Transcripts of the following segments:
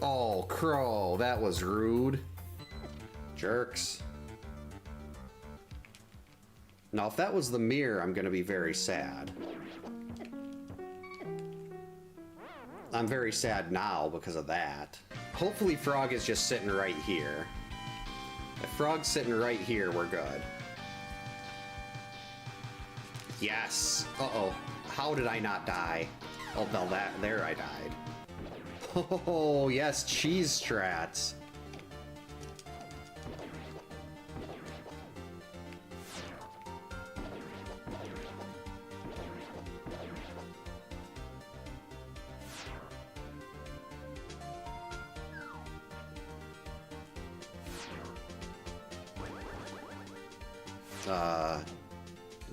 Oh, Crow, that was rude. Jerks. Now, if that was the mirror, I'm gonna be very sad. I'm very sad now because of that. Hopefully Frog is just sitting right here. If Frog's sitting right here, we're good. Yes! Uh-oh. How did I not die? Oh, no, there I died. Oh, yes, cheese strats.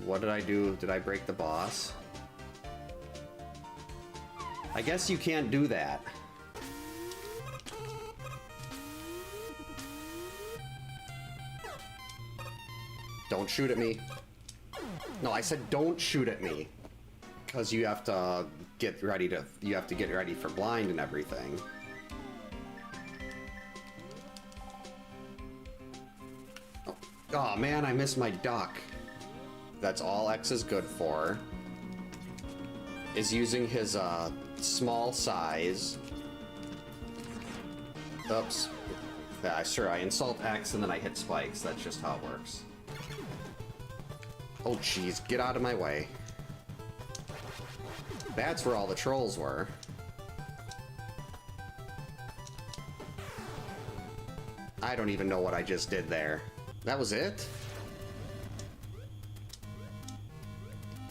What did I do? Did I break the boss? I guess you can't do that. Don't shoot at me. No, I said don't shoot at me. Because you have to get ready for blind and everything. Oh man, I missed my duck. That's all X is good for. Is using his small size. Oops. Yeah, sure, I insult X and then I hit spikes. That's just how it works. Oh jeez, get out of my way. That's where all the trolls were. I don't even know what I just did there. That was it?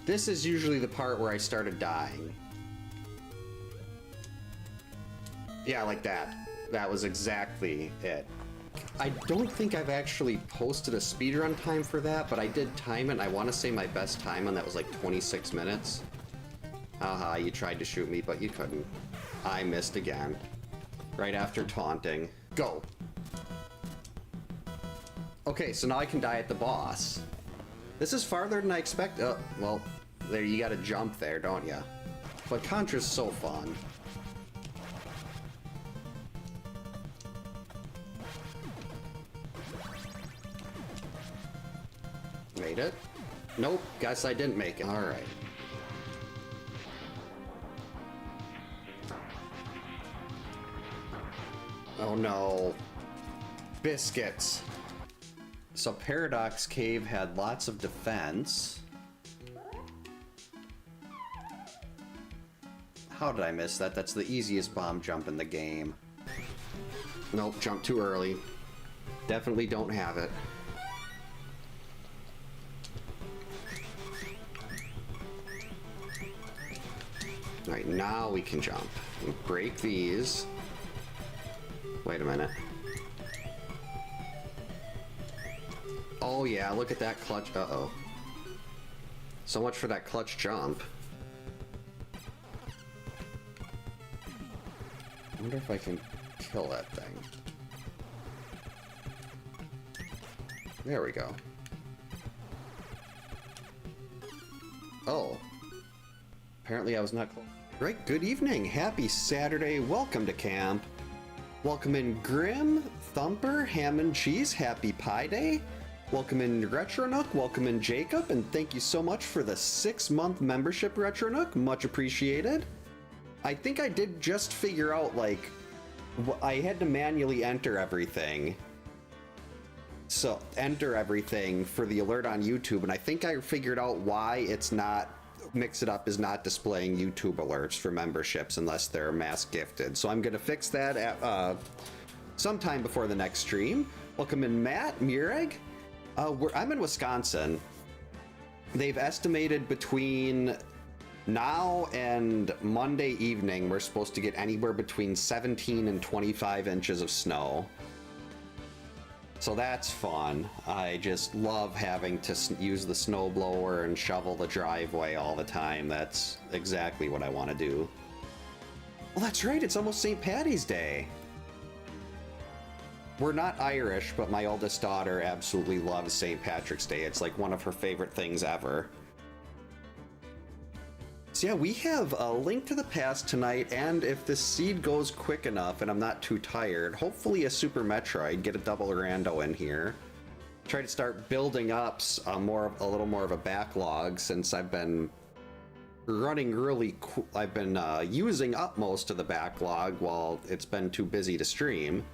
This is usually the part where I started dying. Yeah, like that. That was exactly it. I don't think I've actually posted a speedrun time for that, but I did time it, and I want to say my best time on that was like 26 minutes. Haha, you tried to shoot me, but you couldn't. I missed again. Right after taunting. Go! Okay, so now I can die at the boss. This is farther than I expected. Oh, well, there, you gotta jump there, don't ya? But Contra's so fun. Made it? Nope, guess I didn't make it. Alright. Oh no. Biscuits. So Paradox Cave had lots of defense. How did I miss that? That's the easiest bomb jump in the game. Nope, jumped too early. Definitely don't have it. Alright, now we can jump. Break these. Wait a minute. Oh yeah, look at that clutch. Uh-oh. So much for that clutch jump. I wonder if I can kill that thing. There we go. Oh. Apparently I was not close. Right, good evening. Happy Saturday. Welcome to camp. Welcome in Grim, Thumper, Ham and Cheese. Happy Pie Day. Welcome in Retronook, welcome in Jacob, and thank you so much for the 6-month membership, Retronook. Much appreciated. I think I did just figure out, like, I had to manually enter everything. So, enter everything for the alert on YouTube, and I think I figured out why it's not, Mix It Up is not displaying YouTube alerts for memberships unless they're mass gifted. So I'm gonna fix that at sometime before the next stream. Welcome in Matt, Mureg. I'm in Wisconsin. They've estimated between now and Monday evening, we're supposed to get anywhere between 17 and 25 inches of snow. So that's fun. I just love having to use the snowblower and shovel the driveway all the time. That's exactly what I want to do. Well, that's right, it's almost St. Paddy's Day. We're not Irish, but my oldest daughter absolutely loves St. Patrick's Day. It's like one of her favorite things ever. So yeah, we have a Link to the Past tonight, and if this seed goes quick enough and I'm not too tired, hopefully a Super Metroid, get a double Rando in here. Try to start building up a little more of a backlog, since I've been running really I've been using up most of the backlog while it's been too busy to stream.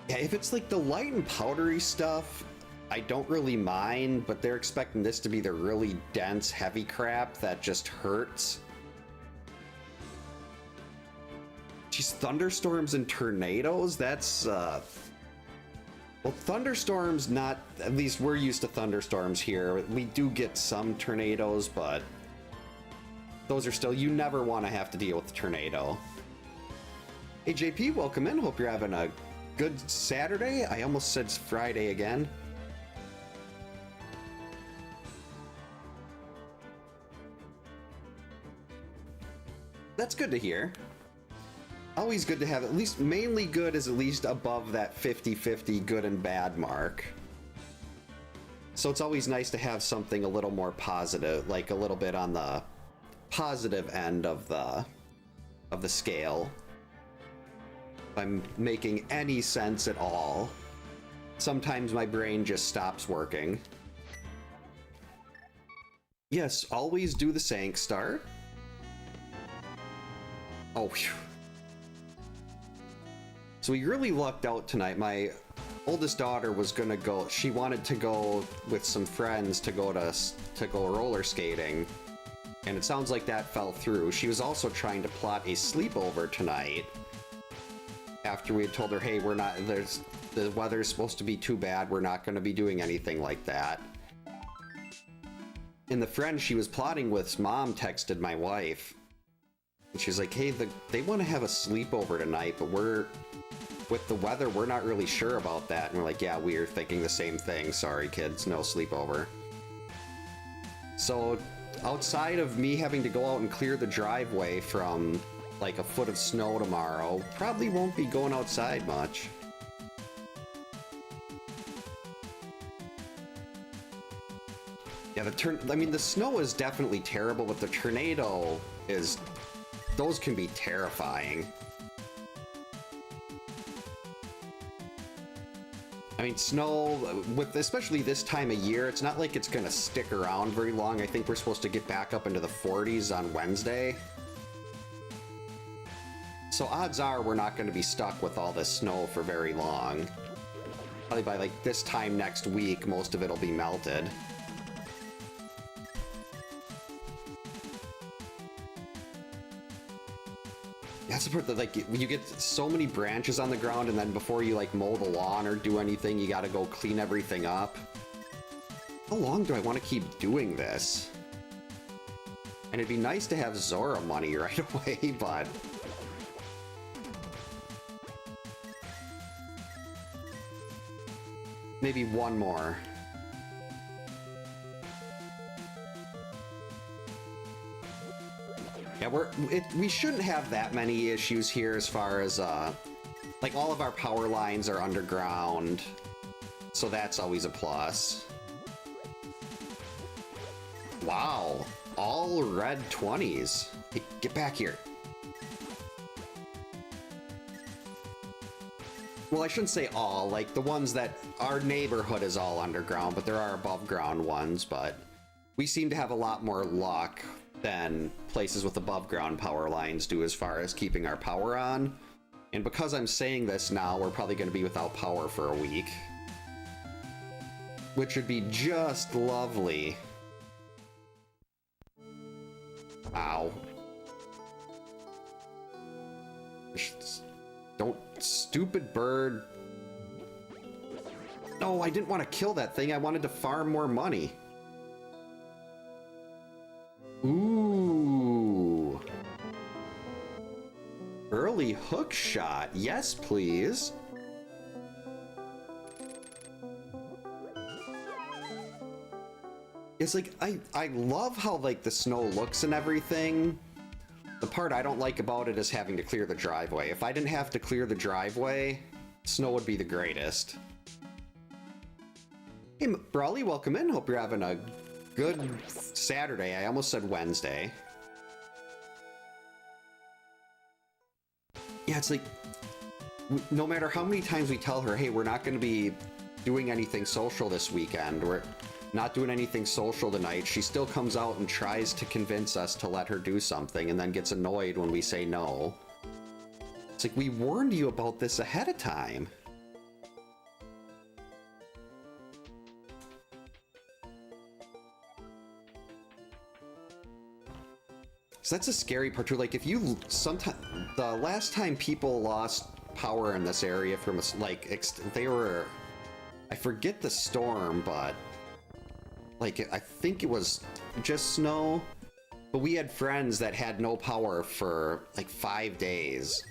Yeah, if it's like the light and powdery stuff, I don't really mind, but they're expecting this to be the really dense, heavy crap that just hurts. Geez, thunderstorms and tornadoes? That's, well, thunderstorms not... At least we're used to thunderstorms here. We do get some tornadoes, but those are still... You never want to have to deal with a tornado. Hey, JP, welcome in. Hope you're having a good Saturday. I almost said Friday again. That's good to hear. Always good to have, at least mainly good is at least above that 50-50 good and bad mark. So it's always nice to have something a little more positive, like a little bit on the positive end of the scale. If I'm making any sense at all. Sometimes my brain just stops working. Yes, always do the Sank start. Oh, phew. So we really lucked out tonight. My oldest daughter was gonna go, she wanted to go with some friends to go roller skating, and it sounds like that fell through. She was also trying to plot a sleepover tonight after we had told her, hey, we're not, the weather's supposed to be too bad, we're not gonna be doing anything like that. And the friend she was plotting with's mom texted my wife, and she's like, hey, they want to have a sleepover tonight, but with the weather, we're not really sure about that. And we're like, yeah, we're thinking the same thing. Sorry, kids, no sleepover. So outside of me having to go out and clear the driveway from like a foot of snow tomorrow, probably won't be going outside much. Yeah, I mean, the snow is definitely terrible, but the tornado is... Those can be terrifying. I mean, snow, with especially this time of year, it's not like it's gonna stick around very long. I think we're supposed to get back up into the 40s on Wednesday. So odds are we're not gonna be stuck with all this snow for very long. Probably by like this time next week, most of it'll be melted. That's the part that, like, you get so many branches on the ground, and then before you like mow the lawn or do anything, you gotta go clean everything up. How long do I want to keep doing this? And it'd be nice to have Zora money right away, but... Maybe one more. Yeah, we shouldn't have that many issues here as far as, like, all of our power lines are underground, so that's always a plus. Wow, all red 20s. Hey, get back here. Well, I shouldn't say all, like, the ones that our neighborhood is all underground, but there are above ground ones, but we seem to have a lot more luck than places with above ground power lines do as far as keeping our power on. And because I'm saying this now, we're probably going to be without power for a week, which would be just lovely. Ow. Don't, stupid bird. No, I didn't want to kill that thing. I wanted to farm more money. Ooh. Early hook shot. Yes, please. It's like, I love how, like, the snow looks and everything. The part I don't like about it is having to clear the driveway. If I didn't have to clear the driveway, snow would be the greatest. Hey, Brawley, welcome in. Hope you're having a good Saturday. I almost said Wednesday. Yeah, it's like, no matter how many times we tell her, hey, we're not going to be doing anything social this weekend, we're not doing anything social tonight, she still comes out and tries to convince us to let her do something and then gets annoyed when we say no. It's like, we warned you about this ahead of time. So that's a scary part too. Like, if you the last time people lost power in this area from us, like, they were, I forget the storm, but like, I think it was just snow, but we had friends that had no power for like 5 days.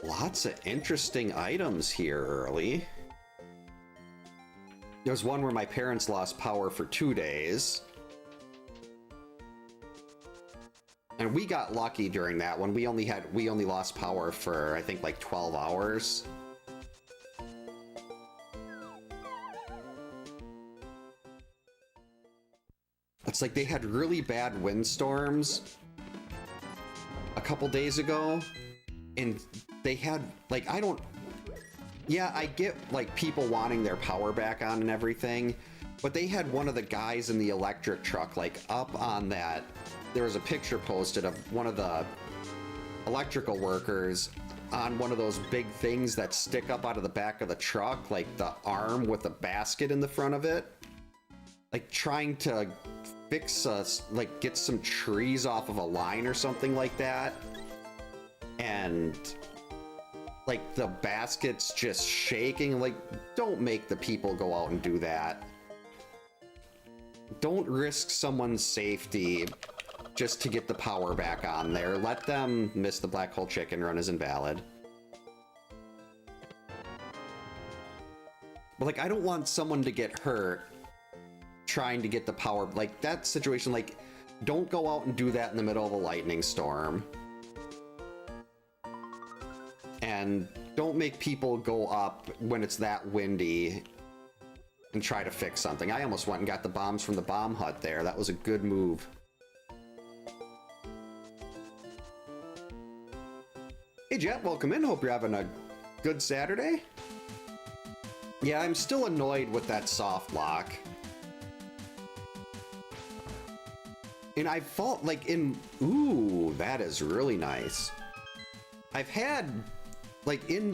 Lots of interesting items here early. There was one where my parents lost power for 2 days. And we got lucky during that one. We only lost power for, I think, like 12 hours. It's like they had really bad windstorms a couple days ago, and they had, like, yeah, I get, like, people wanting their power back on and everything, but they had one of the guys in the electric truck, like, up on that. There was a picture posted of one of the electrical workers on one of those big things that stick up out of the back of the truck, like the arm with a basket in the front of it, like trying to fix like get some trees off of a line or something like that. And like the basket's just shaking. Like, don't make the people go out and do that. Don't risk someone's safety just to get the power back on there. Let them miss the black hole chicken run as invalid. But like, I don't want someone to get hurt trying to get the power, like that situation. Like, don't go out and do that in the middle of a lightning storm. And don't make people go up when it's that windy and try to fix something. I almost went and got the bombs from the bomb hut there. That was a good move. Hey Jet, welcome in. Hope you're having a good Saturday. Yeah, I'm still annoyed with that soft lock. And I felt like ooh, that is really nice. I've had, like, in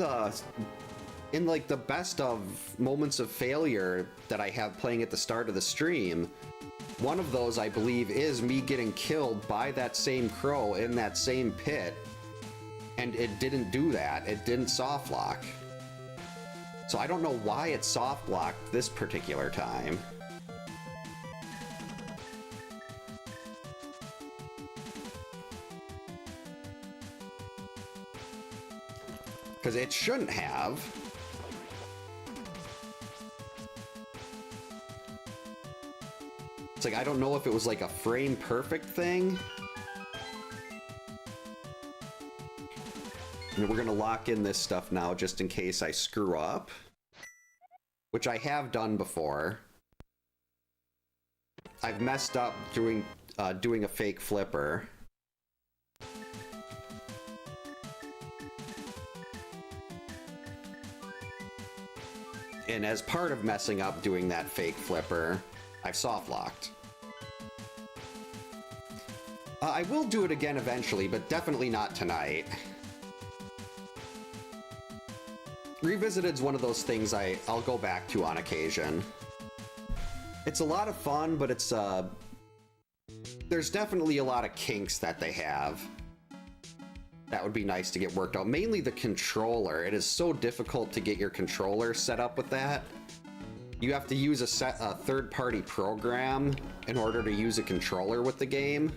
like the best of moments of failure that I have playing at the start of the stream, one of those, I believe, is me getting killed by that same crow in that same pit. And it didn't do that. It didn't soft lock. So I don't know why it soft locked this particular time. Because it shouldn't have. It's like, I don't know if it was like a frame perfect thing. And we're gonna lock in this stuff now just in case I screw up, which I have done before. I've messed up doing a fake flipper. And as part of messing up doing that fake flipper, I've soft locked. I will do it again eventually, but definitely not tonight. Revisited's one of those things I'll go back to on occasion. It's a lot of fun, but it's there's definitely a lot of kinks that they have. That would be nice to get worked out. Mainly the controller. It is so difficult to get your controller set up with that. You have to use a third-party program in order to use a controller with the game.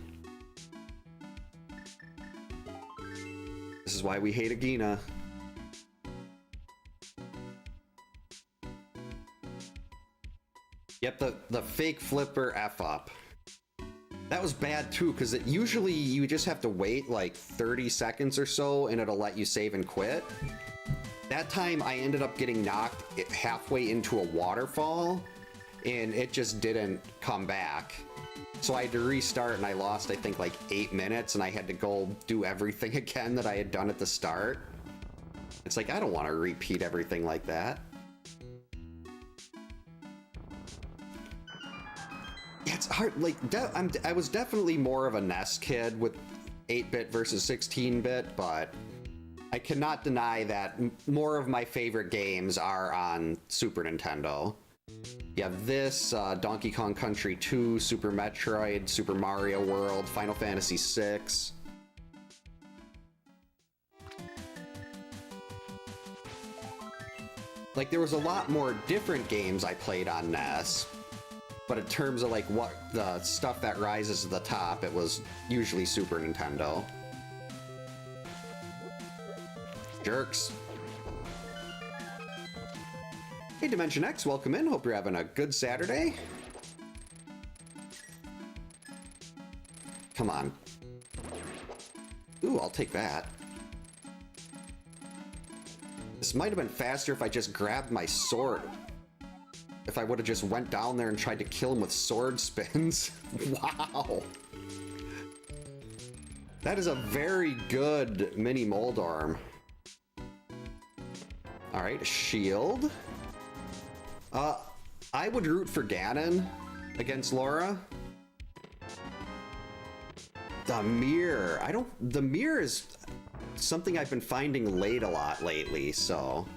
This is why we hate Agina. Yep, the fake flipper F-up. That was bad too, because usually you just have to wait like 30 seconds or so and it'll let you save and quit. That time I ended up getting knocked halfway into a waterfall, and it just didn't come back. So I had to restart, and I lost, I think, like 8 minutes, and I had to go do everything again that I had done at the start. It's like, I don't want to repeat everything like that. Yeah, it's hard. Like, I was definitely more of a NES kid with 8-bit versus 16-bit, but I cannot deny that more of my favorite games are on Super Nintendo. You have this, Donkey Kong Country 2, Super Metroid, Super Mario World, Final Fantasy VI. Like, there was a lot more different games I played on NES, but in terms of like what the stuff that rises to the top, it was usually Super Nintendo. Jerks. Hey, Dimension X, welcome in. Hope you're having a good Saturday. Come on. Ooh, I'll take that. This might have been faster if I just grabbed my sword. If I would have just went down there and tried to kill him with sword spins. Wow. That is a very good mini Moldorm. All right, a shield. I would root for Ganon against Laura. The mirror. The mirror is something I've been finding late a lot lately, so.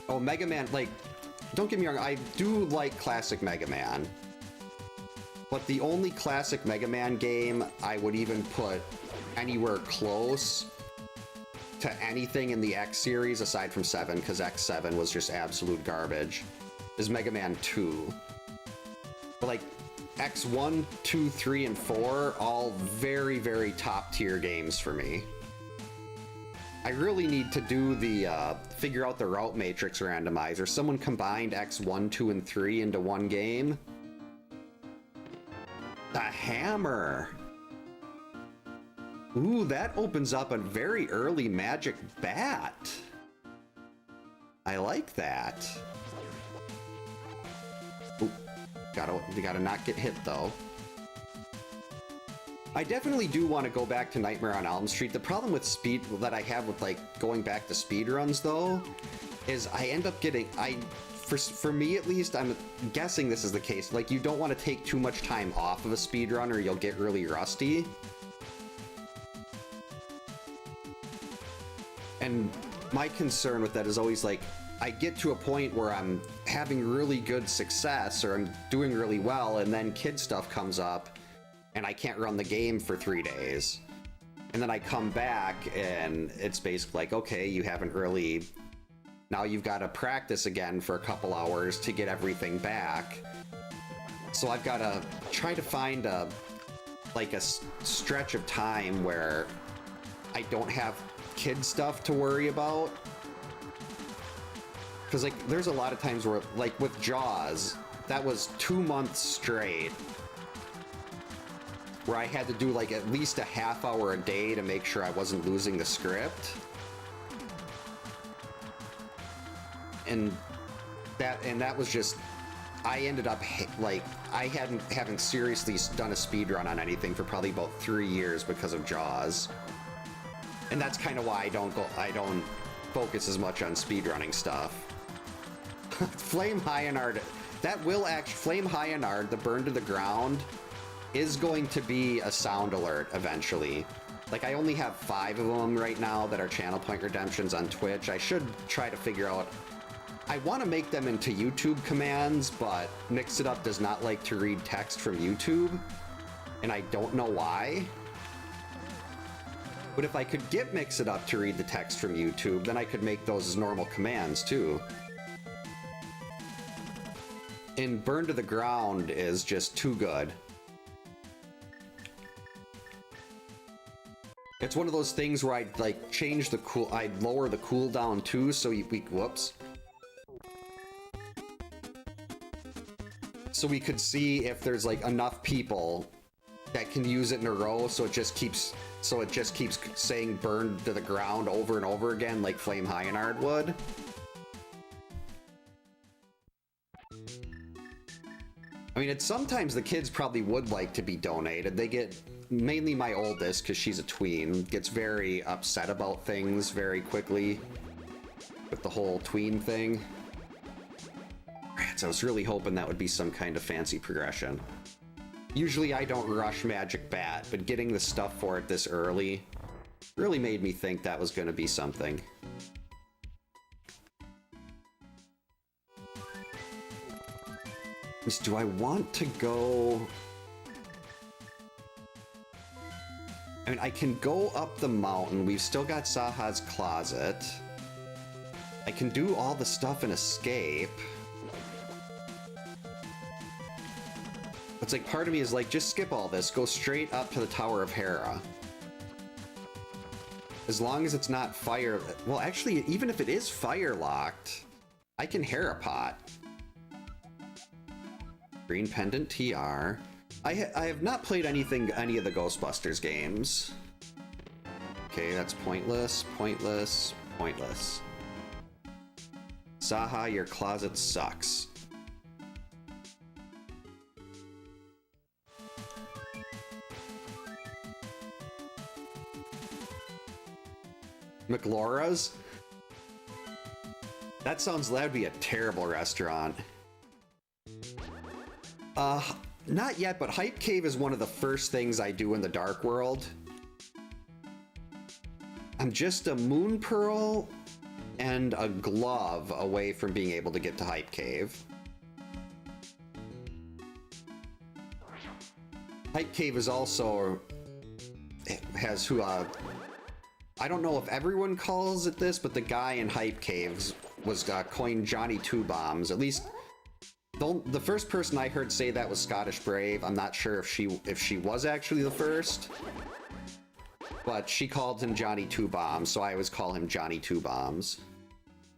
Oh, Mega Man, like, don't get me wrong, I do like classic Mega Man. But the only classic Mega Man game I would even put anywhere close to anything in the X series, aside from 7, because X7 was just absolute garbage, is Mega Man 2. But like, X1, 2, 3, and 4, all very, very top tier games for me. I really need to do the, figure out the route matrix randomizer. Someone combined X1, 2, and 3 into one game. The hammer. Ooh, that opens up a very early magic bat. I like that. Ooh, gotta not get hit though. I definitely do want to go back to Nightmare on Elm Street. The problem with speed that I have with like going back to speedruns though, is I end up getting, for me at least, I'm guessing this is the case, like you don't want to take too much time off of a speedrun or you'll get really rusty. And my concern with that is always like, I get to a point where I'm having really good success or I'm doing really well, and then kid stuff comes up and I can't run the game for 3 days. And then I come back and it's basically like, okay, you haven't really, now you've got to practice again for a couple hours to get everything back. So I've got to try to find a stretch of time where I don't have kid stuff to worry about. Because like there's a lot of times where, like with Jaws, that was 2 months straight where I had to do like at least a half hour a day to make sure I wasn't losing the script. And that was just, I ended up like, I haven't seriously done a speed run on anything for probably about 3 years because of Jaws. And that's kind of why I don't focus as much on speedrunning stuff. Flame Hyanard, Flame Hyanard, the burn to the ground, is going to be a sound alert eventually. Like I only have 5 of them right now that are channel point redemptions on Twitch. I should try to figure out, I want to make them into YouTube commands, but Mix It Up does not like to read text from YouTube, and I don't know why. But if I could get Mix It Up to read the text from YouTube, then I could make those as normal commands too. And Burn to the Ground is just too good. It's one of those things where I'd like change the I'd lower the cooldown too, so whoops. So we could see if there's like enough people that can use it in a row, so it just keeps so it just keeps saying burn to the ground over and over again like Flame Hyenard would. I mean, it's sometimes the kids probably would like to be donated. They get, mainly my oldest, because she's a tween, gets very upset about things very quickly with the whole tween thing. So I was really hoping that would be some kind of fancy progression. Usually I don't rush Magic Bat, but getting the stuff for it this early really made me think that was going to be something. Do I want to go... I mean, I can go up the mountain. We've still got Saha's closet. I can do all the stuff in Escape. It's like, part of me is like, just skip all this. Go straight up to the Tower of Hera. As long as it's not fire... Well, actually, even if it is fire-locked, I can Hera Pot. Green Pendant TR. I have not played any of the Ghostbusters games. Okay, that's pointless, pointless, pointless. Saha, your closet sucks. McLaura's? That'd be a terrible restaurant. Not yet, but Hype Cave is one of the first things I do in the Dark World. I'm just a Moon Pearl and a glove away from being able to get to Hype Cave. Hype Cave is also... has who, I don't know if everyone calls it this, but the guy in Hype Caves was coined Johnny Two Bombs. At least... the first person I heard say that was Scottish Brave. I'm not sure if she was actually the first, but she called him Johnny Two Bombs, so I always call him Johnny Two Bombs.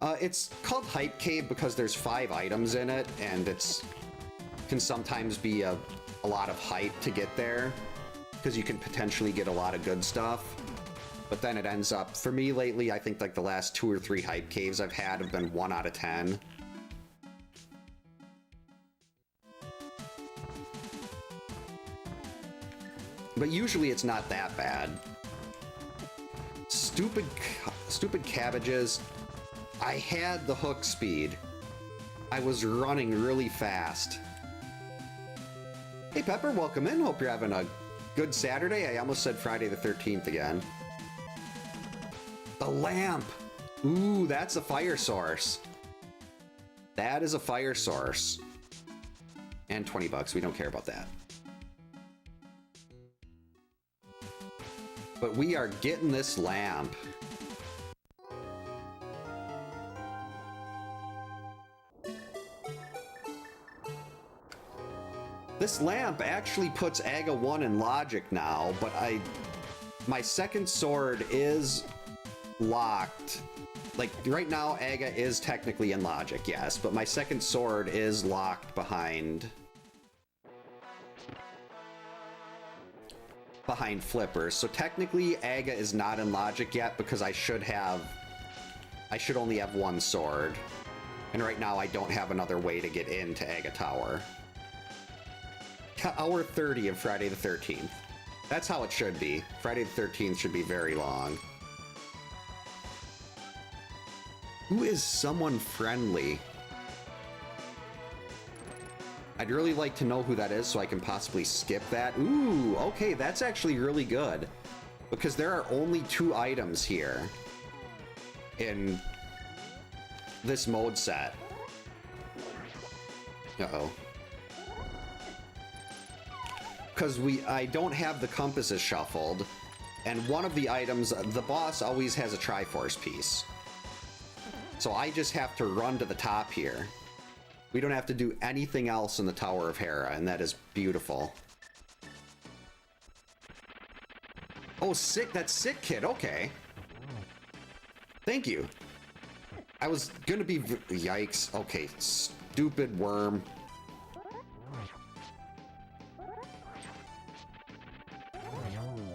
It's called Hype Cave because there's 5 items in it, and can sometimes be a lot of hype to get there, because you can potentially get a lot of good stuff. But then it ends up, for me lately, I think like the last 2 or 3 Hype Caves I've had have been 1 out of 10. But usually it's not that bad. Stupid cabbages. I had the hook speed. I was running really fast. Hey Pepper, welcome in. Hope you're having a good Saturday. I almost said Friday the 13th again. The lamp. Ooh, that's a fire source. That is a fire source. And 20 bucks. We don't care about that. But we are getting this lamp. This lamp actually puts Aga 1 in logic now, but my second sword is locked. Like, right now, Aga is technically in logic, yes, but my second sword is locked behind Flipper. So technically, Aga is not in logic yet because I should only have 1 sword. And right now, I don't have another way to get into Aga Tower. Hour 30 of Friday the 13th. That's how it should be. Friday the 13th should be very long. Who is someone friendly? I'd really like to know who that is so I can possibly skip that. Ooh, okay, that's actually really good. Because there are only 2 items here in this mode set. Uh-oh. Because I don't have the compasses shuffled, and one of the items, the boss always has a Triforce piece. So I just have to run to the top here. We don't have to do anything else in the Tower of Hera, and that is beautiful. Oh, sick, that's sick, kid, okay. Thank you. I was gonna be, yikes, okay, stupid worm.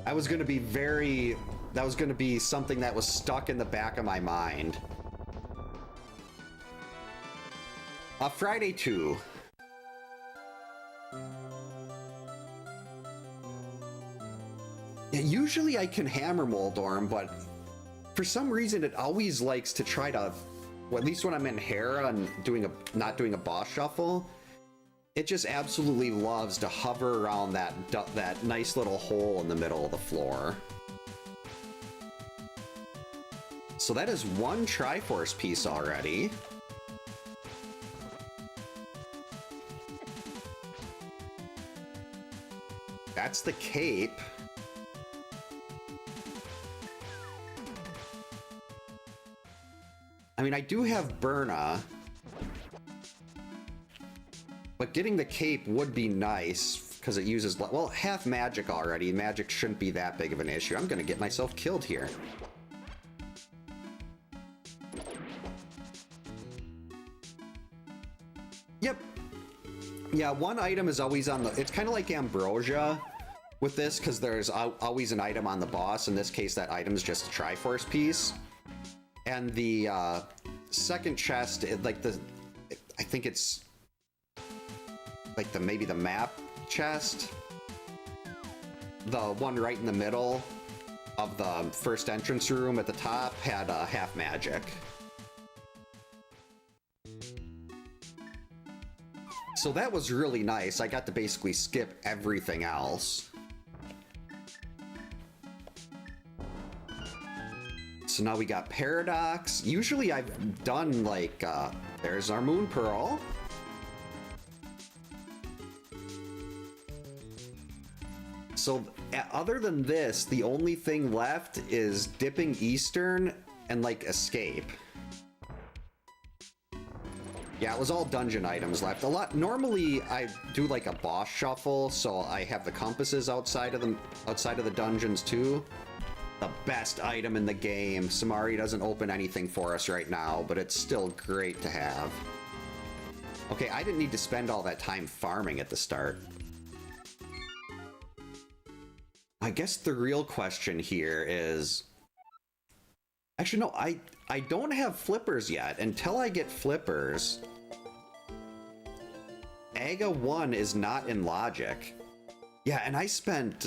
I was gonna be very... That was gonna be something that was stuck in the back of my mind. Friday 2. Yeah, usually I can hammer Moldorm, but for some reason it always likes to try to, well, at least when I'm in Hera and not doing a boss shuffle, it just absolutely loves to hover around that nice little hole in the middle of the floor. So that is one Triforce piece already. That's the cape. I mean, I do have Burna, but getting the cape would be nice because it uses, well, half magic already. Magic shouldn't be that big of an issue. I'm gonna get myself killed here. Yep. Yeah, one item is always on the, it's kind of like Ambrosia with this because there's always an item on the boss. In this case, that item is just a Triforce piece. And the second chest, I think it's like maybe the map chest, the one right in the middle of the first entrance room at the top had half magic. So that was really nice. I got to basically skip everything else. So now we got Paradox. Usually I've done like, there's our Moon Pearl. So other than this, the only thing left is dipping Eastern and like escape. Yeah, it was all dungeon items left. Normally I do like a boss shuffle, so I have the compasses outside of the dungeons too. The best item in the game. Samari doesn't open anything for us right now, but it's still great to have. Okay, I didn't need to spend all that time farming at the start. I guess the real question here is... Actually, no, I don't have flippers yet. Until I get flippers, Aga 1 is not in logic. Yeah, and I spent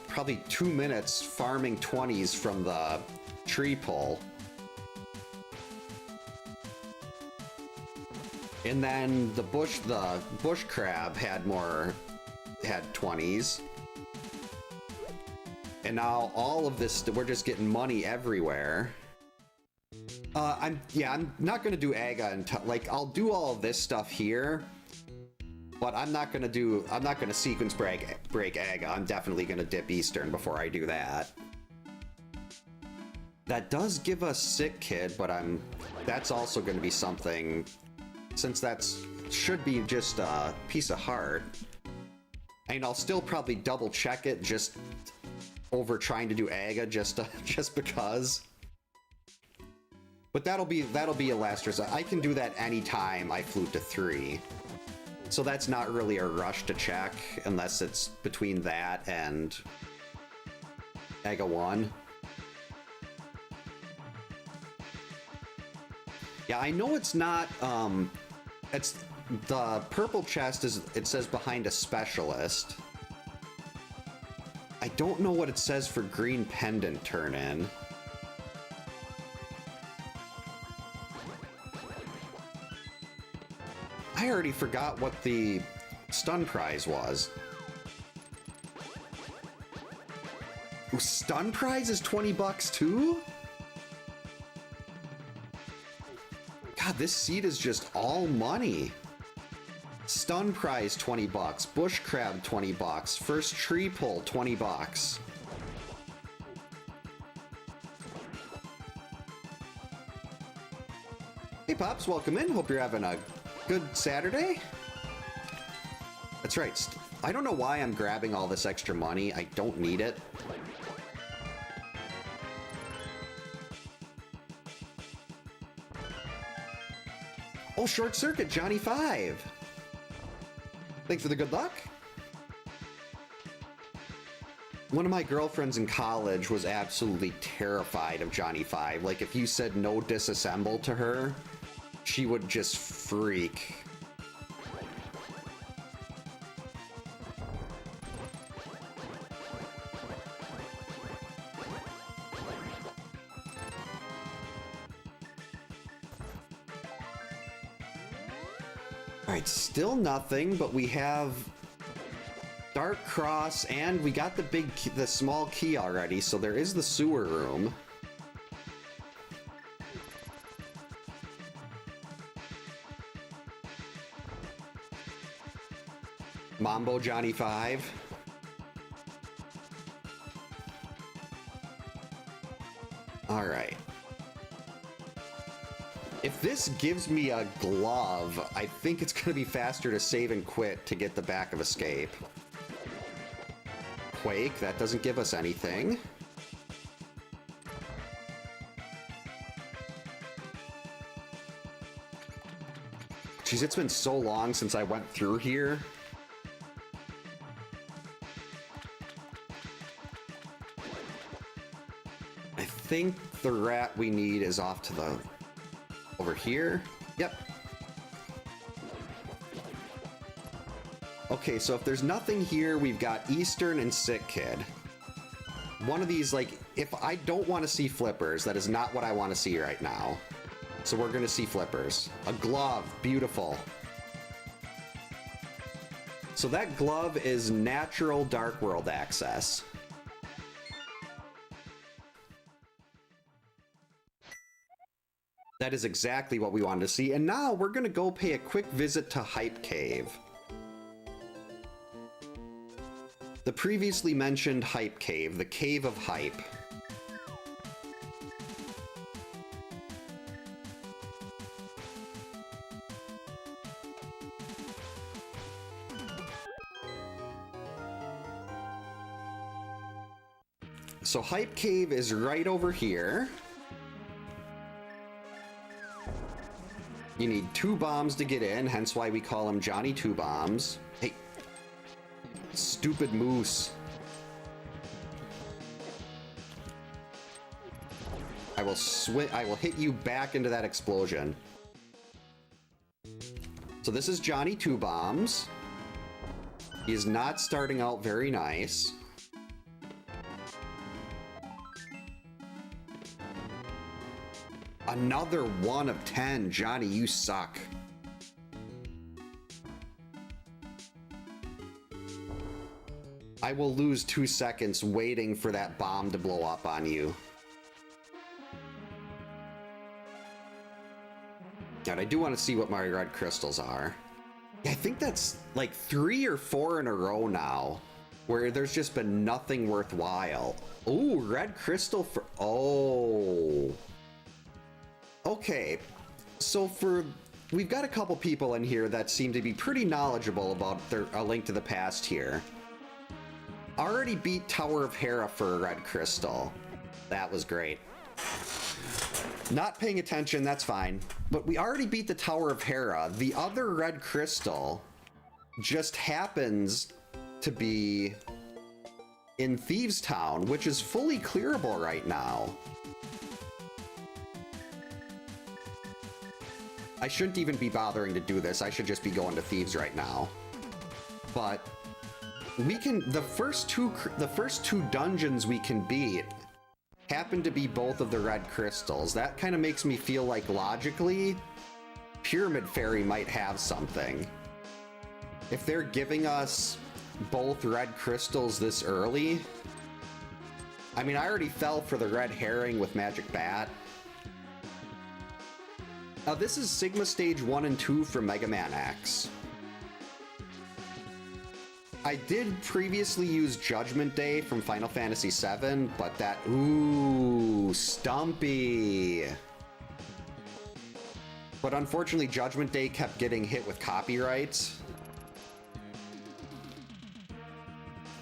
probably 2 minutes farming 20s from the tree pull. And then the bush crab had 20s. And now all of this, we're just getting money everywhere. I'm not gonna do Aga until, like, I'll do all of this stuff here. But I'm not gonna sequence break Aga. I'm definitely gonna dip Eastern before I do that. That does give us Sick Kid, but that's also gonna be something, since should be just a piece of heart. And I'll still probably double check it just over trying to do Aga just because. But that'll be a last resort. I can do that anytime I flute to 3. So that's not really a rush to check, unless it's between that and Aga 1. Yeah, I know it's not, it's, the purple chest it says behind a specialist. I don't know what it says for green pendant turn-in. I already forgot what the stun prize was. Ooh, stun prize is 20 bucks too? God, this seed is just all money. Stun prize 20 bucks, bush crab 20 bucks, first tree pull 20 bucks. Hey Pops, welcome in. Hope you're having a good Saturday. That's right. I don't know why I'm grabbing all this extra money. I don't need it. Oh, Short Circuit, Johnny 5. Thanks for the good luck. One of my girlfriends in college was absolutely terrified of Johnny 5. Like, if you said no disassemble to her, she would just freak. Alright, still nothing, but we have Dark Cross, and we got the small key already, so there is the sewer room. Mambo Johnny 5. Alright. If this gives me a glove, I think it's going to be faster to save and quit to get the back of escape. Quake, that doesn't give us anything. Jeez, it's been so long since I went through here. I think the rat we need is off to the... over here? Yep. Okay, so if there's nothing here, we've got Eastern and Sick Kid. One of these, like, if I don't want to see flippers, that is not what I want to see right now. So we're going to see flippers. A glove. Beautiful. So that glove is natural Dark World access. That is exactly what we wanted to see. And now we're going to go pay a quick visit to Hype Cave. The previously mentioned Hype Cave, the Cave of Hype. So Hype Cave is right over here. You need 2 bombs to get in, hence why we call him Johnny 2 Bombs. Hey, stupid moose. I will hit you back into that explosion. So this is Johnny 2 Bombs. He is not starting out very nice. Another 1 of 10. Johnny, you suck. I will lose 2 seconds waiting for that bomb to blow up on you. And I do want to see what my red crystals are. Yeah, I think that's like 3 or 4 in a row now, where there's just been nothing worthwhile. Ooh, red crystal for... Oh... Okay, so we've got a couple people in here that seem to be pretty knowledgeable about A Link to the Past here. Already beat Tower of Hera for a red crystal. That was great. Not paying attention, that's fine. But we already beat the Tower of Hera. The other red crystal just happens to be in Thieves Town, which is fully clearable right now. I shouldn't even be bothering to do this. I should just be going to Thieves right now. But we can... The first two dungeons we can beat happen to be both of the red crystals. That kind of makes me feel like, logically, Pyramid Fairy might have something. If they're giving us both red crystals this early... I mean, I already fell for the red herring with Magic Bat. This is Sigma Stage 1 and 2 from Mega Man X. I did previously use Judgment Day from Final Fantasy VII, but that... Ooh, Stumpy! But unfortunately, Judgment Day kept getting hit with copyrights.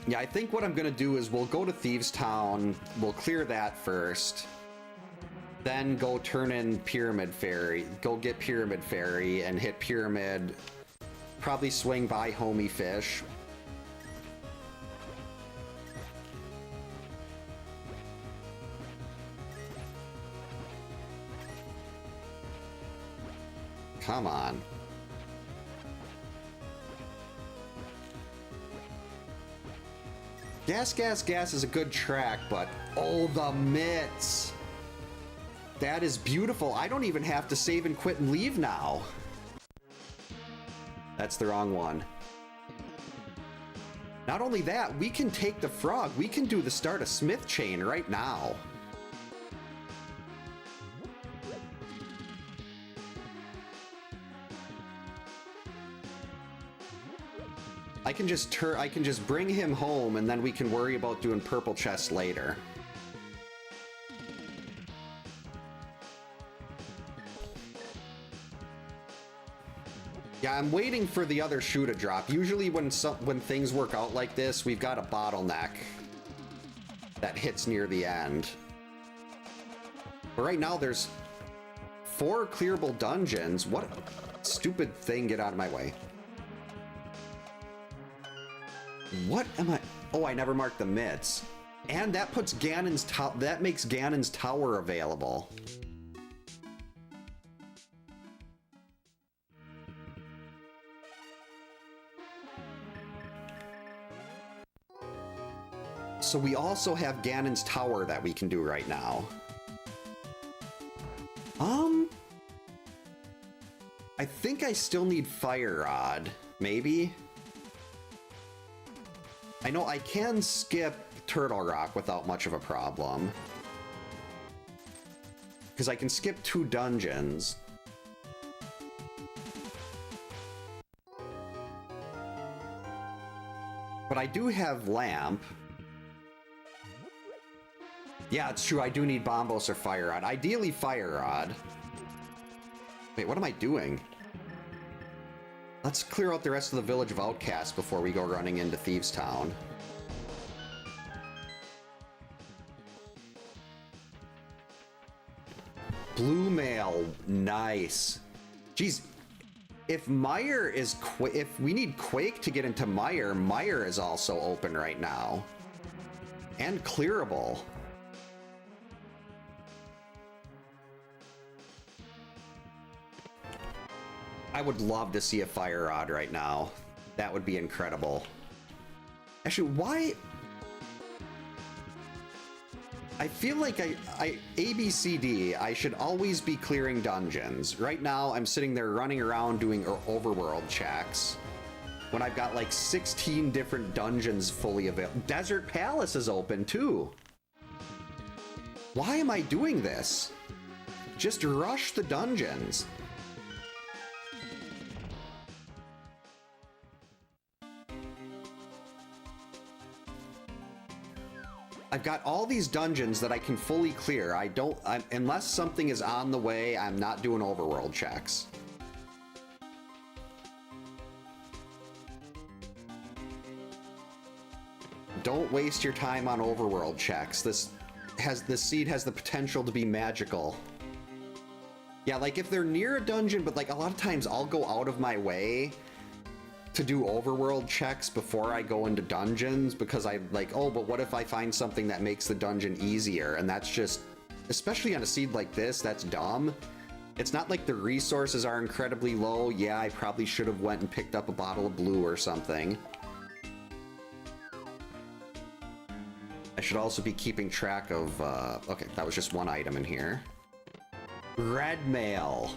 Yeah, I think what I'm gonna do is we'll go to Thieves Town, we'll clear that first. Then go turn in Pyramid Fairy. Go get Pyramid Fairy and hit Pyramid. Probably swing by Homie Fish. Come on. Gas, Gas, Gas is a good track, but oh, the mitts. That is beautiful. I don't even have to save and quit and leave now. That's the wrong one. Not only that, we can take the frog. We can do the start a Smith chain right now. I can just bring him home, and then we can worry about doing purple chests later. Yeah, I'm waiting for the other shoe to drop. Usually when things work out like this, we've got a bottleneck that hits near the end. But right now there's 4 clearable dungeons. What a stupid thing, get out of my way. What am I? Oh, I never marked the mitts. And that puts that makes Ganon's tower available. So we also have Ganon's tower that we can do right now. I think I still need Fire Rod, maybe? I know I can skip Turtle Rock without much of a problem. Because I can skip 2 dungeons. But I do have Lamp. Yeah, it's true, I do need Bombos or Fire Rod. Ideally Fire Rod. Wait, what am I doing? Let's clear out the rest of the Village of Outcasts before we go running into Thieves Town. Blue Mail, nice. Jeez, if Mire is if we need Quake to get into Mire, Mire is also open right now. And clearable. I would love to see a Fire Rod right now. That would be incredible. Actually, why? I feel like ABCD, I should always be clearing dungeons. Right now, I'm sitting there running around doing overworld checks when I've got like 16 different dungeons fully available. Desert Palace is open too. Why am I doing this? Just rush the dungeons. I've got all these dungeons that I can fully clear. Unless something is on the way, I'm not doing overworld checks. Don't waste your time on overworld checks. This seed has the potential to be magical. Yeah, like if they're near a dungeon, but like a lot of times I'll go out of my way to do overworld checks before I go into dungeons because I like, oh, but what if I find something that makes the dungeon easier? And that's just, especially on a seed like this, that's dumb. It's not like the resources are incredibly low. Yeah, I probably should have went and picked up a bottle of blue or something. I should also be keeping track of, okay, that was just one item in here. Red mail.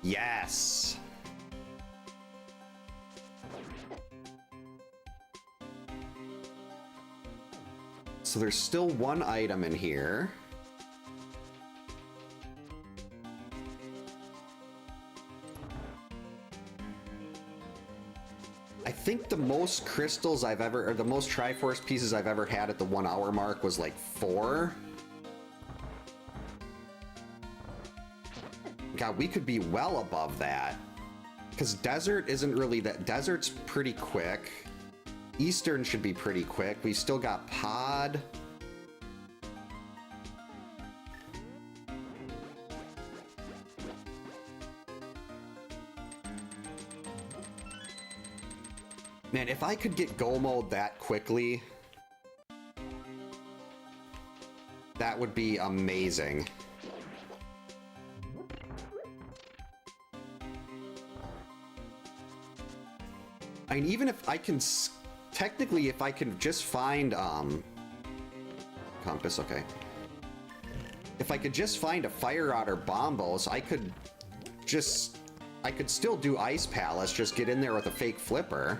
Yes. So there's still one item in here. I think the most crystals I've ever, or the most Triforce pieces I've ever had at the 1 hour mark was like 4. God, we could be well above that. Because Desert isn't really that, Desert's pretty quick. Eastern should be pretty quick. We've still got Pod. Man, if I could get Go Mode that quickly, that would be amazing. I mean, even if I can... Technically, if I can just find, compass, okay. If I could just find a fire rod or bombos, I could just... I could still do Ice Palace, just get in there with a fake flipper.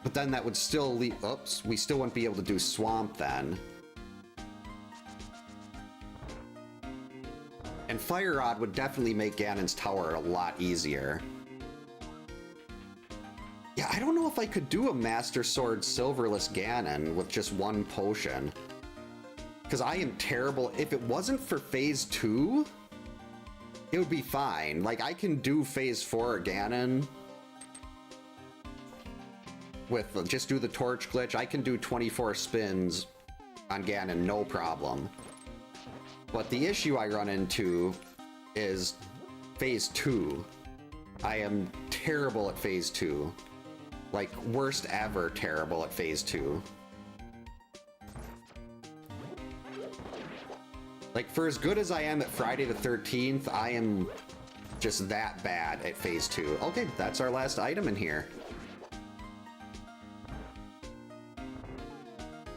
But then that would still leave... Oops, we still wouldn't be able to do Swamp then. And Fire Rod would definitely make Ganon's Tower a lot easier. Yeah, I don't know if I could do a Master Sword Silverless Ganon with just one potion. Because I am terrible. If it wasn't for Phase 2, it would be fine. Like, I can do Phase 4 Ganon with just do the torch glitch. I can do 24 spins on Ganon, no problem. But the issue I run into is Phase 2. I am terrible at Phase 2. Like, worst ever terrible at Phase 2. Like, for as good as I am at Friday the 13th, I am just that bad at Phase 2. Okay, that's our last item in here.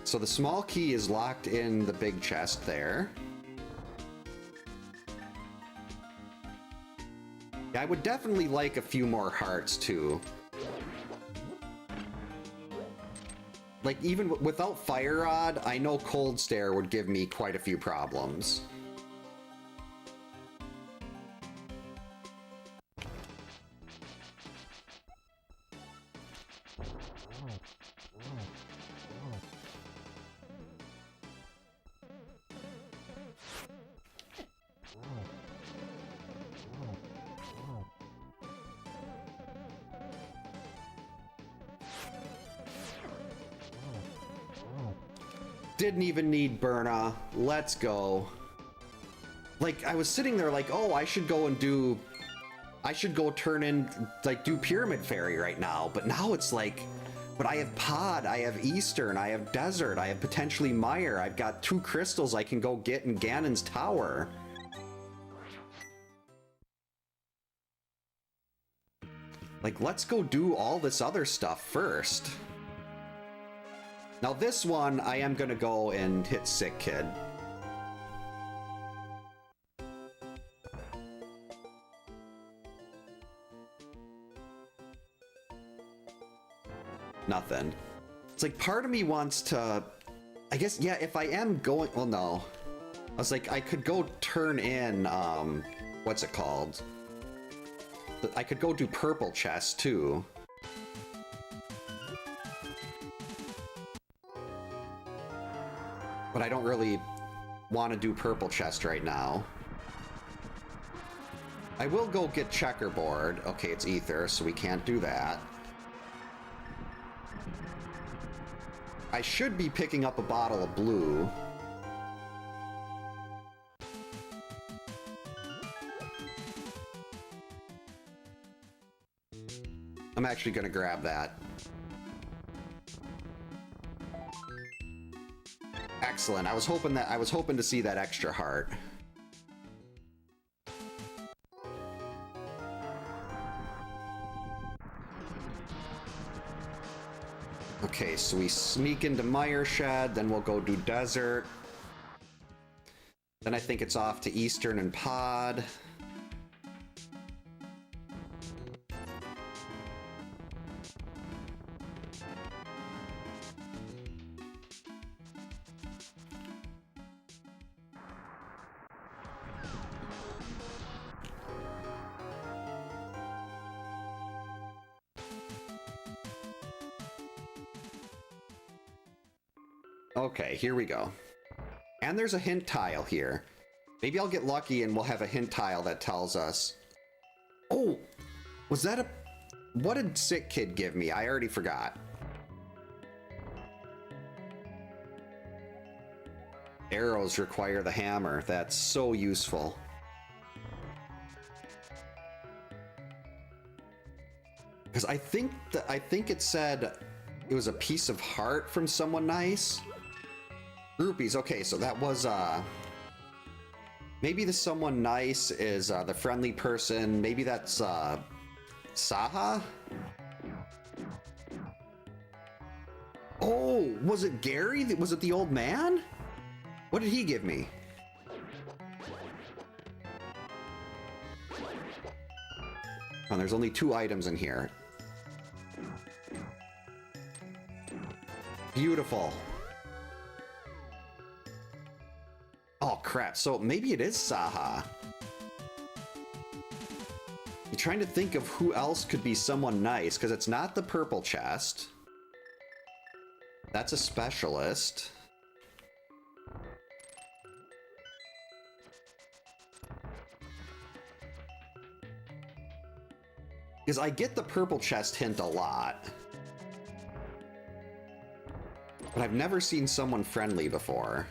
So the small key is locked in the big chest there. Yeah, I would definitely like a few more hearts, too. Like, even without Fire Rod, I know Cold Stare would give me quite a few problems. Didn't even need Burna. Let's go. Like, I was sitting there like, oh, I should go turn in, like, do Pyramid Fairy right now. But now it's like, but I have Pod, I have Eastern, I have Desert, I have potentially Mire. I've got 2 crystals I can go get in Ganon's Tower. Like, let's go do all this other stuff first. Now this one, I am gonna go and hit Sick Kid. Nothing. It's like part of me wants to... I guess, yeah, if I am going... Well, no. I was like, I could go turn in, what's it called? I could go do Purple Chest, too. But I don't really want to do Purple Chest right now. I will go get Checkerboard. Okay, it's Ether, so we can't do that. I should be picking up a bottle of blue. I'm actually gonna grab that. Excellent. I was hoping to see that extra heart. Okay, so we sneak into Mire Shed, then we'll go do Desert. Then I think it's off to Eastern and Pod. Okay, here we go. And there's a hint tile here. Maybe I'll get lucky and we'll have a hint tile that tells us... Oh! Was that a... What did Sick Kid give me? I already forgot. Arrows require the hammer. That's so useful. Because I think it said it was a piece of heart from someone nice. Rupees, okay, so that was, maybe the someone nice is, the friendly person, maybe that's, Saha? Oh, was it Gary? Was it the old man? What did he give me? Oh, there's only 2 items in here. Beautiful. Oh, crap. So maybe it is Saha. I'm trying to think of who else could be someone nice, because it's not the purple chest. That's a specialist. Because I get the purple chest hint a lot. But I've never seen someone friendly before.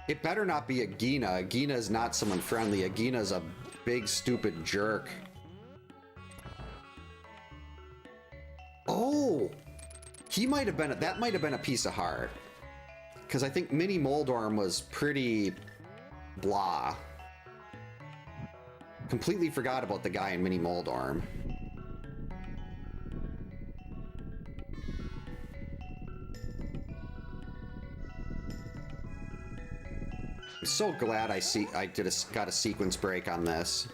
It better not be Agina. Agina is not someone friendly. Agina is a big, stupid jerk. Oh! He might have been... That might have been a piece of heart. Because I think Mini Moldorm was pretty... blah. Completely forgot about the guy in Mini Moldorm. I'm so glad I got a sequence break on this.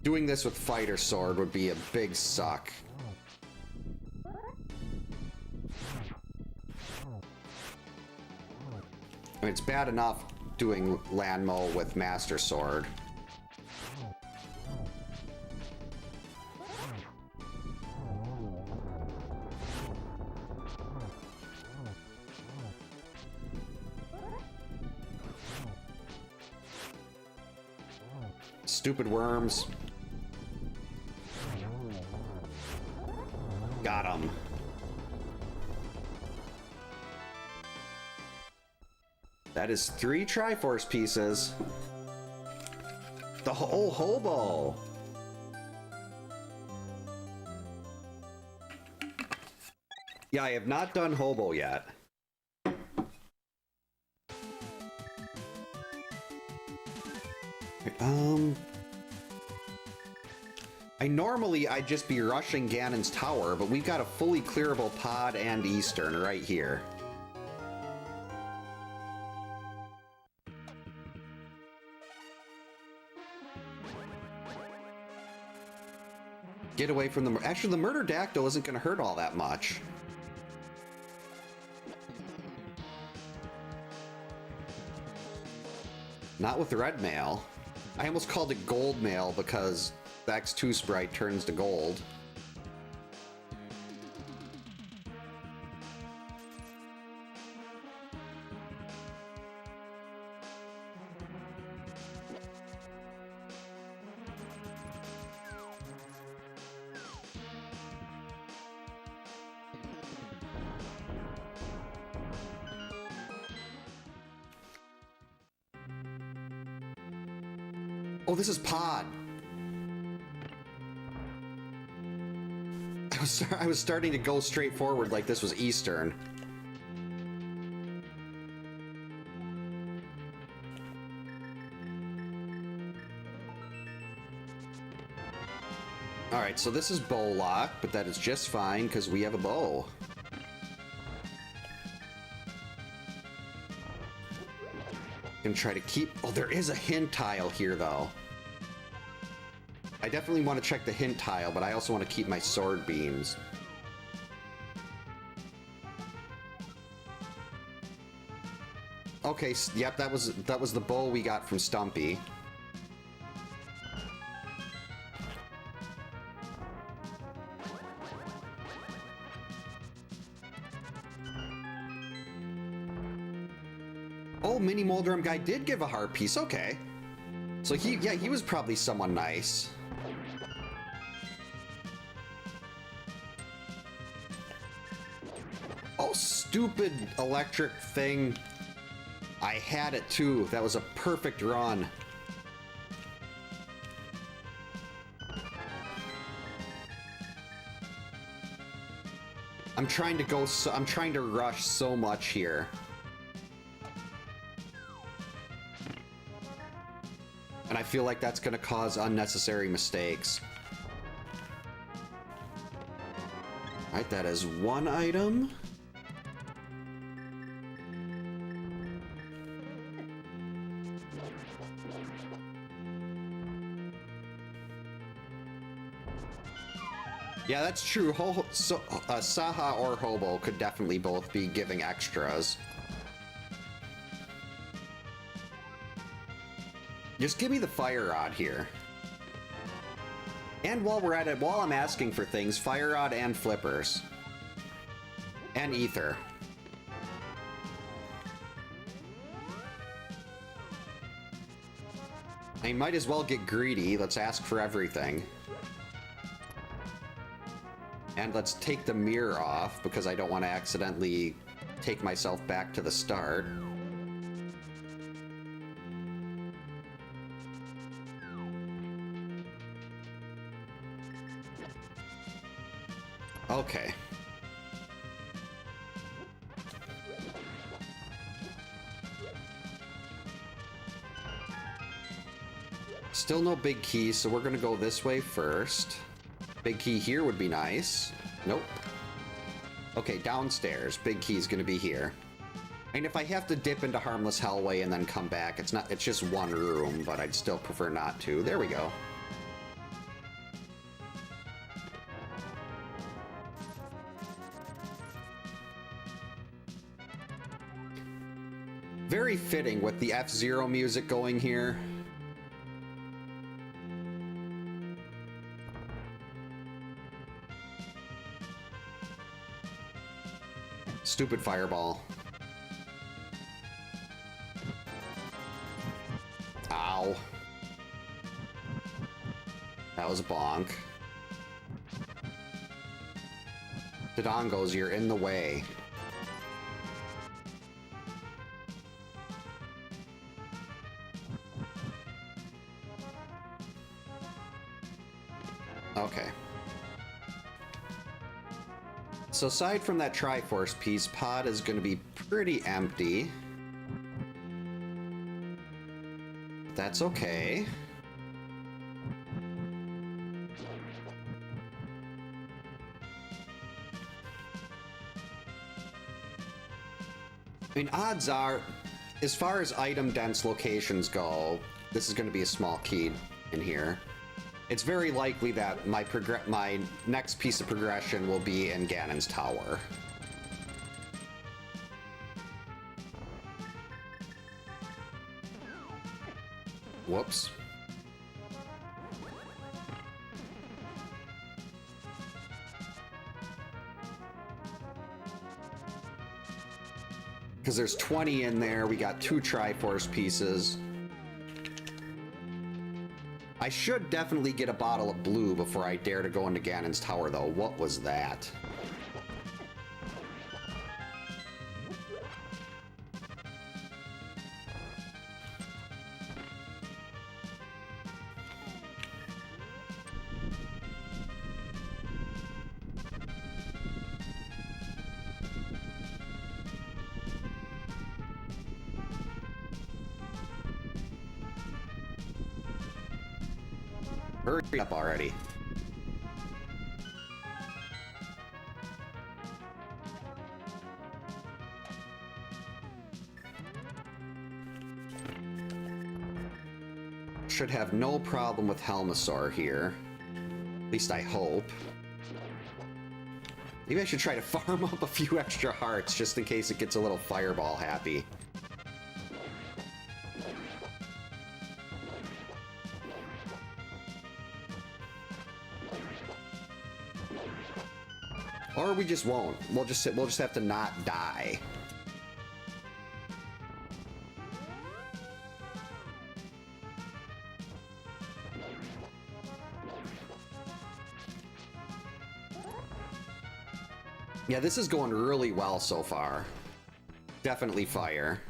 Doing this with Fighter Sword would be a big suck. I mean, it's bad enough doing Lanmo with Master Sword. Stupid worms. Got him. That is 3 Triforce pieces. The whole hobo. Yeah, I have not done hobo yet. I'd just be rushing Ganon's tower, but we've got a fully clearable pod and Eastern right here. Get away from the... Actually, the Murder Dactyl isn't going to hurt all that much. Not with red mail. I almost called it gold mail because the X2 sprite turns to gold. Oh, this is Pod. I was starting to go straight forward like this was Eastern. Alright, so this is bow lock, but that is just fine because we have a bow. Gonna try to keep... Oh, there is a hint tile here, though. I definitely want to check the hint tile, but I also want to keep my sword beams. Okay, yep, that was the bow we got from Stumpy. Oh, Mini Moldrum guy did give a heart piece. Okay. So he was probably someone nice. Oh, stupid electric thing. I had it too. That was a perfect run. I'm trying to go, I'm trying to rush so much here. And I feel like that's going to cause unnecessary mistakes. Alright, that is one item. Yeah, that's true. Saha or Hobo could definitely both be giving extras. Just give me the fire rod here. And while we're at it, while I'm asking for things, fire rod and flippers. And ether. I might as well get greedy. Let's ask for everything. And let's take the mirror off because I don't want to accidentally take myself back to the start. Okay. Still no big key, so we're gonna go this way first. Big key here would be nice. Nope. Okay, downstairs. Big key's gonna be here. And if I have to dip into Harmless Hellway and then come back, it's just one room, but I'd still prefer not to. There we go. Very fitting with the F-Zero music going here. Stupid fireball. Ow. That was a bonk. Dodongos, you're in the way. Okay. So aside from that Triforce piece, pod is going to be pretty empty. That's okay. I mean, odds are, as far as item dense locations go, this is going to be a small key in here. It's very likely that my next piece of progression will be in Ganon's Tower. Whoops. Because there's 20 in there, we got 2 Triforce pieces. I should definitely get a bottle of blue before I dare to go into Ganon's Tower, though. What was that? Hurry up already. Should have no problem with Helmasaur here. At least I hope. Maybe I should try to farm up a few extra hearts just in case it gets a little fireball happy. Or we just won't. We'll just have to not die. Yeah, this is going really well so far. Definitely fire.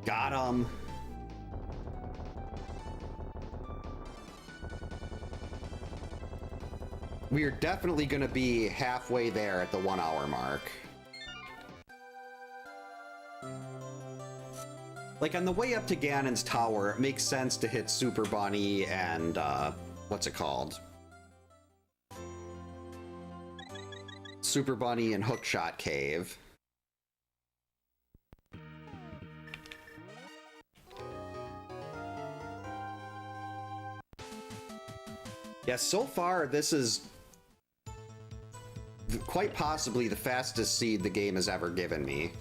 Got him. We are definitely going to be halfway there at the 1 hour mark. Like, on the way up to Ganon's tower, it makes sense to hit Super Bunny and, what's it called? Super Bunny and Hookshot Cave. Yeah, so far, this is quite possibly the fastest seed the game has ever given me.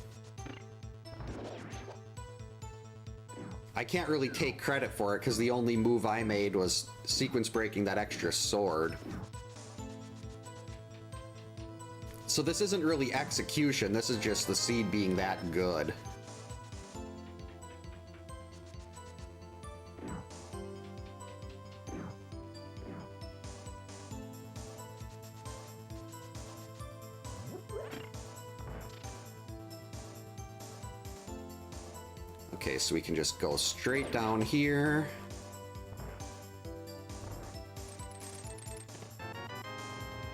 I can't really take credit for it because the only move I made was sequence breaking that extra sword. So this isn't really execution, this is just the seed being that good. Okay, so we can just go straight down here.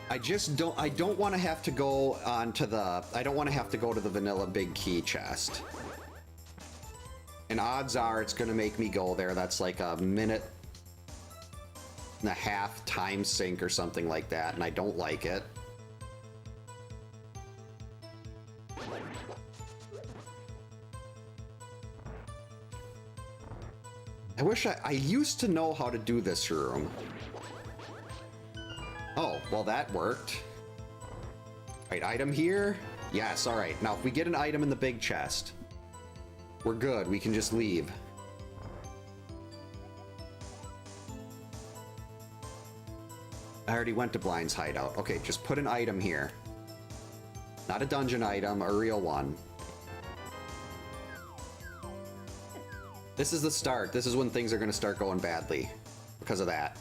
I don't want to have to go onto the, I don't want to have to go to the vanilla big key chest. And odds are it's going to make me go there. That's like a 1.5 minute time sink or something like that, and I don't like it. I wish I used to know how to do this room. Oh, well that worked. Right, item here? Yes, alright. Now if we get an item in the big chest, we're good, we can just leave. I already went to Blind's hideout. Okay, just put an item here. Not a dungeon item, a real one. This is the start. This is when things are going to start going badly because of that.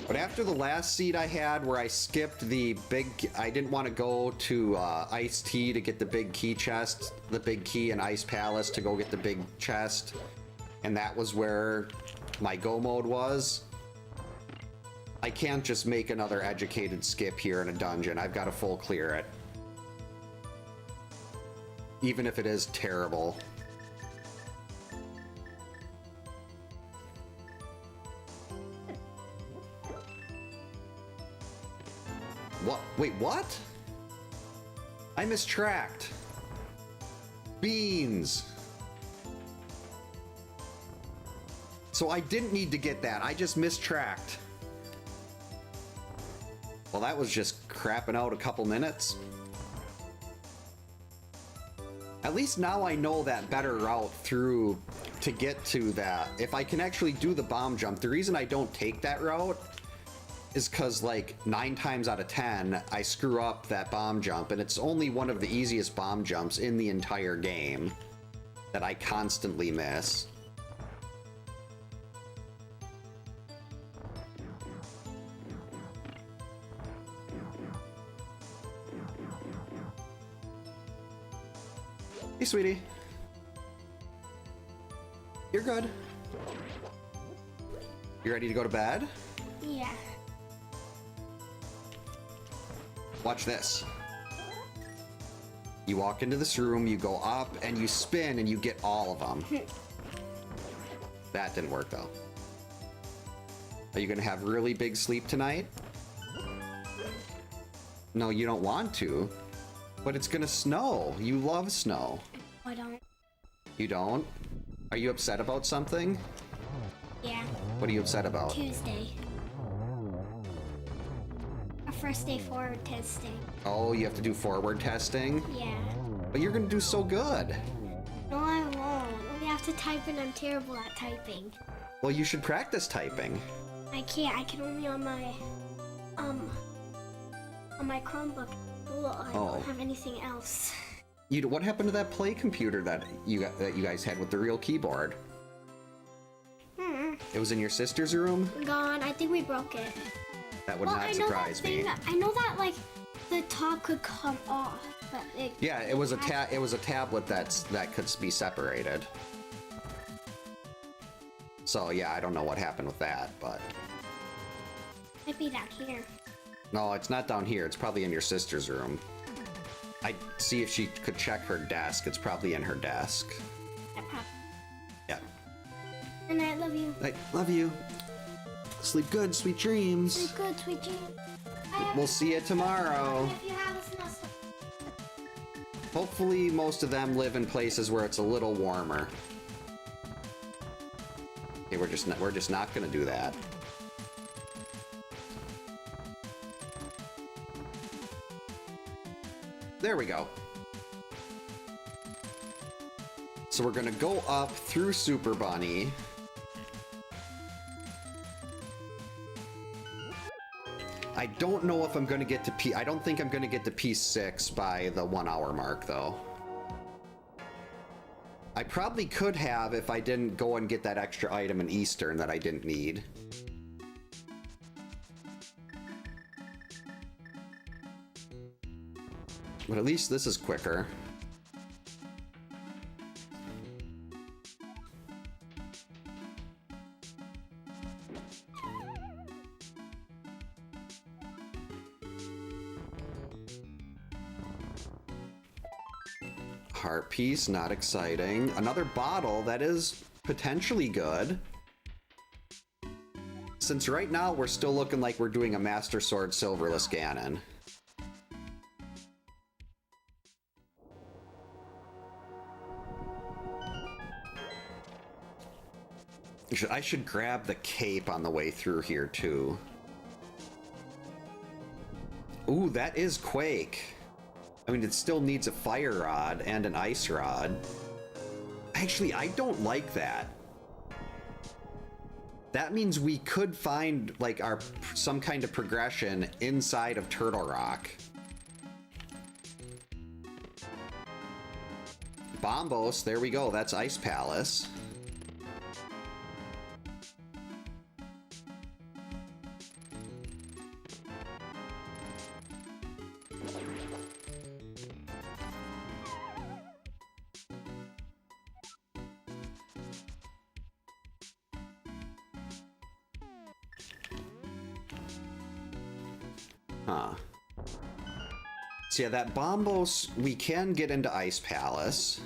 But after the last seed I had where I skipped the big, I didn't want to go to Ice Tea to get the big key chest, the big key, and Ice Palace to go get the big chest. And that was where my go mode was. I can't just make another educated skip here in a dungeon. I've got to full clear it. Even if it is terrible. What? Wait, what? I mistracked. Beans. So I didn't need to get that. I just mistracked. Well, that was just crapping out a couple minutes. At least now I know that better route through to get to that. If I can actually do the bomb jump, the reason I don't take that route is because like 9 times out of 10, I screw up that bomb jump, and it's only one of the easiest bomb jumps in the entire game that I constantly miss. Hey, sweetie. You're good. You ready to go to bed? Yeah. Watch this. You walk into this room, you go up, and you spin, and you get all of them. That didn't work, though. Are you gonna have really big sleep tonight? No, you don't want to. But it's gonna snow. You love snow. I don't. You don't? Are you upset about something? Yeah. What are you upset about? Tuesday. Our first day forward testing. Oh, you have to do forward testing? Yeah. But you're gonna do so good. No, I won't. We have to type and I'm terrible at typing. Well, you should practice typing. I can't. I can only on my Chromebook. Well, I don't have anything else. What happened to that play computer that you guys had with the real keyboard? It was in your sister's room? Gone. I think we broke it. That would Well, not I know surprise that me. thing I know that like the top could come off, but Yeah, it was a tablet that could be separated. So yeah, I don't know what happened with that, but might be down here. no, it's not down here. It's probably in your sister's room. I'd see if she could check her desk. It's probably in her desk. Yeah. And I love you. I love you. Sleep good, sweet dreams. Sleep good, sweet dreams. We'll see you tomorrow. If you have a snuggle. Hopefully most of them live in places where it's a little warmer. Okay, we're just not gonna do that. There we go. So we're gonna go up through Super Bunny. I don't know if I'm gonna get to I don't think I'm gonna get to piece 6 by the 1 hour mark though. I probably could have if I didn't go and get that extra item in Eastern that I didn't need. But at least this is quicker. Heart piece, not exciting. Another bottle, that is potentially good. Since right now we're still looking like we're doing a Master Sword Silverless Ganon. I should grab the cape on the way through here too. Ooh, that is Quake. I mean, it still needs a fire rod and an ice rod. Actually, I don't like that. That means we could find like some kind of progression inside of Turtle Rock. Bombos, there we go. That's Ice Palace. Huh. So yeah, that Bombos, we can get into Ice Palace.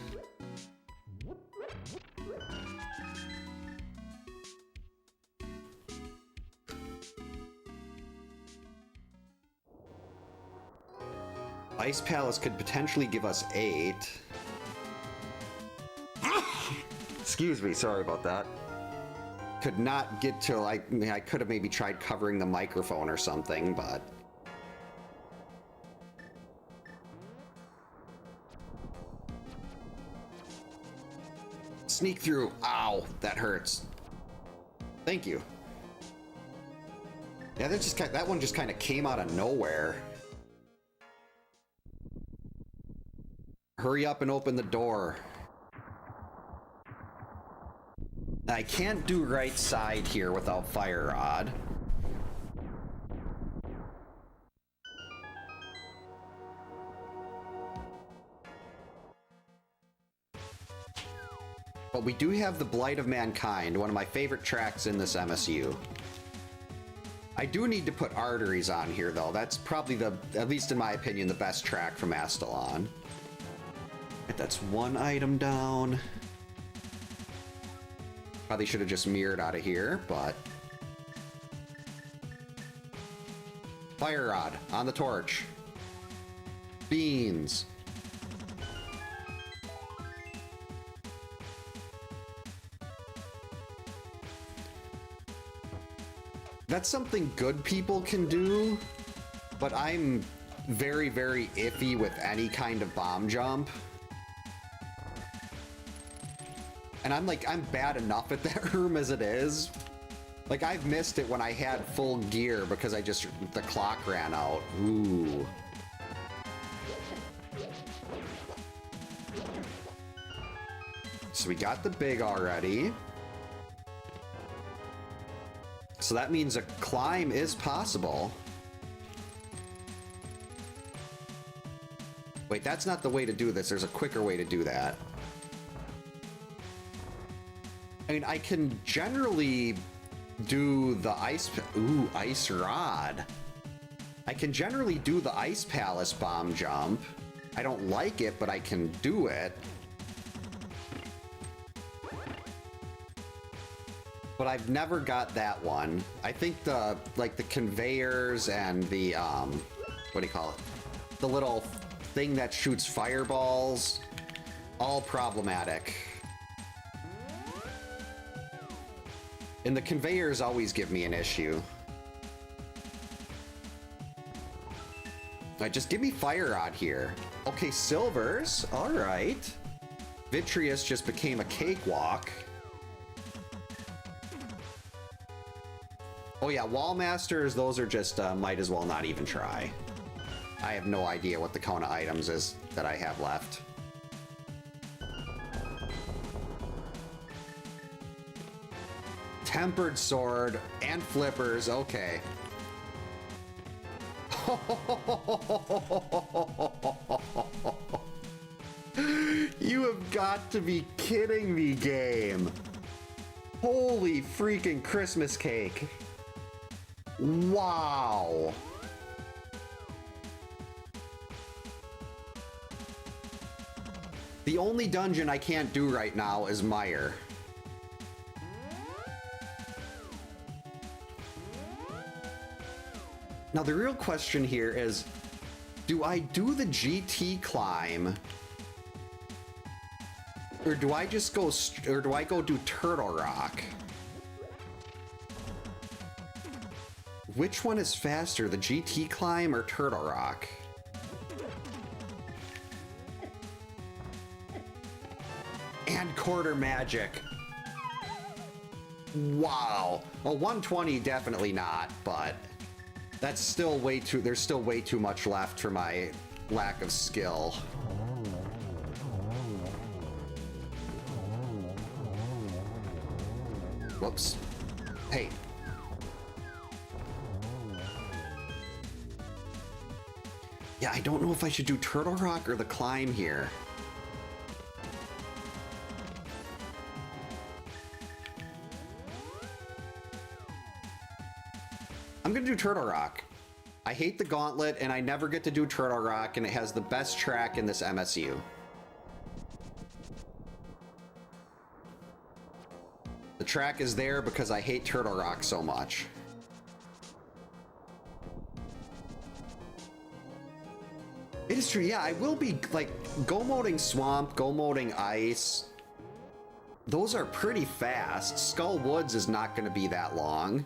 Ice Palace could potentially give us 8. Excuse me, sorry about that. Could not get to, I could have maybe tried covering the microphone or something, but... Sneak through. Ow, that hurts. Thank you. Yeah, that one just kind of came out of nowhere. Hurry up and open the door. I can't do right side here without Fire Rod. But we do have the Blight of Mankind, one of my favorite tracks in this MSU. I do need to put Arteries on here, though. That's probably at least in my opinion, the best track from Astalon. That's one item down. Probably should have just mirrored out of here, but... Fire Rod on the torch. Beans. That's something good people can do, but I'm very, very iffy with any kind of bomb jump. And I'm bad enough at that room as it is. Like, I've missed it when I had full gear because the clock ran out. Ooh. So we got the big already. So that means a climb is possible. Wait, that's not the way to do this. There's a quicker way to do that. I mean, I can generally do the ice... Ooh, ice rod. I can generally do the ice palace bomb jump. I don't like it, but I can do it. But I've never got that one. I think the, like, the conveyors and the, what do you call it? The little thing that shoots fireballs, all problematic. And the conveyors always give me an issue. Alright, just give me fire rod here. Okay, silvers, alright. Vitreous just became a cakewalk. Oh yeah, wall masters, those are just, might as well not even try. I have no idea what the count of items is that I have left. Tempered sword and flippers, okay. You have got to be kidding me, game. Holy freaking Christmas cake. Wow. The only dungeon I can't do right now is Mire. Now the real question here is, do I do the GT climb? Or do I just go, or do I go do Turtle Rock? Which one is faster, the GT climb or Turtle Rock? And quarter magic. Wow. Well, 120 definitely not, but that's still way too, there's still way too much left for my lack of skill. Whoops. Hey. Yeah, I don't know if I should do Turtle Rock or the climb here. I'm gonna do Turtle Rock. I hate the gauntlet, and I never get to do Turtle Rock, and it has the best track in this MSU. The track is there because I hate Turtle Rock so much. It is true, yeah, I will be, like, go-moding Swamp, go-moding Ice. Those are pretty fast. Skull Woods is not gonna be that long.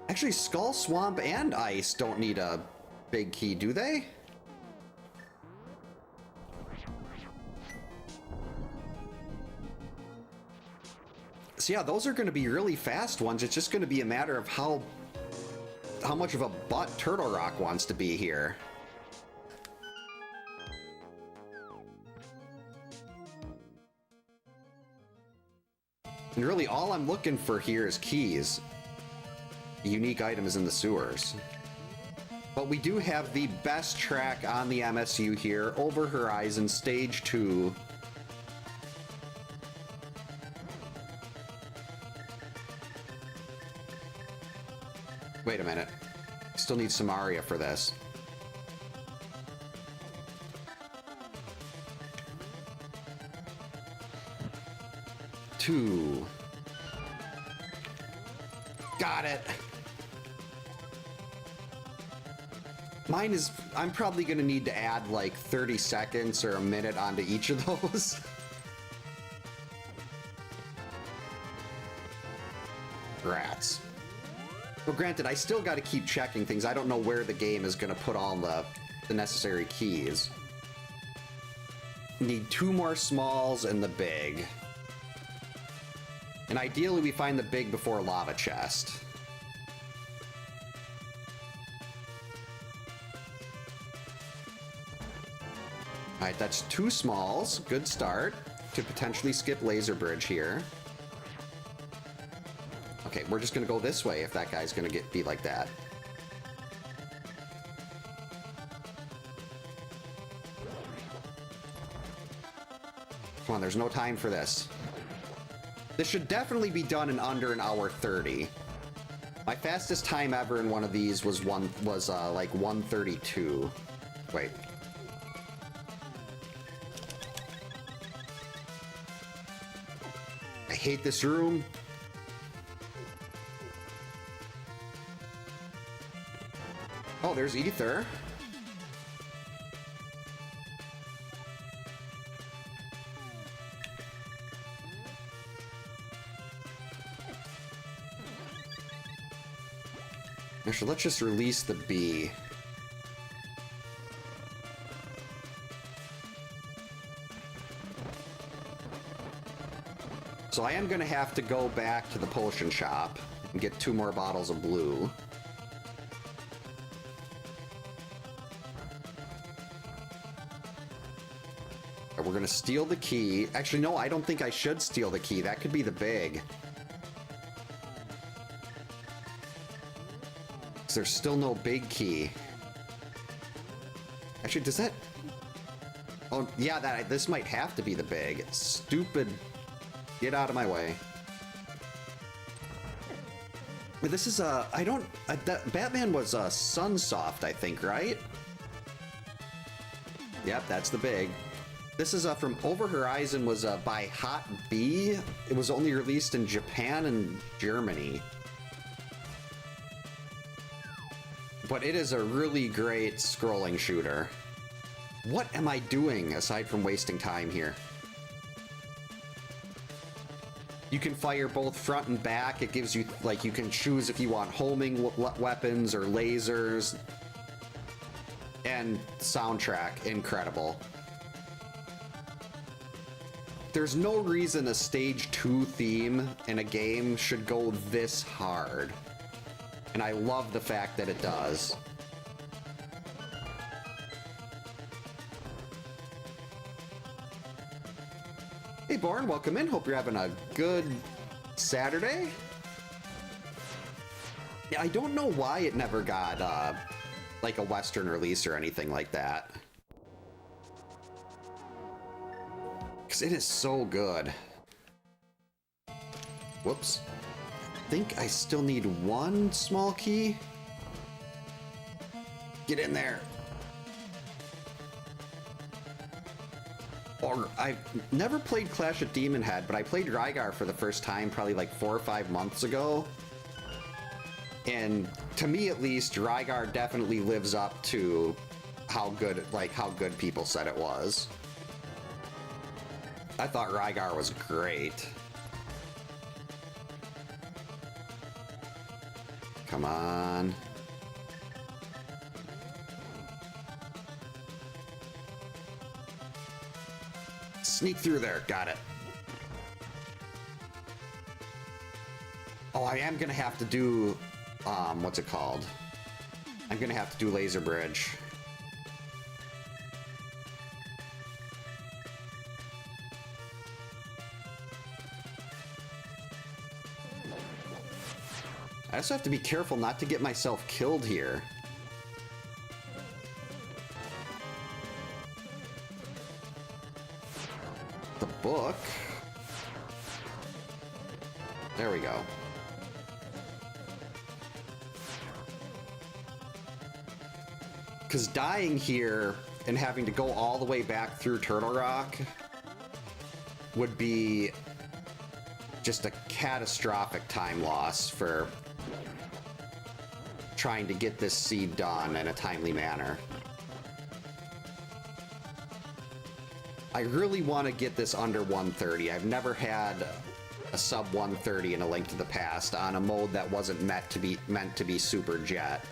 Actually, Skull, Swamp, and Ice don't need a big key, do they? So yeah, those are going to be really fast ones. It's just going to be a matter of how much of a butt Turtle Rock wants to be here. And really, all I'm looking for here is keys. Unique items in the sewers. But we do have the best track on the MSU here, Over Horizon Stage 2. Wait a minute. Still need some Aria for this. Two. Got it. Mine is, I'm probably gonna need to add like 30 seconds or a minute onto each of those. Rats. Well, granted, I still gotta keep checking things. I don't know where the game is gonna put all the necessary keys. Need 2 more smalls and the big. And ideally we find the big before Lava Chest. Alright, that's 2 smalls. Good start to potentially skip laser bridge here. Okay, we're just gonna go this way if that guy's gonna be like that. Come on, there's no time for this. This should definitely be done in under an hour 30. My fastest time ever in one of these was like 1:32. Wait. I hate this room. Oh, there's Ether. Actually, let's just release the bee. So I am going to have to go back to the potion shop and get 2 more bottles of blue. And we're going to steal the key. Actually, no, I don't think I should steal the key. That could be the big. There's still no big key. Actually, does that... Oh, yeah, this might have to be the big. Stupid. Get out of my way. This is I don't... Batman was Sunsoft, I think, right? Yep, that's the big. This is from Over Horizon, was by Hot B. It was only released in Japan and Germany. But it is a really great scrolling shooter. What am I doing aside from wasting time here? You can fire both front and back. It gives you, like, you can choose if you want homing weapons or lasers. And soundtrack, incredible. There's no reason a stage 2 theme in a game should go this hard. And I love the fact that it does. Hey, Born, welcome in. Hope you're having a good Saturday. Yeah, I don't know why it never got, like a Western release or anything like that. Because it is so good. Whoops. I think I still need 1 small key. Get in there. Or I've never played Clash of Demon Head, but I played Rygar for the first time probably like 4 or 5 months ago. And to me at least, Rygar definitely lives up to how good people said it was. I thought Rygar was great. Come on. Sneak through there. Got it. Oh, I am gonna have to do, what's it called? I'm gonna have to do laser bridge. I also have to be careful not to get myself killed here. The book. There we go. Because dying here and having to go all the way back through Turtle Rock would be just a catastrophic time loss for trying to get this seed done in a timely manner. I really want to get this under 130. I've never had a sub 130 in A Link to the Past on a mode that wasn't meant to be super jet.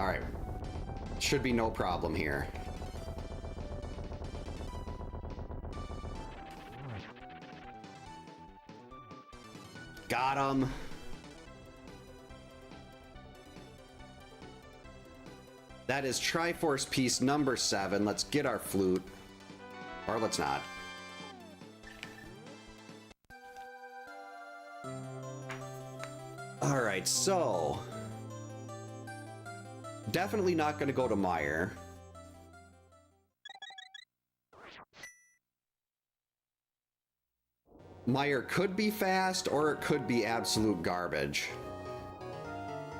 Alright. Should be no problem here. Got him. That is Triforce piece number 7. Let's get our flute. Or let's not. Alright, so... definitely not going to go to Meyer. Meyer could be fast, or it could be absolute garbage.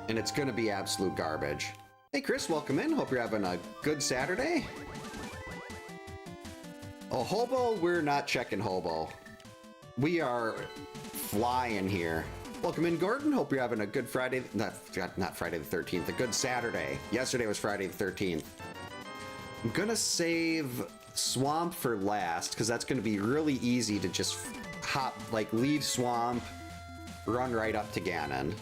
And it's going to be absolute garbage. Hey Chris, welcome in. Hope you're having a good Saturday. Oh, Hobo, we're not checking Hobo. We are flying here. Welcome in, Gordon. Hope you're having a good Friday. Not Friday the 13th, a good Saturday. Yesterday was Friday the 13th. I'm gonna save Swamp for last, because that's gonna be really easy to just hop, like leave Swamp, run right up to Ganon.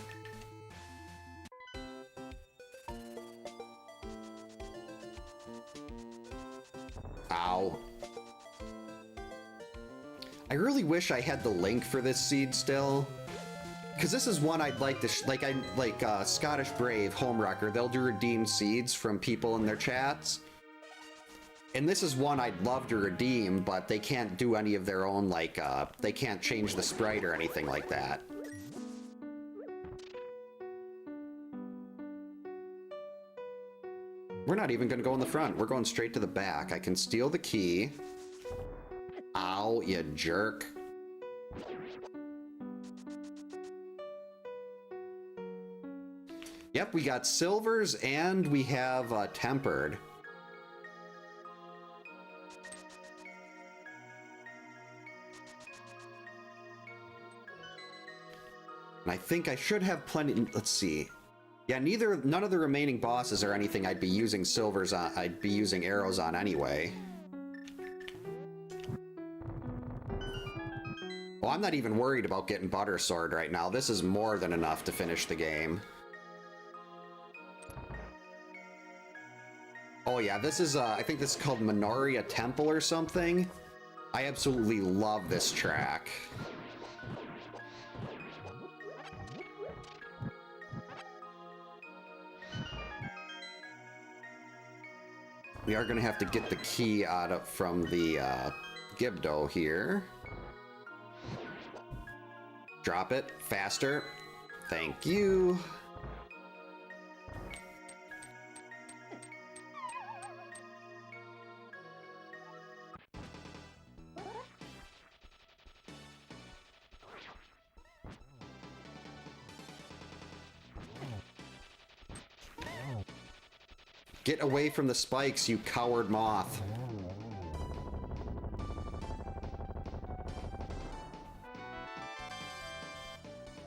Ow. I really wish I had the link for this seed still. Because this is one I'd like to, Scottish Brave, Homewrecker, they'll do redeemed seeds from people in their chats. And this is one I'd love to redeem, but they can't do any of their own, they can't change the sprite or anything like that. We're not even gonna go in the front, we're going straight to the back. I can steal the key. Ow, you jerk. Yep, we got silvers and we have tempered. And I think I should have plenty. Let's see. Yeah, none of the remaining bosses are anything I'd be using silvers on. I'd be using arrows on anyway. Well, I'm not even worried about getting Butter Sword right now. This is more than enough to finish the game. Oh yeah, this is, I think this is called Minoria Temple or something. I absolutely love this track. We are gonna have to get the key out of from the Gibdo here. Drop it faster. Thank you. Get away from the spikes, you coward moth.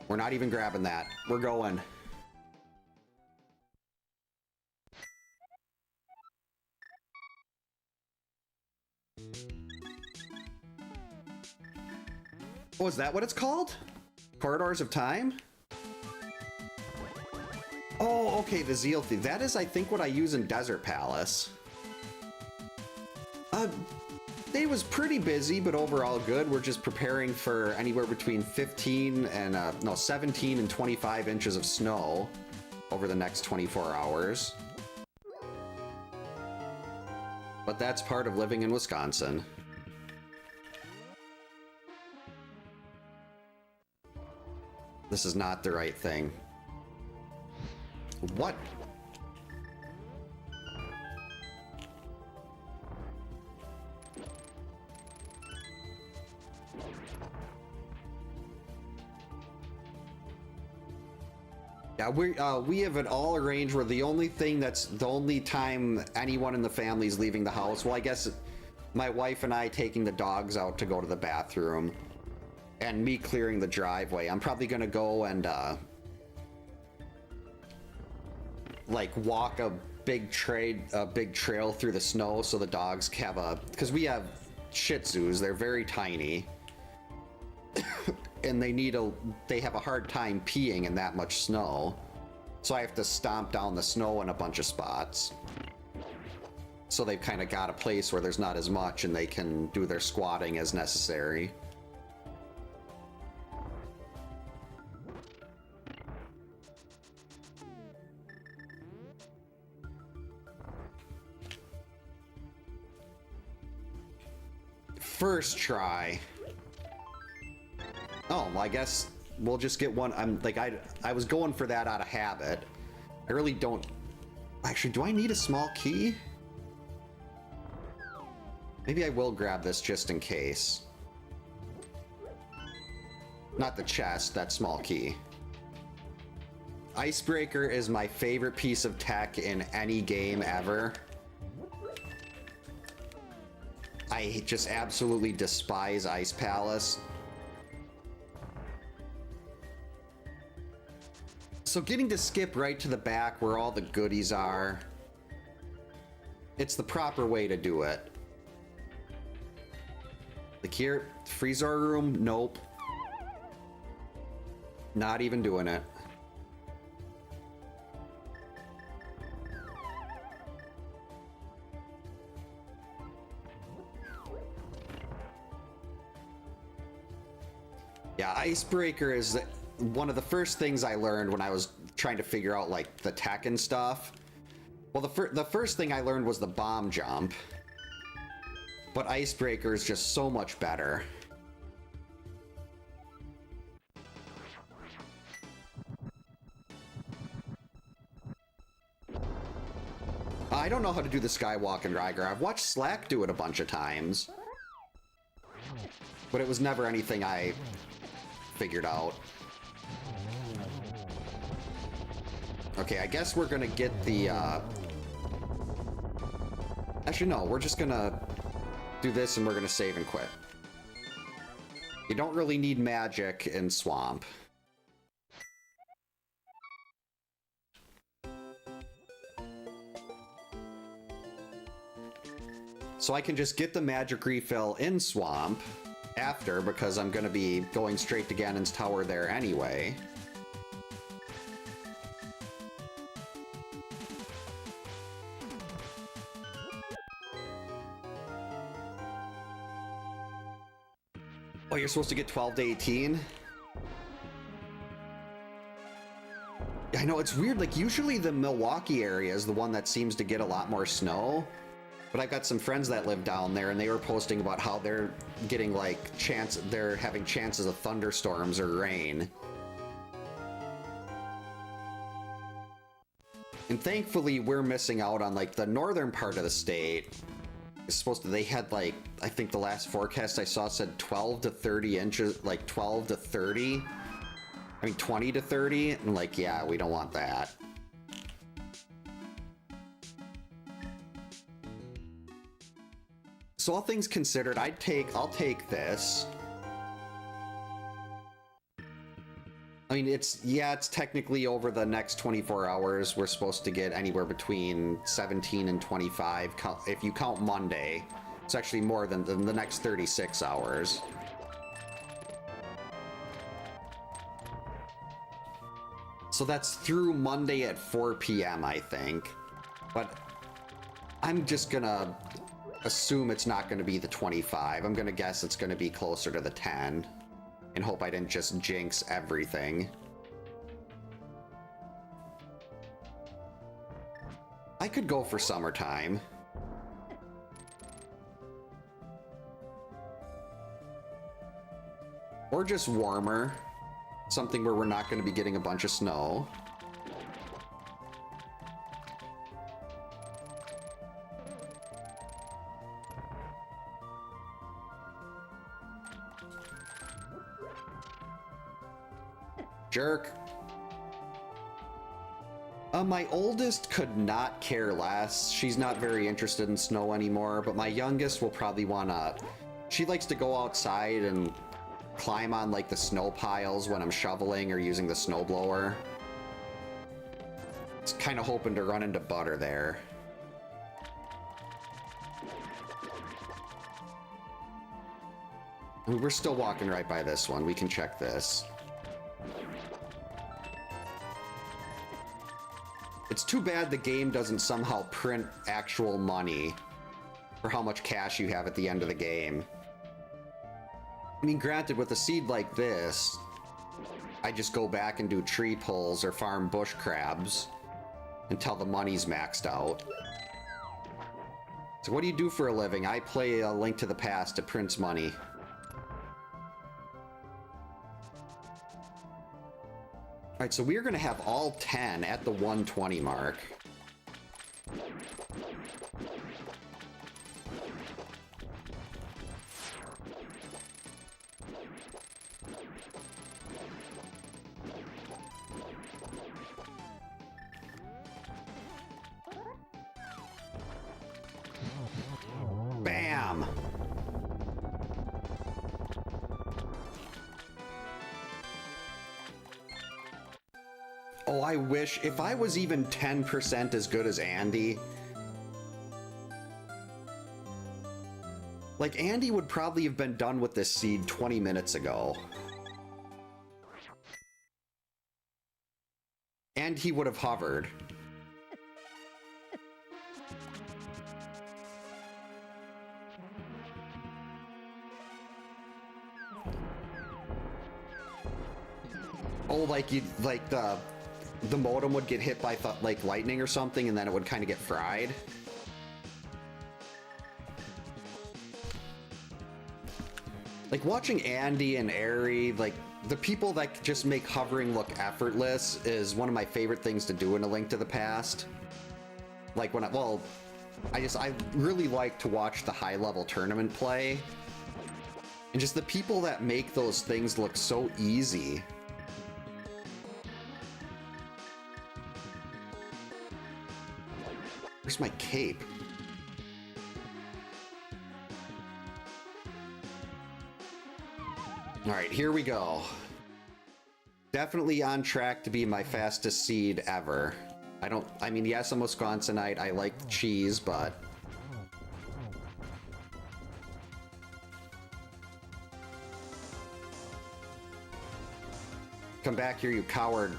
We're not even grabbing that. We're going. Oh, is that what it's called? Corridors of Time? Oh, okay, the Zeal Thief. That is, I think, what I use in Desert Palace. Day was pretty busy, but overall good. We're just preparing for anywhere between 17 and 25 inches of snow over the next 24 hours. But that's part of living in Wisconsin. This is not the right thing. What? Yeah, we have it all arranged where the only time anyone in the family is leaving the house, well, I guess my wife and I taking the dogs out to go to the bathroom and me clearing the driveway. I'm probably gonna go and like walk a big trail through the snow so the dogs have because we have Shih Tzus, they're very tiny. And they have a hard time peeing in that much snow. So I have to stomp down the snow in a bunch of spots. So they've kind of got a place where there's not as much and they can do their squatting as necessary. First try. Oh, well, I guess we'll just get one. I was going for that out of habit. I really don't. Actually, do I need a small key? Maybe I will grab this just in case. Not the chest, that small key. Icebreaker is my favorite piece of tech in any game ever. I just absolutely despise Ice Palace. So getting to skip right to the back where all the goodies are, it's the proper way to do it. Like here, Freezer room, nope. Not even doing it. Yeah, Icebreaker is one of the first things I learned when I was trying to figure out like the tech and stuff. Well, the first thing I learned was the bomb jump. But Icebreaker is just so much better. I don't know how to do the Skywalk and Ryger. I've watched Slack do it a bunch of times. But it was never anything I figured out. Okay, I guess we're gonna get the, Actually, no, we're just gonna do this and we're gonna save and quit. You don't really need magic in Swamp. So I can just get the magic refill in Swamp after, because I'm gonna be going straight to Ganon's Tower there anyway. Oh, you're supposed to get 12 to 18? I know, it's weird, like usually the Milwaukee area is the one that seems to get a lot more snow. But I've got some friends that live down there and they were posting about how they're getting like they're having chances of thunderstorms or rain. And thankfully we're missing out on like the northern part of the state. It's supposed to, they had like, I think the last forecast I saw said 12 to 30 inches, like 12 to 30. I mean 20 to 30, and like, yeah, we don't want that. So all things considered, I'll take this. I mean, it's technically over the next 24 hours. We're supposed to get anywhere between 17 and 25, if you count Monday. It's actually more than the next 36 hours. So that's through Monday at 4 p.m., I think. But I'm just gonna assume it's not going to be the 25. I'm going to guess it's going to be closer to the 10 and hope I didn't just jinx everything. I could go for summertime. Or just warmer. Something where we're not going to be getting a bunch of snow. Jerk. My oldest could not care less. She's not very interested in snow anymore, but my youngest will probably wanna... She likes to go outside and climb on like the snow piles when I'm shoveling or using the snowblower. It's kind of hoping to run into Butter there. I mean, we're still walking right by this one. We can check this. It's too bad the game doesn't somehow print actual money for how much cash you have at the end of the game. I mean, granted, with a seed like this, I just go back and do tree pulls or farm bush crabs until the money's maxed out. So what do you do for a living? I play A Link to the Past. It prints money. Alright, so we're going to have all 10 at the 120 mark. Bam! Oh, I wish if I was even 10% as good as Andy. Like, Andy would probably have been done with this seed 20 minutes ago. And he would have hovered. Oh, like you, like the modem would get hit by like lightning or something, and then it would kind of get fried. Like watching Andy and Ari, like the people that just make hovering look effortless, is one of my favorite things to do in A Link to the Past. Like when I really like to watch the high level tournament play, and just the people that make those things look so easy. Where's my cape? All right, here we go. Definitely on track to be my fastest seed ever. I mean, yes, I'm Wisconsinite. I like the cheese, but... Come back here, you coward.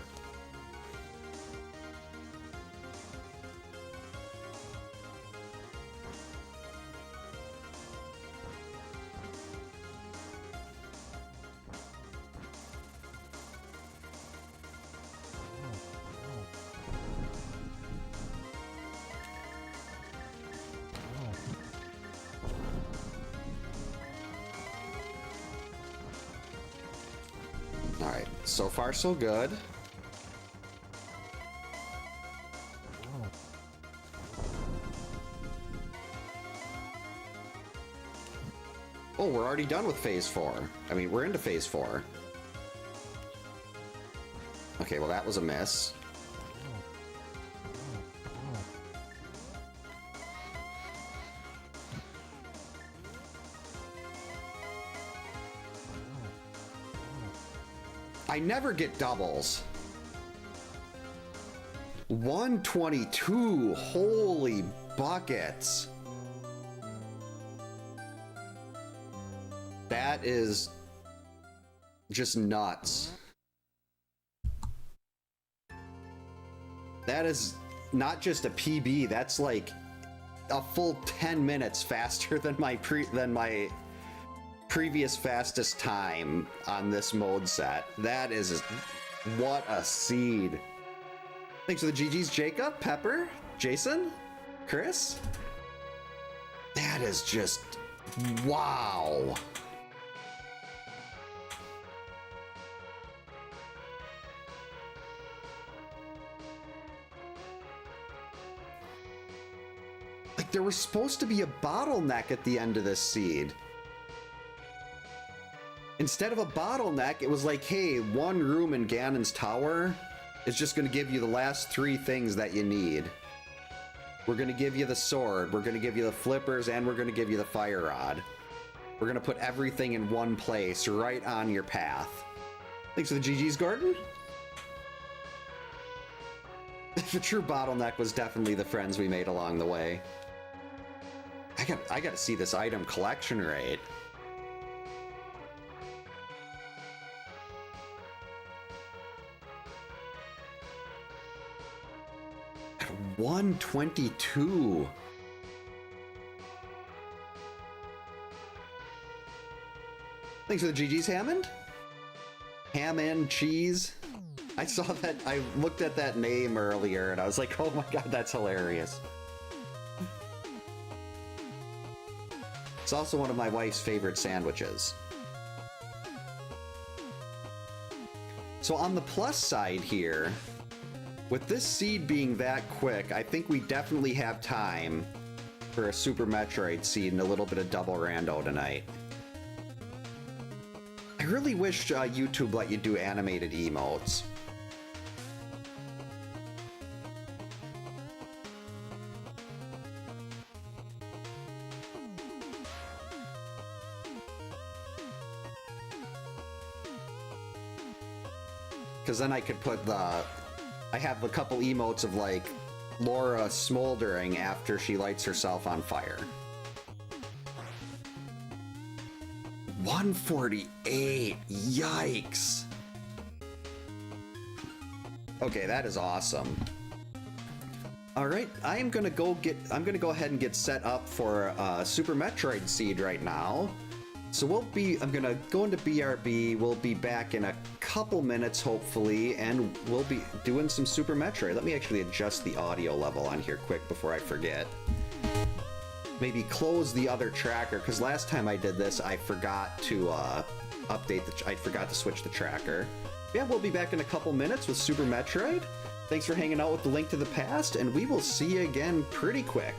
Alright, so far so good. Oh, we're already done with phase 4. I mean, we're into phase 4. Okay, well that was a miss. I never get doubles. 122, holy buckets. That is just nuts. That is not just a PB, that's like a full 10 minutes faster than my previous fastest time on this mode set. That is, what a seed. Thanks for the GGs, Jacob, Pepper, Jason, Chris. That is just, wow. Like there was supposed to be a bottleneck at the end of this seed. Instead of a bottleneck, it was like, hey, one room in Ganon's tower is just going to give you the last 3 things that you need. We're going to give you the sword, we're going to give you the flippers, and we're going to give you the fire rod. We're going to put everything in one place, right on your path. Thanks for the GG's, Gordon. The true bottleneck was definitely the friends we made along the way. I got to see this item collection rate. 122. Thanks for the GG's, Hammond. Ham and cheese. I saw that, I looked at that name earlier and I was like, oh my god, that's hilarious. It's also one of my wife's favorite sandwiches. So on the plus side here, with this seed being that quick, I think we definitely have time for a Super Metroid seed and a little bit of double rando tonight. I really wish YouTube let you do animated emotes. Because then I could put the... I have a couple emotes of, like, Laura smoldering after she lights herself on fire. 148! Yikes! Okay, that is awesome. Alright, I'm gonna go ahead and get set up for Super Metroid Seed right now. So I'm gonna go into BRB, we'll be back in a couple minutes hopefully, and we'll be doing some Super Metroid. Let me actually adjust the audio level on here quick before I forget. Maybe close the other tracker, because last time I did this I forgot to I forgot to switch the tracker. Yeah, we'll be back in a couple minutes with Super Metroid. Thanks for hanging out with the Link to the Past, and we will see you again pretty quick.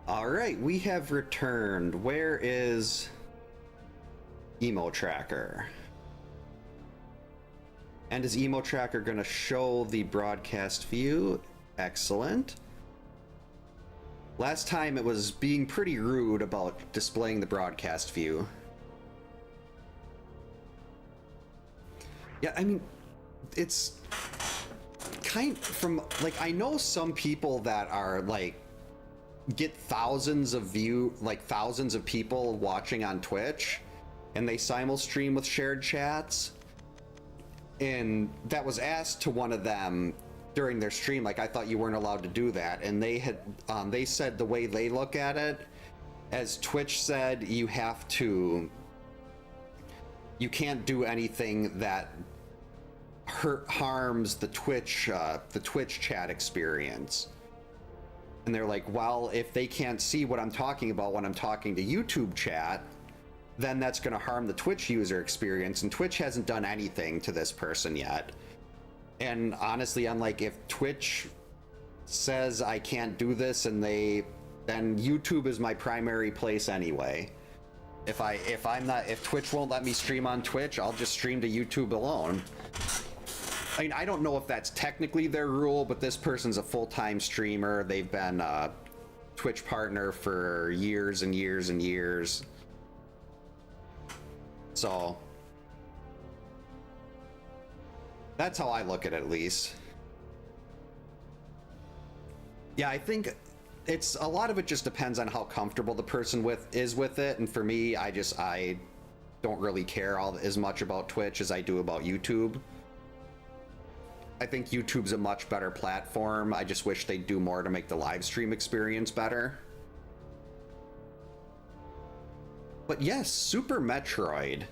Alright, we have returned. Where is Emo Tracker? And is Emo Tracker going to show the broadcast view? Excellent. Last time it was being pretty rude about displaying the broadcast view. Yeah, I mean, it's kind from, like, I know some people that are, like, get thousands of thousands of people watching on Twitch, and they simul-stream with shared chats. And that was asked to one of them, during their stream. Like, I thought you weren't allowed to do that, and they said the way they look at it, as Twitch said, you can't do anything that harms the Twitch chat experience. And they're like, well, if they can't see what I'm talking about when I'm talking to YouTube chat, then that's going to harm the Twitch user experience, and Twitch hasn't done anything to this person yet. And honestly, I'm like, if Twitch says I can't do this, then YouTube is my primary place anyway. If Twitch won't let me stream on Twitch, I'll just stream to YouTube alone. I mean, I don't know if that's technically their rule, but this person's a full-time streamer. They've been a Twitch partner for years and years and years. So that's how I look at it, at least. Yeah, I think it's a lot of it just depends on how comfortable the person is with it. And for me, I don't really care as much about Twitch as I do about YouTube. I think YouTube's a much better platform. I just wish they'd do more to make the live stream experience better. But yes, Super Metroid.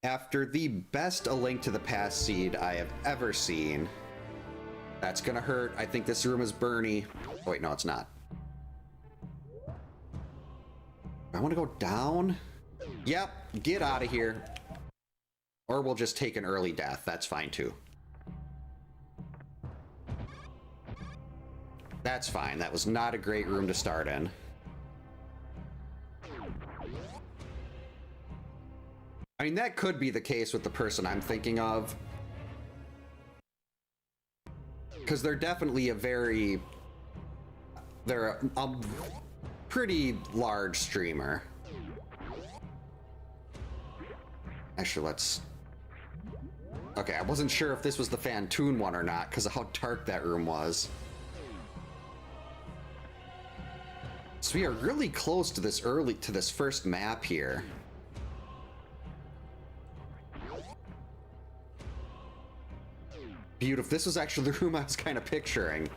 After the best A Link to the Past seed I have ever seen. That's gonna hurt. I think this room is Bernie. Oh, wait, no, it's not. I want to go down. Yep, get out of here. Or we'll just take an early death. That's fine too. That's fine. That was not a great room to start in. I mean, that could be the case with the person I'm thinking of. Because they're definitely they're a pretty large streamer. Actually, let's... Okay, I wasn't sure if this was the Fantoon one or not because of how dark that room was. So we are really close to this first map here. Beautiful. This was actually the room I was kind of picturing.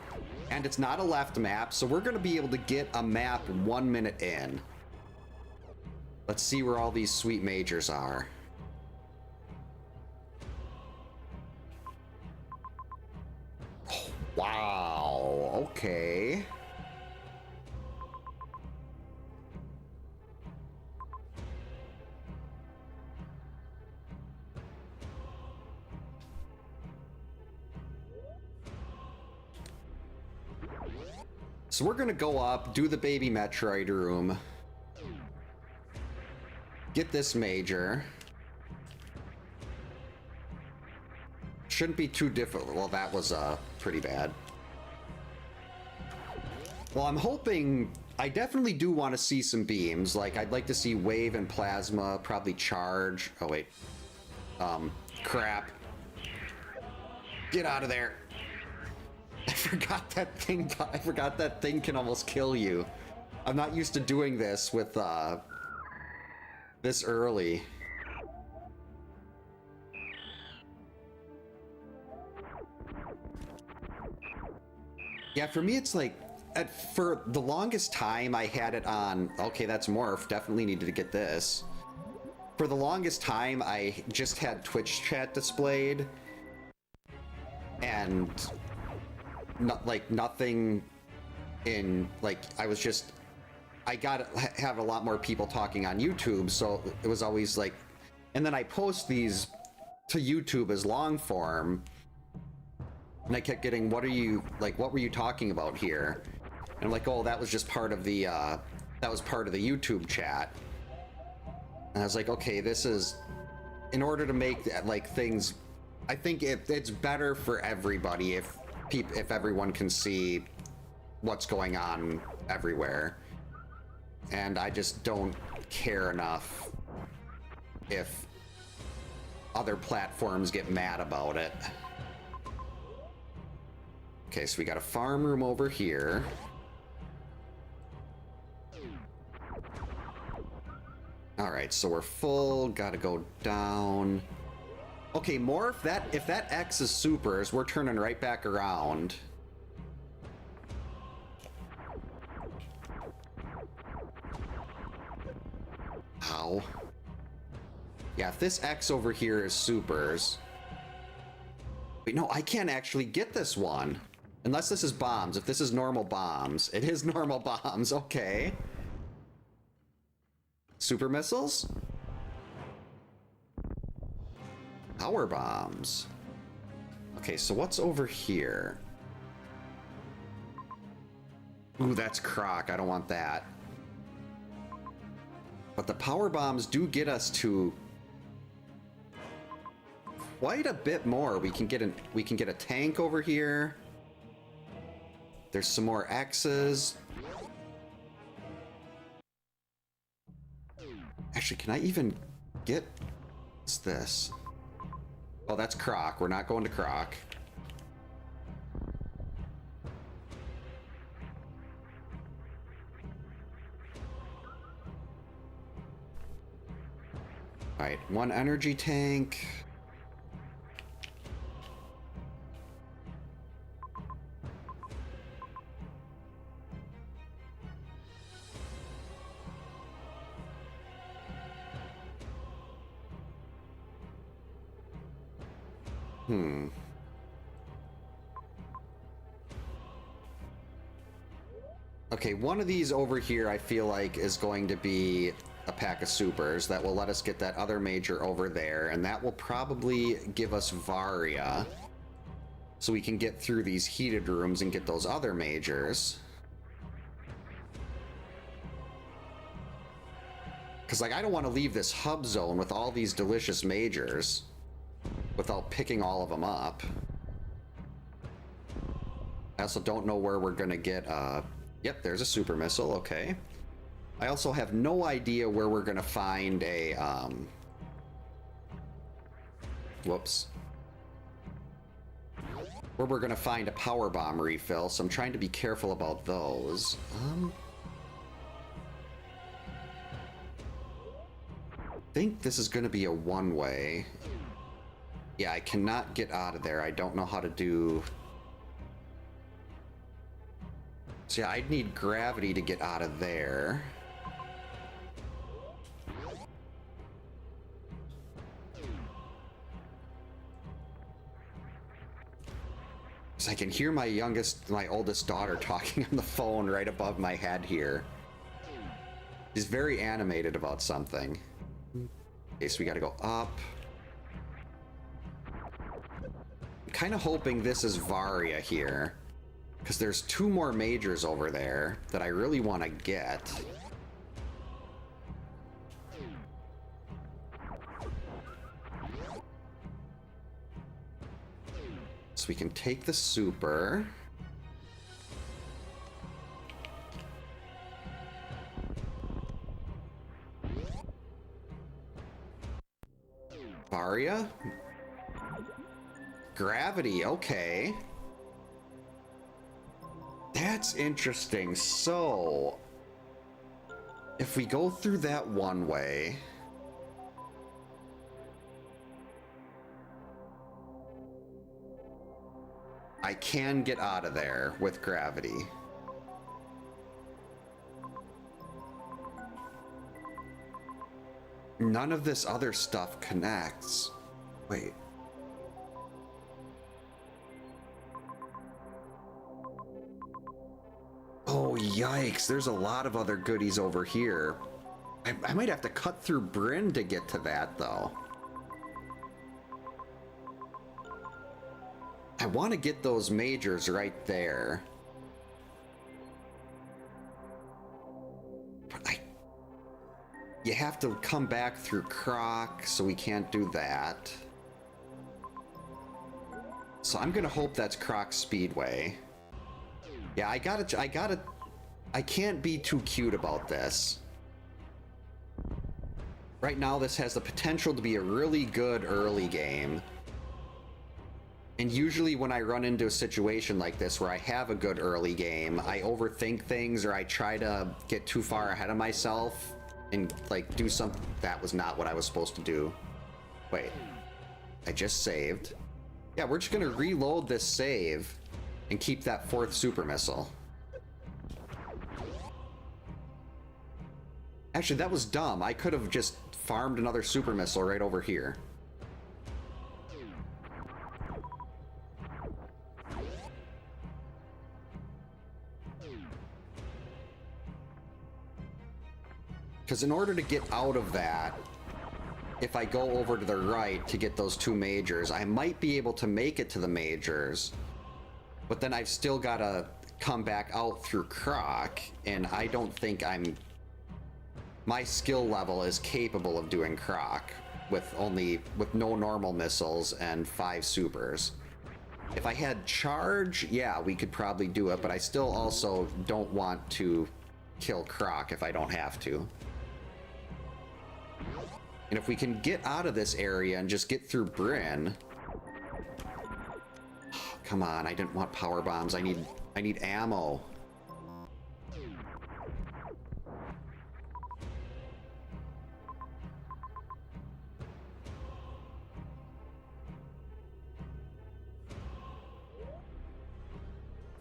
And it's not a left map, so we're going to be able to get a map 1 minute in. Let's see where all these sweet majors are. Oh, wow. Okay. So we're gonna go up, do the baby Metroid room, get this major. Shouldn't be too difficult. Well, that was pretty bad. Well, I'm hoping, I definitely do want to see some beams. Like, I'd like to see wave and plasma, probably charge. Oh wait, crap. Get out of there. I forgot that thing can almost kill you. I'm not used to doing this with this early. Yeah, for me it's like for the longest time I had it on. Okay, that's morph. Definitely needed to get this. For the longest time I just had Twitch chat displayed and nothing in, like, I have a lot more people talking on YouTube, so it was always like, and then I post these to YouTube as long form, and I kept getting, what were you talking about here? And I'm like, oh, that was just part of the YouTube chat. And I was like, okay, this is, in order to make like things, I think it's better for everybody if everyone can see what's going on everywhere. And I just don't care enough if other platforms get mad about it. Okay, so we got a farm room over here. All right, so we're full, gotta go down. Okay, more if that X is supers, we're turning right back around. Ow. Yeah, if this X over here is supers. Wait, no, I can't actually get this one. Unless this is bombs. If this is normal bombs. It is normal bombs, okay. Super missiles? Power bombs. Okay, so what's over here? Ooh, that's Croc. I don't want that. But the power bombs do get us to quite a bit more. We can get a tank over here. There's some more X's. Actually, can I even get... What's this? Oh, that's Croc. We're not going to Croc. Alright, one energy tank. Okay, one of these over here I feel like is going to be a pack of supers that will let us get that other major over there, and that will probably give us Varia. So we can get through these heated rooms and get those other majors. Because, like, I don't want to leave this hub zone with all these delicious majors without picking all of them up. I also don't know where we're going to get, Yep, there's a super missile, okay. I also have no idea where we're going to find a, Whoops. Where we're going to find a power bomb refill, so I'm trying to be careful about those. I think this is going to be a one-way. Yeah, I cannot get out of there. I don't know how to do... So yeah, I'd need gravity to get out of there. So I can hear my oldest daughter talking on the phone right above my head here. She's very animated about something. Okay, so we gotta go up. I'm kind of hoping this is Varia here, because there's two more majors over there that I really want to get. So we can take the super. Varia? Gravity, okay. That's interesting. So, if we go through that one way... I can get out of there with gravity. None of this other stuff connects. Wait. Oh, yikes. There's a lot of other goodies over here. I might have to cut through Bryn to get to that, though. I want to get those majors right there. But you have to come back through Croc, so we can't do that. So I'm gonna hope that's Croc Speedway. Yeah, I can't be too cute about this. Right now, this has the potential to be a really good early game. And usually when I run into a situation like this where I have a good early game, I overthink things or I try to get too far ahead of myself and like do something that was not what I was supposed to do. Wait. I just saved. Yeah, we're just gonna reload this save and keep that 4th super missile. Actually, that was dumb. I could have just farmed another super missile right over here. Because in order to get out of that, if I go over to the right to get those 2 majors, I might be able to make it to the majors, but then I've still got to come back out through Croc, and I don't think my skill level is capable of doing Croc with no normal missiles and 5 supers. If I had charge, yeah, we could probably do it, but I still also don't want to kill Croc if I don't have to. And if we can get out of this area and just get through Bryn... Oh, come on, I didn't want power bombs. I need ammo.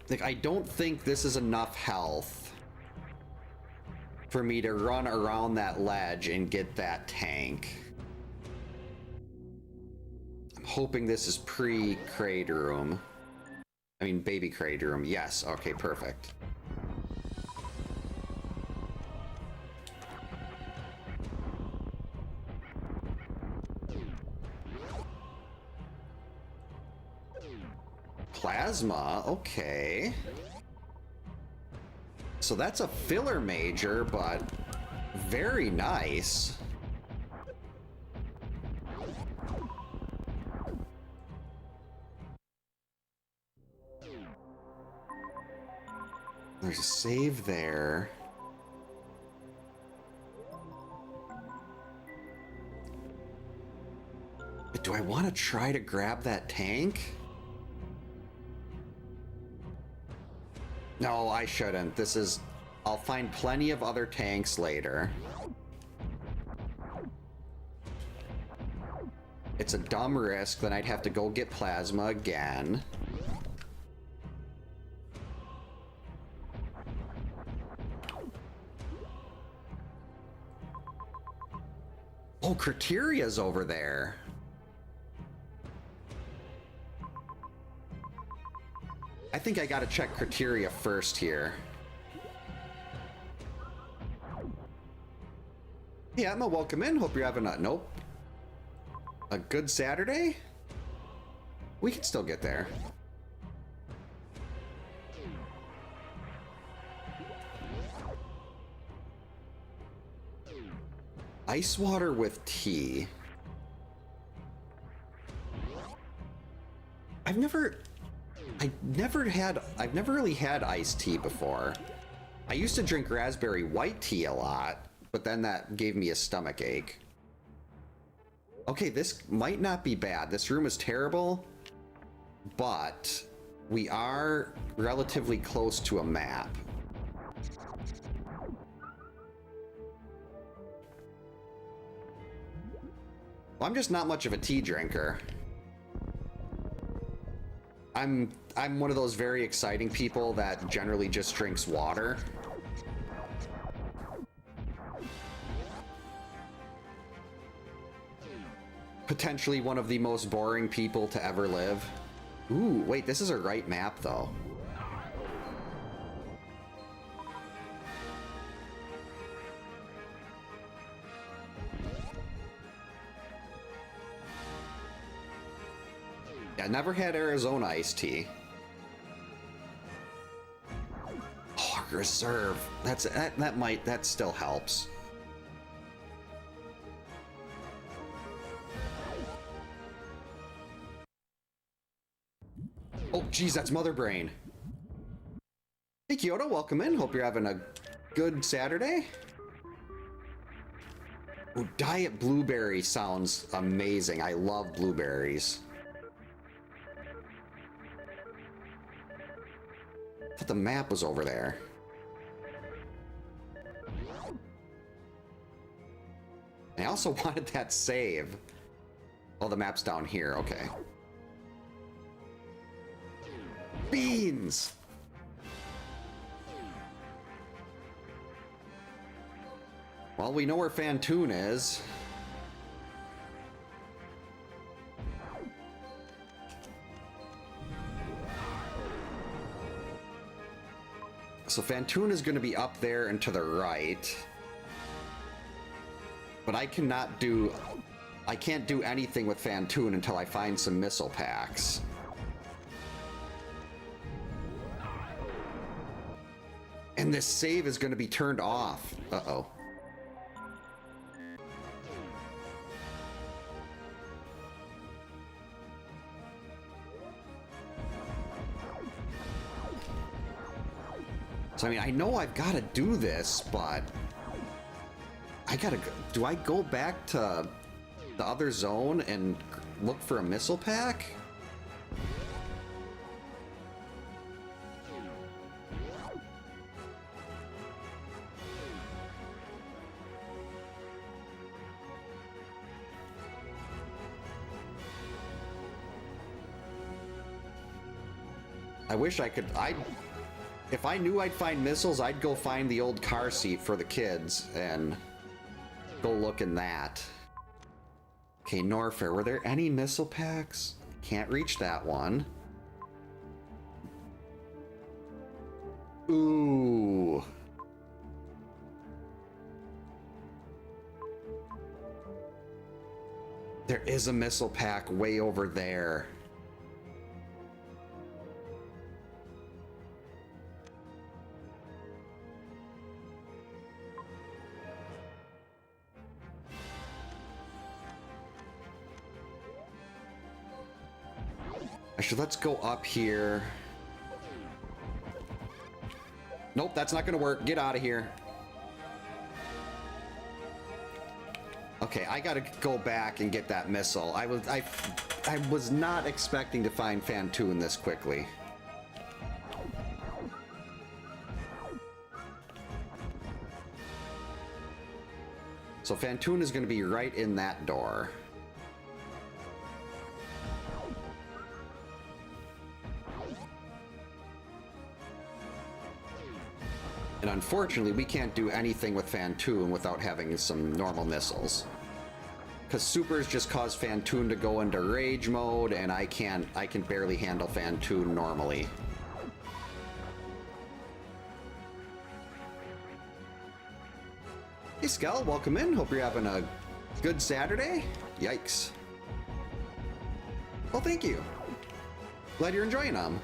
Like, I don't think this is enough health for me to run around that ledge and get that tank. I'm hoping this is pre-Kraid room. I mean, baby Kraid room. Yes, okay, perfect. Plasma, okay. So that's a filler major, but very nice. There's a save there. But do I want to try to grab that tank? No, I shouldn't. I'll find plenty of other tanks later. It's a dumb risk, then I'd have to go get plasma again. Oh, Criteria's over there. I think I gotta check Criteria first here. Yeah, Emma, welcome in. Hope you're having nope. A good Saturday? We can still get there. Ice water with tea. I've never really had iced tea before. I used to drink raspberry white tea a lot, but then that gave me a stomach ache. Okay, this might not be bad. This room is terrible, but we are relatively close to a map. Well, I'm just not much of a tea drinker. I'm one of those very exciting people that generally just drinks water. Potentially one of the most boring people to ever live. Ooh, wait, this is a right map though. I never had Arizona iced tea. Oh, reserve. That still helps. Oh, geez, that's Mother Brain. Hey, Kyoto, welcome in. Hope you're having a good Saturday. Oh, Diet Blueberry sounds amazing. I love blueberries. I thought the map was over there. I also wanted that save. Oh, the map's down here. Okay. Beans! Well, we know where Fantoon is. So Fantoon is going to be up there and to the right. But I can't do anything with Fantoon until I find some missile packs. And this save is going to be turned off. Uh-oh. So, I mean, I know I've got to do this, but I gotta go. Do I go back to the other zone and look for a missile pack? I wish I could. If I knew I'd find missiles, I'd go find the old car seat for the kids and go look in that. Okay, Norfair, were there any missile packs? Can't reach that one. Ooh. There is a missile pack way over there. Actually, let's go up here. Nope, that's not gonna work. Get out of here. Okay, I gotta go back and get that missile. I was not expecting to find Fantoon this quickly. So Fantoon is gonna be right in that door. And unfortunately, we can't do anything with Fantoon without having some normal missiles. Because supers just cause Fantoon to go into rage mode, and I can barely handle Fantoon normally. Hey Skell, welcome in. Hope you're having a good Saturday. Yikes. Well, thank you. Glad you're enjoying them.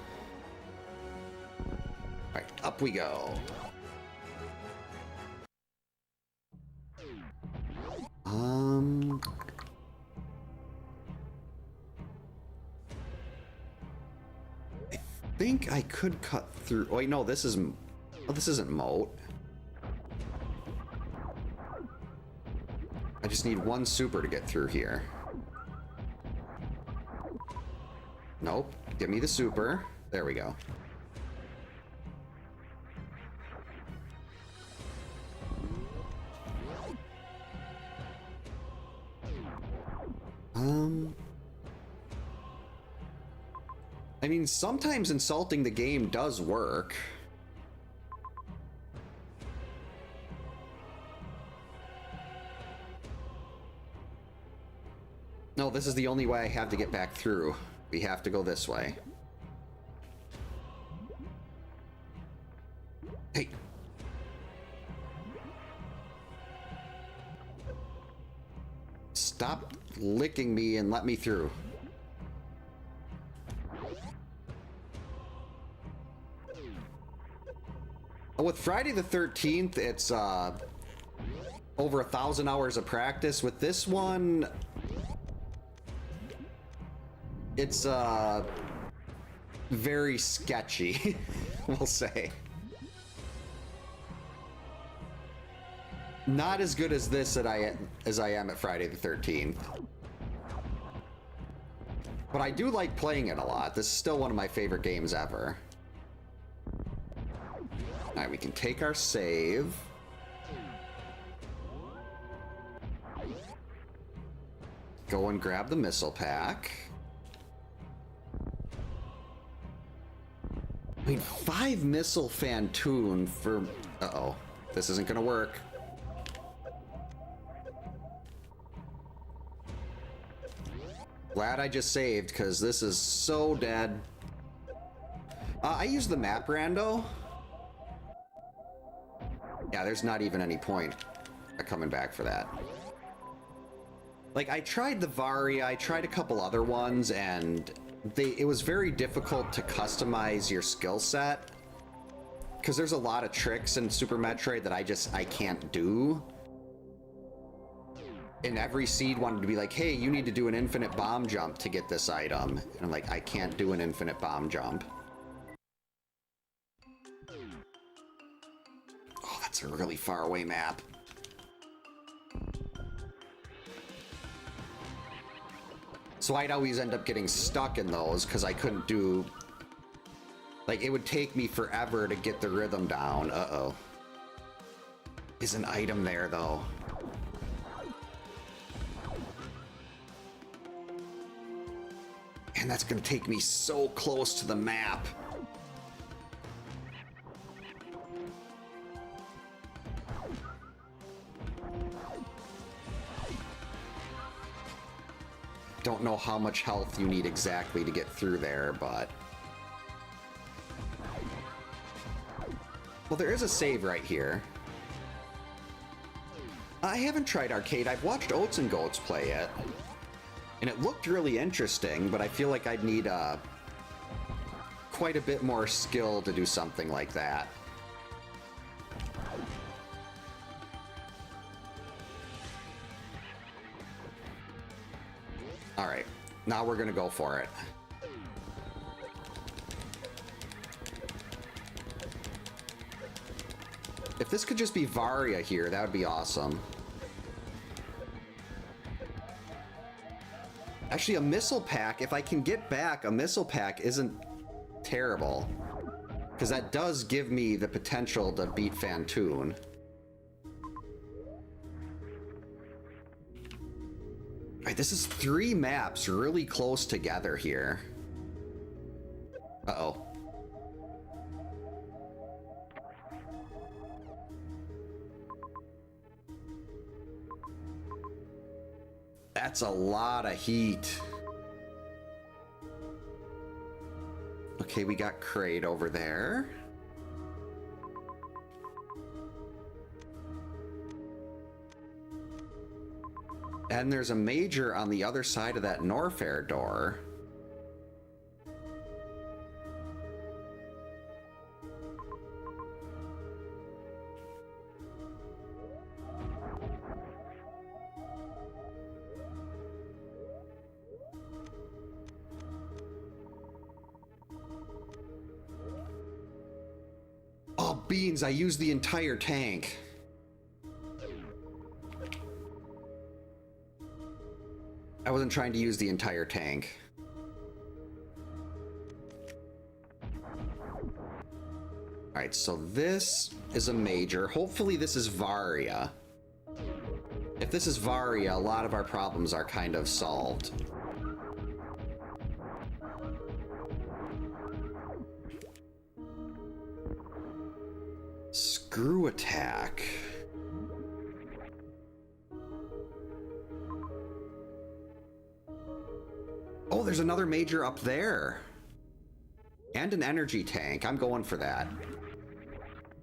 Alright, up we go. I think I could cut through. Oh, wait, no, this isn't. Oh, this isn't Moat. I just need one super to get through here. Nope. Give me the super. There we go. I mean, sometimes insulting the game does work. No, this is the only way I have to get back through. We have to go this way. Hey. Stop licking me and let me through. With Friday the 13th, it's over 1,000 hours of practice. With this one, it's very sketchy, we'll say. Not as good as this as I am at Friday the 13th. But I do like playing it a lot. This is still one of my favorite games ever. Alright, we can take our save. Go and grab the missile pack. I mean, 5 missile Fantoon for... Uh-oh. This isn't gonna work. Glad I just saved, because this is so dead. I use the map rando. Yeah, there's not even any point coming back for that. Like, I tried the Varia, I tried a couple other ones, and it was very difficult to customize your skill set. Because there's a lot of tricks in Super Metroid that I can't do. And every seed wanted to be like, hey, you need to do an infinite bomb jump to get this item. And I'm like, I can't do an infinite bomb jump. Oh, that's a really far away map. So I'd always end up getting stuck in those because I couldn't do... Like, it would take me forever to get the rhythm down. Uh-oh. Is an item there, though? And that's gonna take me so close to the map. Don't know how much health you need exactly to get through there, but... Well, there is a save right here. I haven't tried arcade. I've watched Oats and Goats play it. And it looked really interesting, but I feel like I'd need quite a bit more skill to do something like that. Alright, now we're gonna go for it. If this could just be Varia here, that would be awesome. Actually, a missile pack, if I can get back, a missile pack isn't terrible. Because that does give me the potential to beat Fantoon. Alright, this is 3 maps really close together here. Uh-oh. That's a lot of heat. Okay, we got Kraid over there. And there's a major on the other side of that Norfair door. Oh, beans, I used the entire tank. I wasn't trying to use the entire tank. Alright, so this is a major. Hopefully this is Varia. If this is Varia, a lot of our problems are kind of solved. Screw attack. Oh, there's another major up there. And an energy tank. I'm going for that.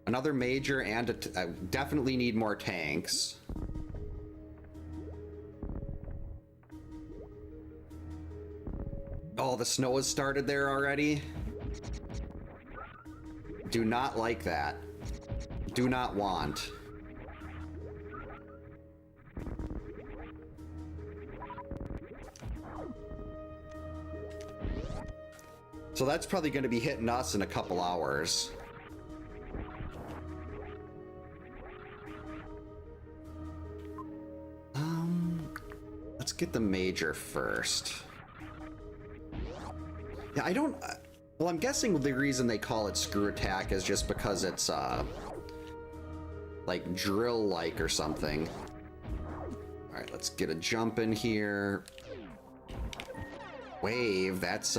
Another major and I definitely need more tanks. Oh, the snow has started there already. Do not like that. Do not want. So that's probably going to be hitting us in a couple hours. Let's get the major first. Yeah, I don't... Well, I'm guessing the reason they call it screw attack is just because it's, like, drill-like or something. Alright, let's get a jump in here. Wave, that's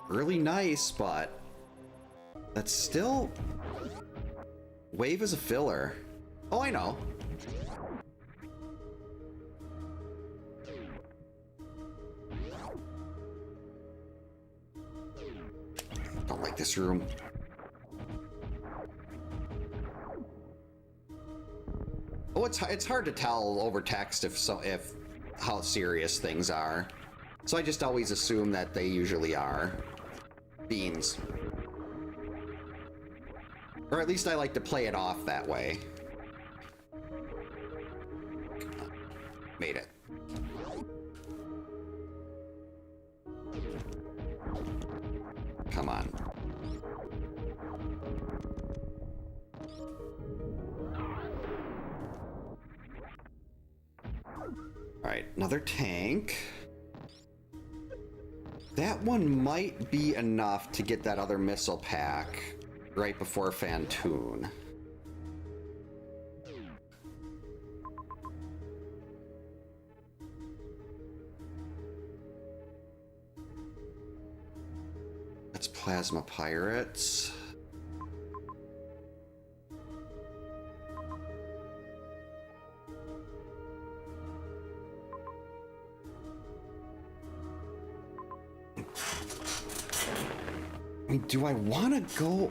really nice, but that's still... Wave is a filler. Oh, I know. Don't like this room. Oh, it's hard to tell over text if how serious things are. So I just always assume that they usually are. Beans. Or at least I like to play it off that way. Made it. Come on. Alright, another tank. That one might be enough to get that other missile pack right before Fantoon. That's Plasma Pirates. I mean, do I want to go?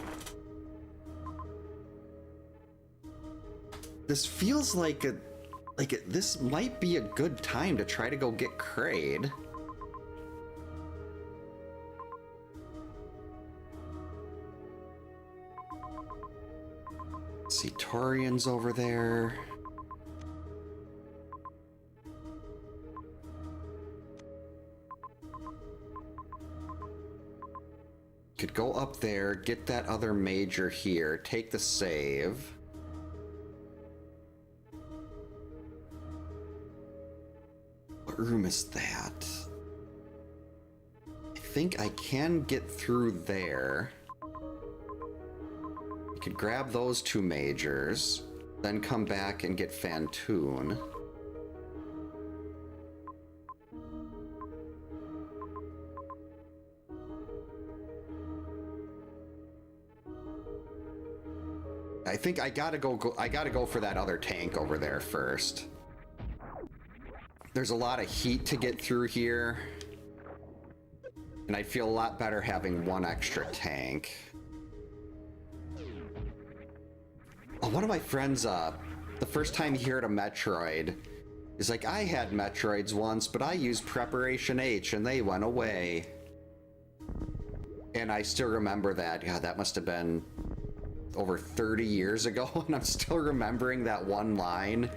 This feels like this might be a good time to try to go get Kraid. See, Torian's over there. Could go up there, get that other major here, take the save. What room is that? I think I can get through there. I could grab those two majors, then come back and get Fantoon. I think I gotta go for that other tank over there first. There's a lot of heat to get through here, and I feel a lot better having one extra tank. Oh, one of my friends, the first time he heard a Metroid, is like, I had Metroids once, but I used Preparation H and they went away. And I still remember that. Yeah, that must have been over 30 years ago, and I'm still remembering that one line.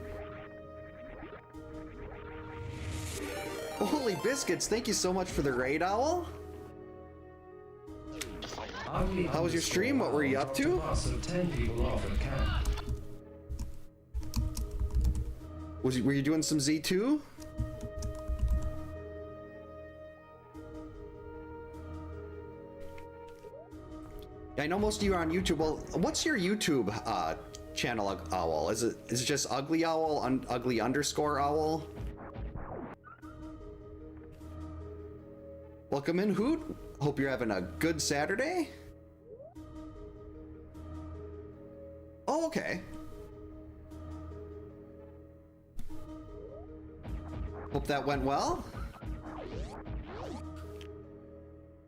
Holy biscuits, thank you so much for the raid, Owl. How was your stream? What were you up to? Were you doing some Z2? I know most of you are on YouTube. Well, what's your YouTube channel, Owl? Is it just Ugly Owl, Ugly _ Owl? Welcome in, Hoot. Hope you're having a good Saturday. Oh, okay. Hope that went well.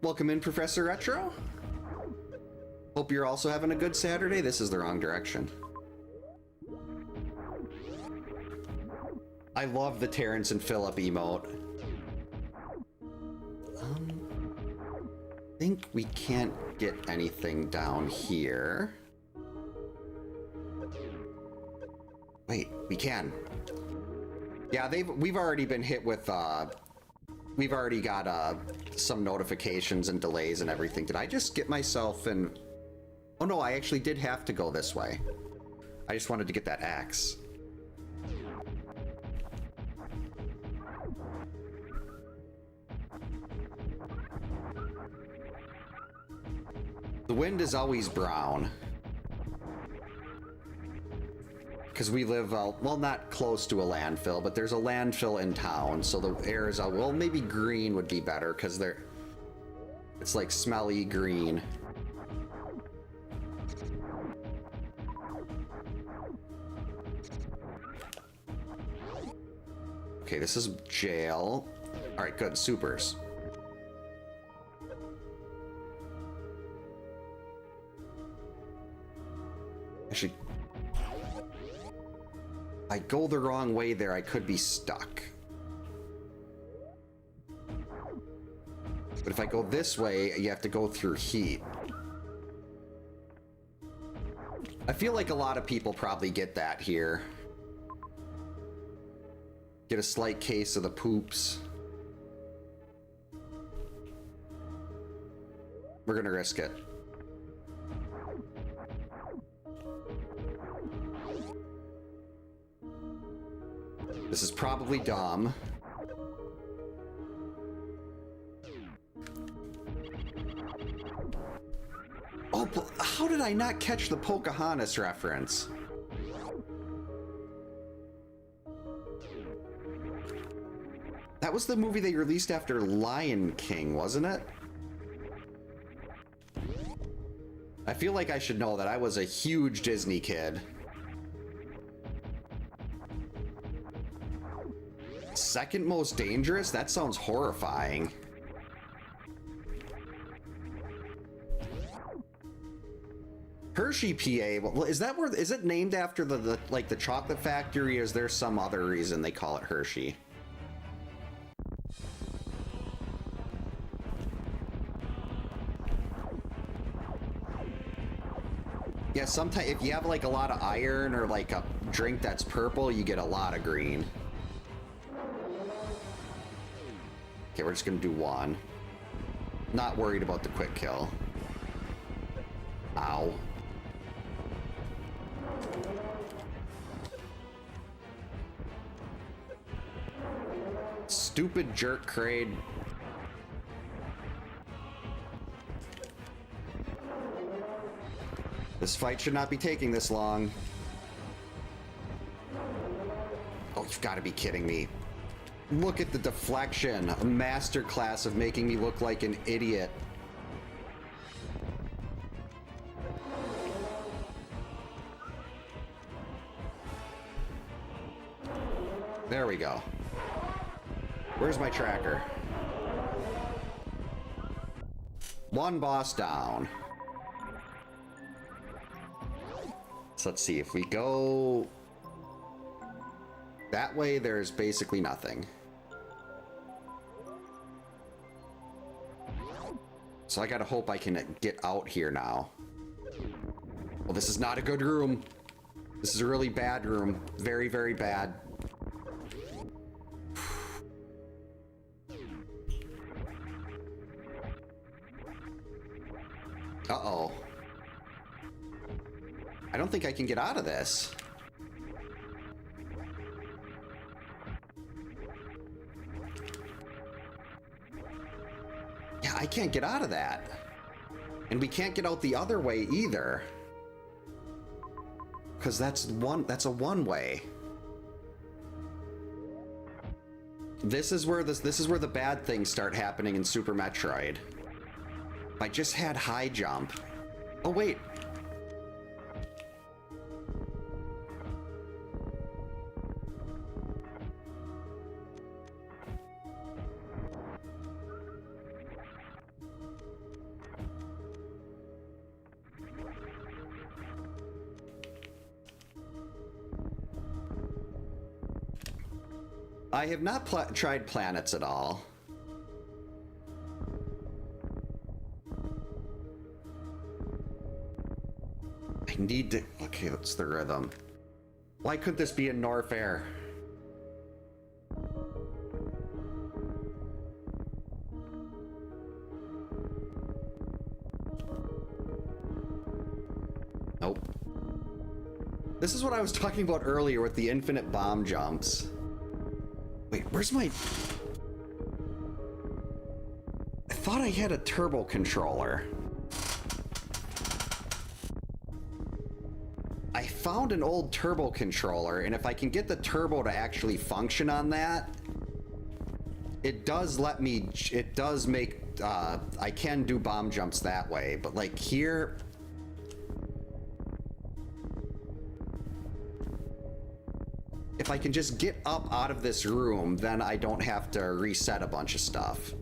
Welcome in, Professor Retro. Hope you're also having a good Saturday. This is the wrong direction. I love the Terrence and Phillip emote. I think we can't get anything down here. Wait, we can. Yeah, we've already been hit with we've already got some notifications and delays and everything. Did I just get myself in? Oh no, I actually did have to go this way. I just wanted to get that axe. The wind is always brown. Because we live, well, not close to a landfill, but there's a landfill in town, so the air is out. Well, maybe green would be better, because it's like smelly green. Okay, this is jail. All right, good. Supers. Actually, I go the wrong way there, I could be stuck. But if I go this way, you have to go through heat. I feel like a lot of people probably get that here. Get a slight case of the poops. We're gonna risk it. This is probably dumb. Oh, but how did I not catch the Pocahontas reference? That was the movie they released after Lion King, wasn't it? I feel like I should know that. I was a huge Disney kid. Second most dangerous? That sounds horrifying. Hershey, PA. Well, is that where? Is it named after the like the chocolate factory? Or is there some other reason they call it Hershey? Yeah, sometimes if you have like a lot of iron or like a drink that's purple, you get a lot of green. Okay, we're just gonna do one. Not worried about the quick kill. Ow. Stupid jerk crane. This fight should not be taking this long. Oh, you've got to be kidding me. Look at the deflection. A masterclass of making me look like an idiot. There we go. Where's my tracker? One boss down. So let's see, if we go that way, there's basically nothing. So I gotta hope I can get out here now. Well, this is not a good room. This is a really bad room. Very, very bad. Uh-oh. I don't think I can get out of this. Yeah, I can't get out of that. And we can't get out the other way either. Because that's a one-way. This is where the bad things start happening in Super Metroid. I just had high jump. Oh wait. I have not tried planets at all. I need to... Okay, what's the rhythm? Why couldn't this be in Norfair? Nope. This is what I was talking about earlier with the infinite bomb jumps. Wait, where's my... I thought I had a turbo controller. I found an old turbo controller, and if I can get the turbo to actually function on that, it does let me, it does make, I can do bomb jumps that way, but like here, if I can just get up out of this room, then I don't have to reset a bunch of stuff.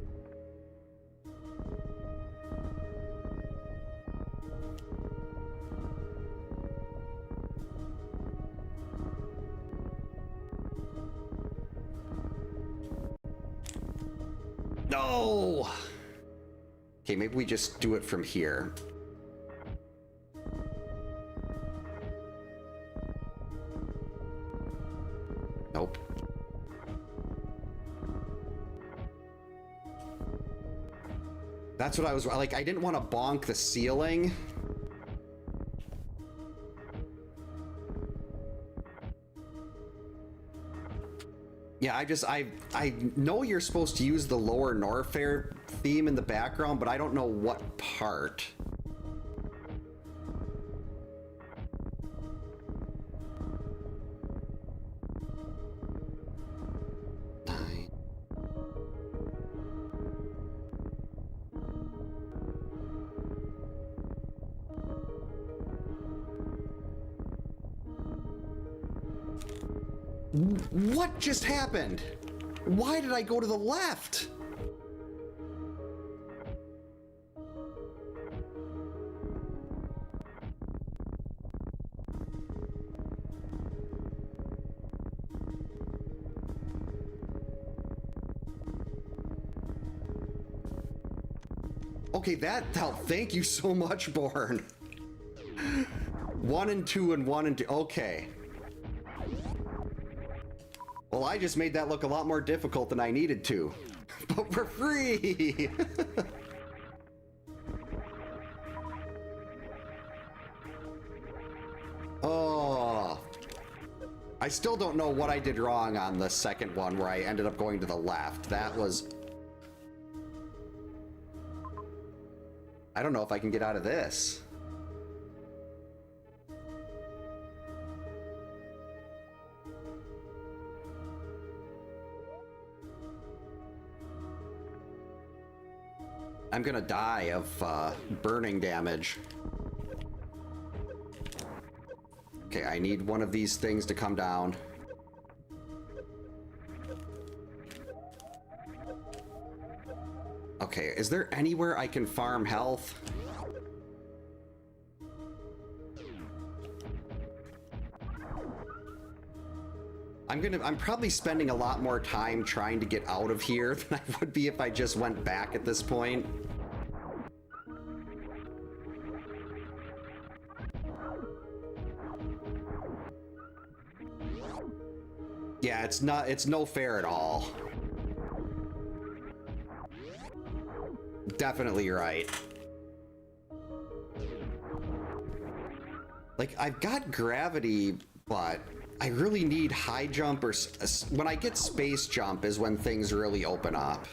No! Okay, maybe we just do it from here. Nope. That's what I was like. I didn't want to bonk the ceiling. Yeah, I know you're supposed to use the Lower Norfair theme in the background, but I don't know what part. What just happened? Why did I go to the left? Okay, that helped. Thank you so much, Born. 1 and 2 and 1 and 2. Okay. Well, I just made that look a lot more difficult than I needed to. But we're free! Oh. I still don't know what I did wrong on the second one where I ended up going to the left. That was... I don't know if I can get out of this. I'm gonna die of burning damage. Okay, I need one of these things to come down. Okay, is there anywhere I can farm health? I'm probably spending a lot more time trying to get out of here than I would be if I just went back at this point. Yeah, it's no fair at all. Definitely right. Like, I've got gravity, but I really need high jump, or when I get space jump is when things really open up.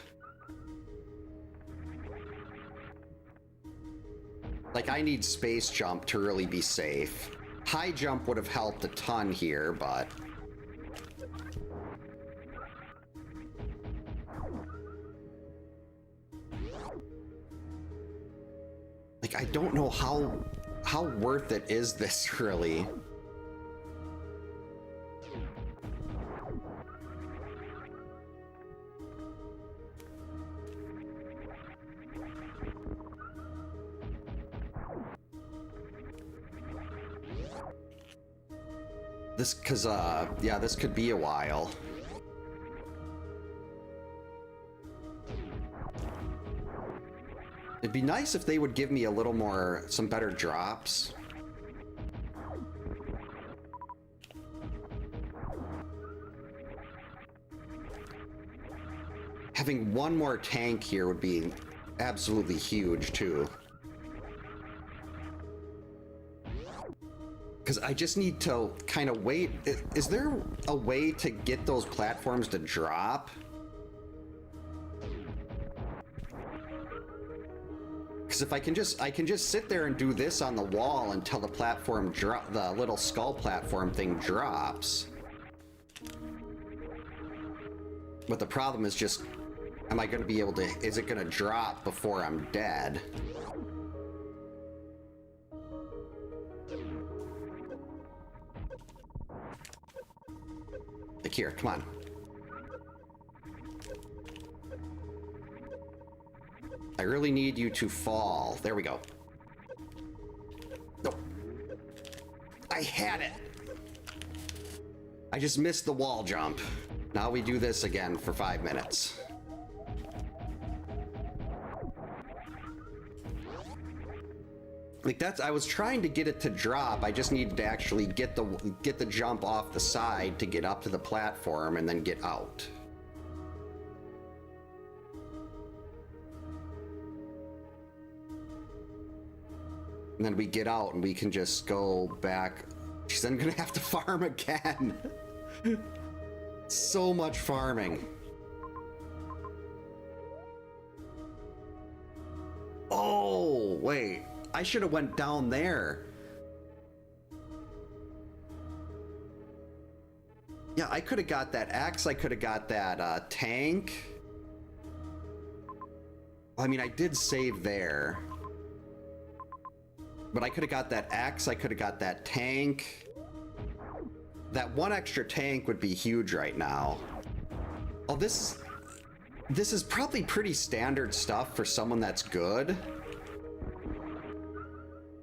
Like, I need space jump to really be safe. High jump would have helped a ton here, but... like, I don't know how worth it is this, really. Yeah, this could be a while. It'd be nice if they would give me a little more, some better drops. Having one more tank here would be absolutely huge, too. Because I just need to kind of wait. Is there a way to get those platforms to drop? Because if I can just sit there and do this on the wall until the platform the little skull platform thing drops. But the problem is just, am I going to be able to, is it going to drop before I'm dead? Like here, come on. I really need you to fall. There we go. Nope. I had it. I just missed the wall jump. Now we do this again for 5 minutes. Like that's, I was trying to get it to drop. I just needed to actually get the jump off the side to get up to the platform and then get out. And then we get out and we can just go back. She's then gonna have to farm again. So much farming. Oh, wait. I should have went down there. Yeah, I could have got that axe. I could have got that tank. I mean, I did save there. But I could have got that axe. I could have got that tank. That one extra tank would be huge right now. Oh, this is probably pretty standard stuff for someone that's good.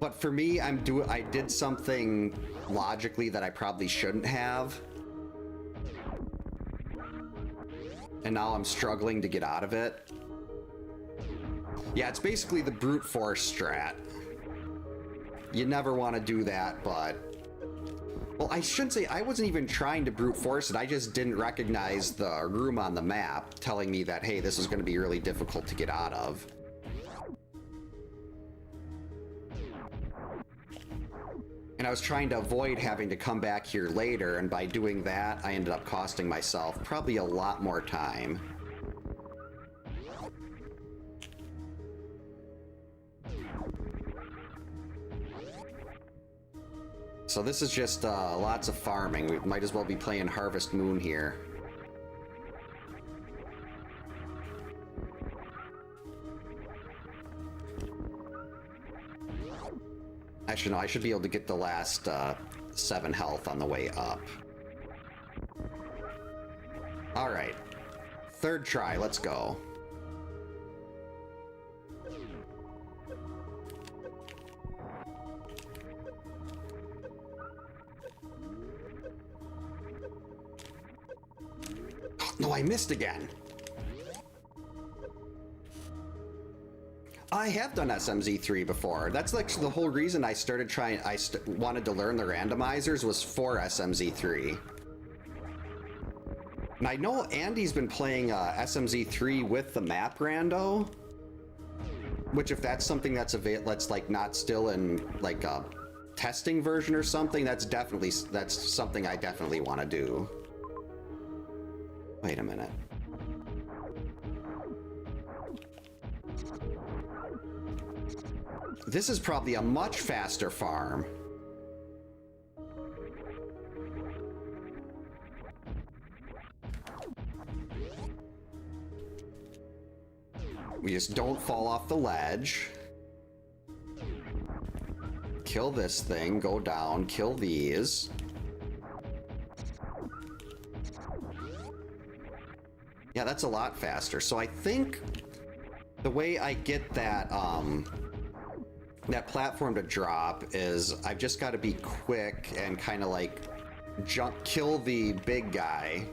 But for me, I did something logically that I probably shouldn't have. And now I'm struggling to get out of it. Yeah, it's basically the brute force strat. You never want to do that, but... Well, I shouldn't say, I wasn't even trying to brute force it, I just didn't recognize the room on the map telling me that, hey, this is going to be really difficult to get out of. And I was trying to avoid having to come back here later, and by doing that, I ended up costing myself probably a lot more time. So this is just lots of farming. We might as well be playing Harvest Moon here. Actually, no, I should be able to get the last 7 health on the way up. Alright. 3rd try, let's go. No, I missed again. I have done SMZ3 before. That's like the whole reason I started trying. Wanted to learn the randomizers was for SMZ3. And I know Andy's been playing SMZ3 with the map rando, which if that's something that's like not still in like a testing version or something, that's something I definitely want to do. Wait a minute. This is probably a much faster farm. We just don't fall off the ledge. Kill this thing, go down, kill these. Yeah, that's a lot faster. So I think the way I get that that platform to drop is I've just got to be quick and kind of like kill the big guy,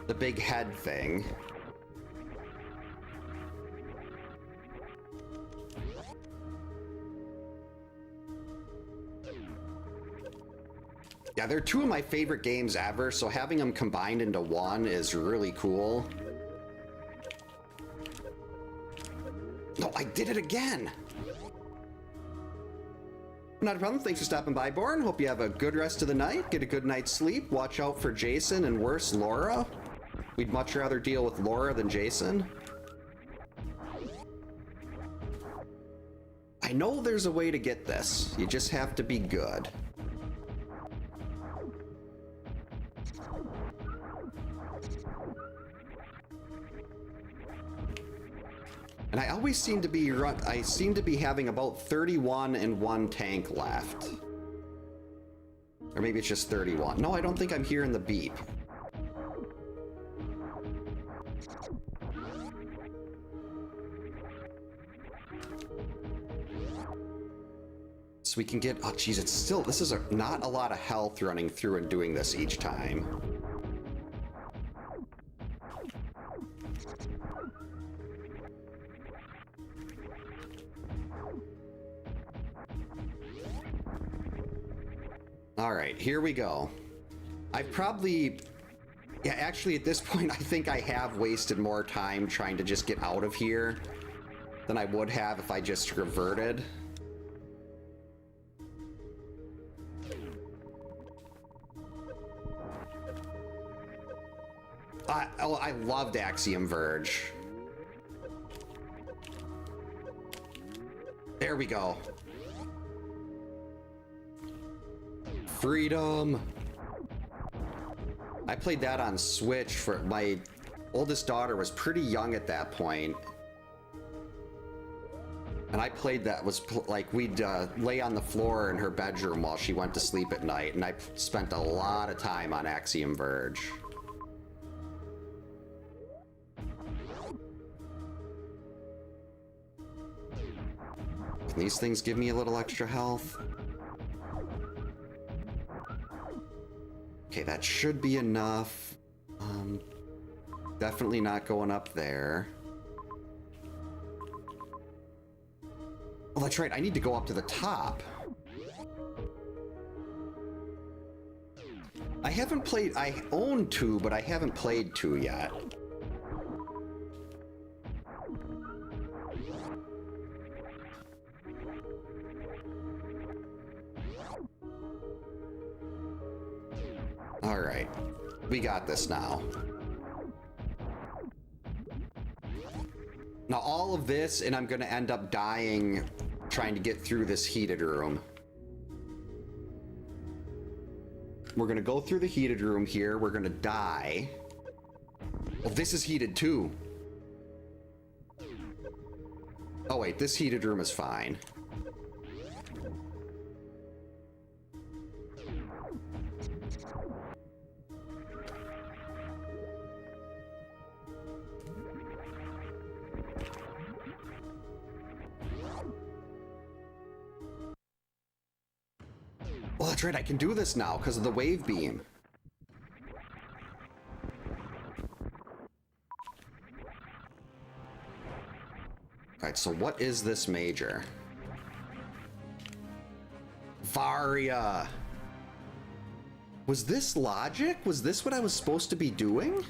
the big head thing. Yeah, they're 2 of my favorite games ever, so having them combined into one is really cool. No, I did it again! Not a problem. Thanks for stopping by, Born. Hope you have a good rest of the night. Get a good night's sleep. Watch out for Jason and worse, Laura. We'd much rather deal with Laura than Jason. I know there's a way to get this. You just have to be good. And I always seem to be having about 31 and 1 tank left. Or maybe it's just 31. No, I don't think I'm hearing the beep. So we can get, oh geez, it's still, this is not a lot of health running through and doing this each time. All right, here we go. I've probably, yeah, actually at this point, I think I have wasted more time trying to just get out of here than I would have if I just reverted. Oh, I loved Axiom Verge. There we go. Freedom. I played that on Switch for my oldest daughter was pretty young at that point. And I played that, like we'd lay on the floor in her bedroom while she went to sleep at night, and I spent a lot of time on Axiom Verge. Can these things give me a little extra health? Okay, that should be enough. Definitely not going up there. Oh, that's right, I need to go up to the top. I haven't played, I own 2, but I haven't played 2 yet. All right, we got this now. Now all of this, and I'm gonna end up dying trying to get through this heated room. We're gonna go through the heated room here. We're gonna die. Oh, this is heated too. Oh wait, this heated room is fine. Oh, that's right, I can do this now because of the wave beam. Alright, so what is this major? Varia! Was this logic? Was this what I was supposed to be doing?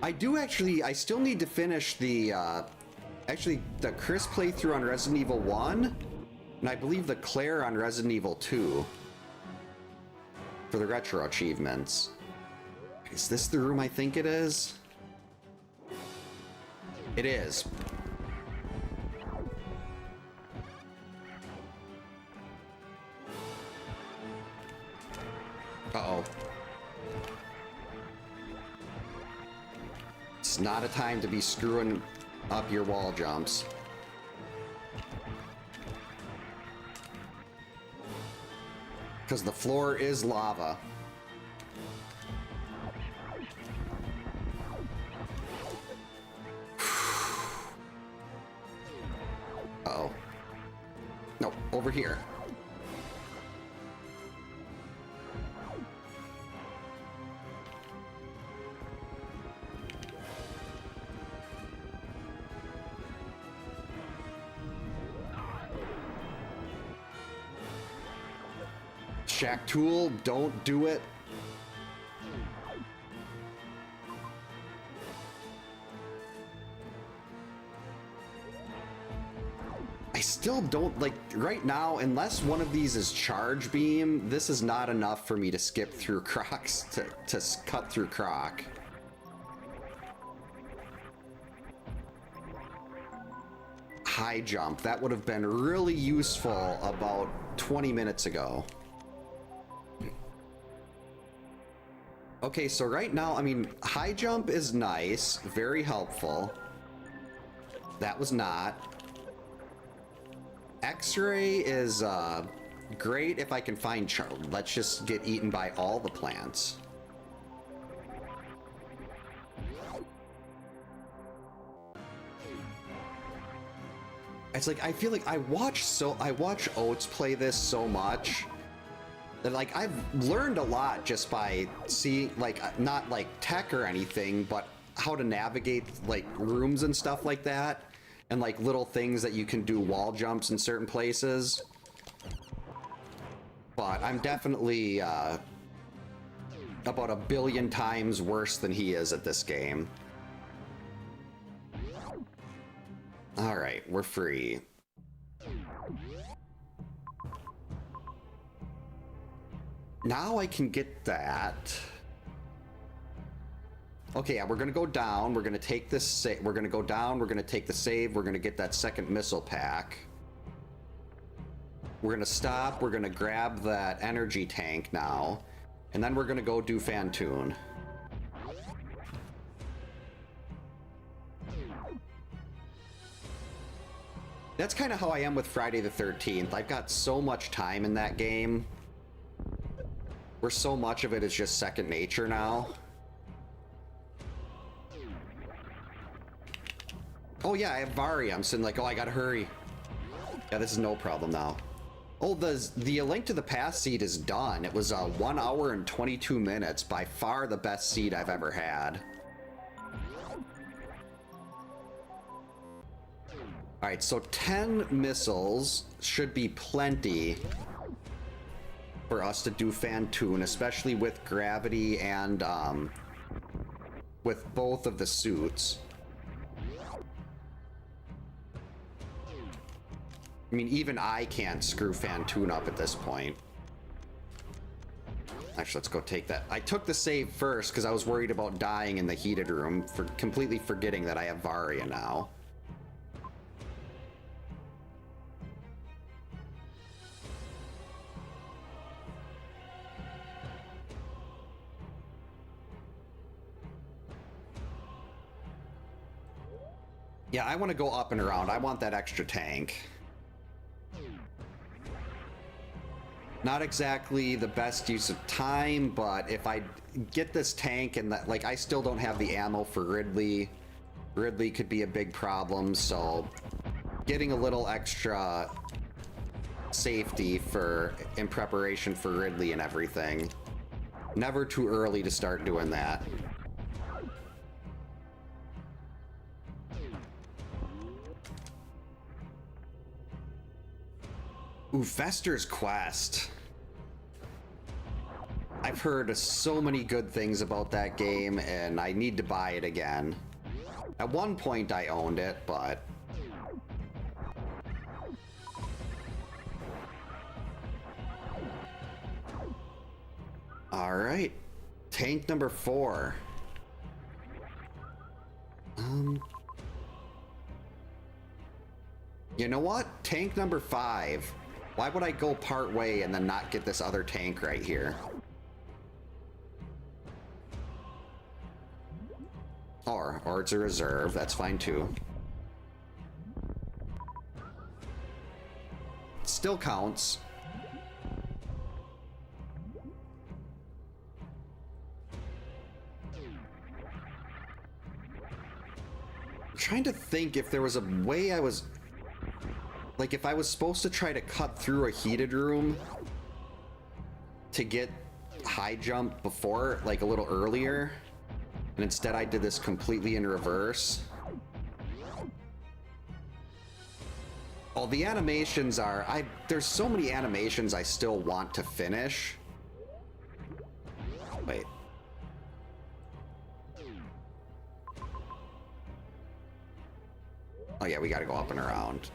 I do actually, I still need to finish the, actually, the Chris playthrough on Resident Evil 1, and I believe the Claire on Resident Evil 2 for the retro achievements. Is this the room I think it is? It is. Uh-oh. It's not a time to be screwing up your wall jumps. Because the floor is lava. Uh-oh. No, over here. Shack Tool, don't do it. still don't, like, right now, unless one of these is charge beam, this is not enough for me to skip through Croc's, to cut through Croc. High jump, that would have been really useful about 20 minutes ago. Okay, so right now, I mean, high jump is nice, very helpful. That was not. X-ray is great if I can find let's just get eaten by all the plants. It's like I feel like I watch Oats play this so much that, like, I've learned a lot just by seeing, like, not like tech or anything, but how to navigate like rooms and stuff like that. And like little things that you can do wall jumps in certain places. But I'm definitely about 1 billion times worse than he is at this game. Alright, we're free. Now I can get that. Okay, yeah, we're gonna go down, we're gonna take this, we're gonna go down, we're gonna take the save, we're gonna get that second missile pack. We're gonna stop, we're gonna grab that energy tank now, and then we're gonna go do Fantoon. That's kind of how I am with Friday the 13th. I've got so much time in that game, where so much of it is just second nature now. Oh yeah, I have Vari. I'm sitting like, oh, I gotta hurry. Yeah, this is no problem now. Oh, the Link to the Past seed is done. It was 1 hour and 22 minutes. By far the best seed I've ever had. Alright, so 10 missiles should be plenty for us to do Fantoon, especially with gravity and with both of the suits. I mean, even I can't screw Fantoon up at this point. Actually, let's go take that. I took the save first because I was worried about dying in the heated room, for completely forgetting that I have Varia now. Yeah, I want to go up and around. I want that extra tank. Not exactly the best use of time, but if I get this tank and that, like, I still don't have the ammo for Ridley. Ridley could be a big problem, so getting a little extra safety in preparation for Ridley and everything. Never too early to start doing that. Ooh, Fester's Quest. I've heard so many good things about that game, and I need to buy it again. At one point I owned it, but... Alright. Tank number 4. You know what? Tank number 5. Why would I go part way and then not get this other tank right here? Or it's a reserve. That's fine too. Still counts. I'm trying to think if there was a way I was... Like, if I was supposed to try to cut through a heated room to get high jump before, like, a little earlier, and instead I did this completely in reverse. Oh, the animations are... There's so many animations I still want to finish. Wait. Oh yeah, we gotta go up and around.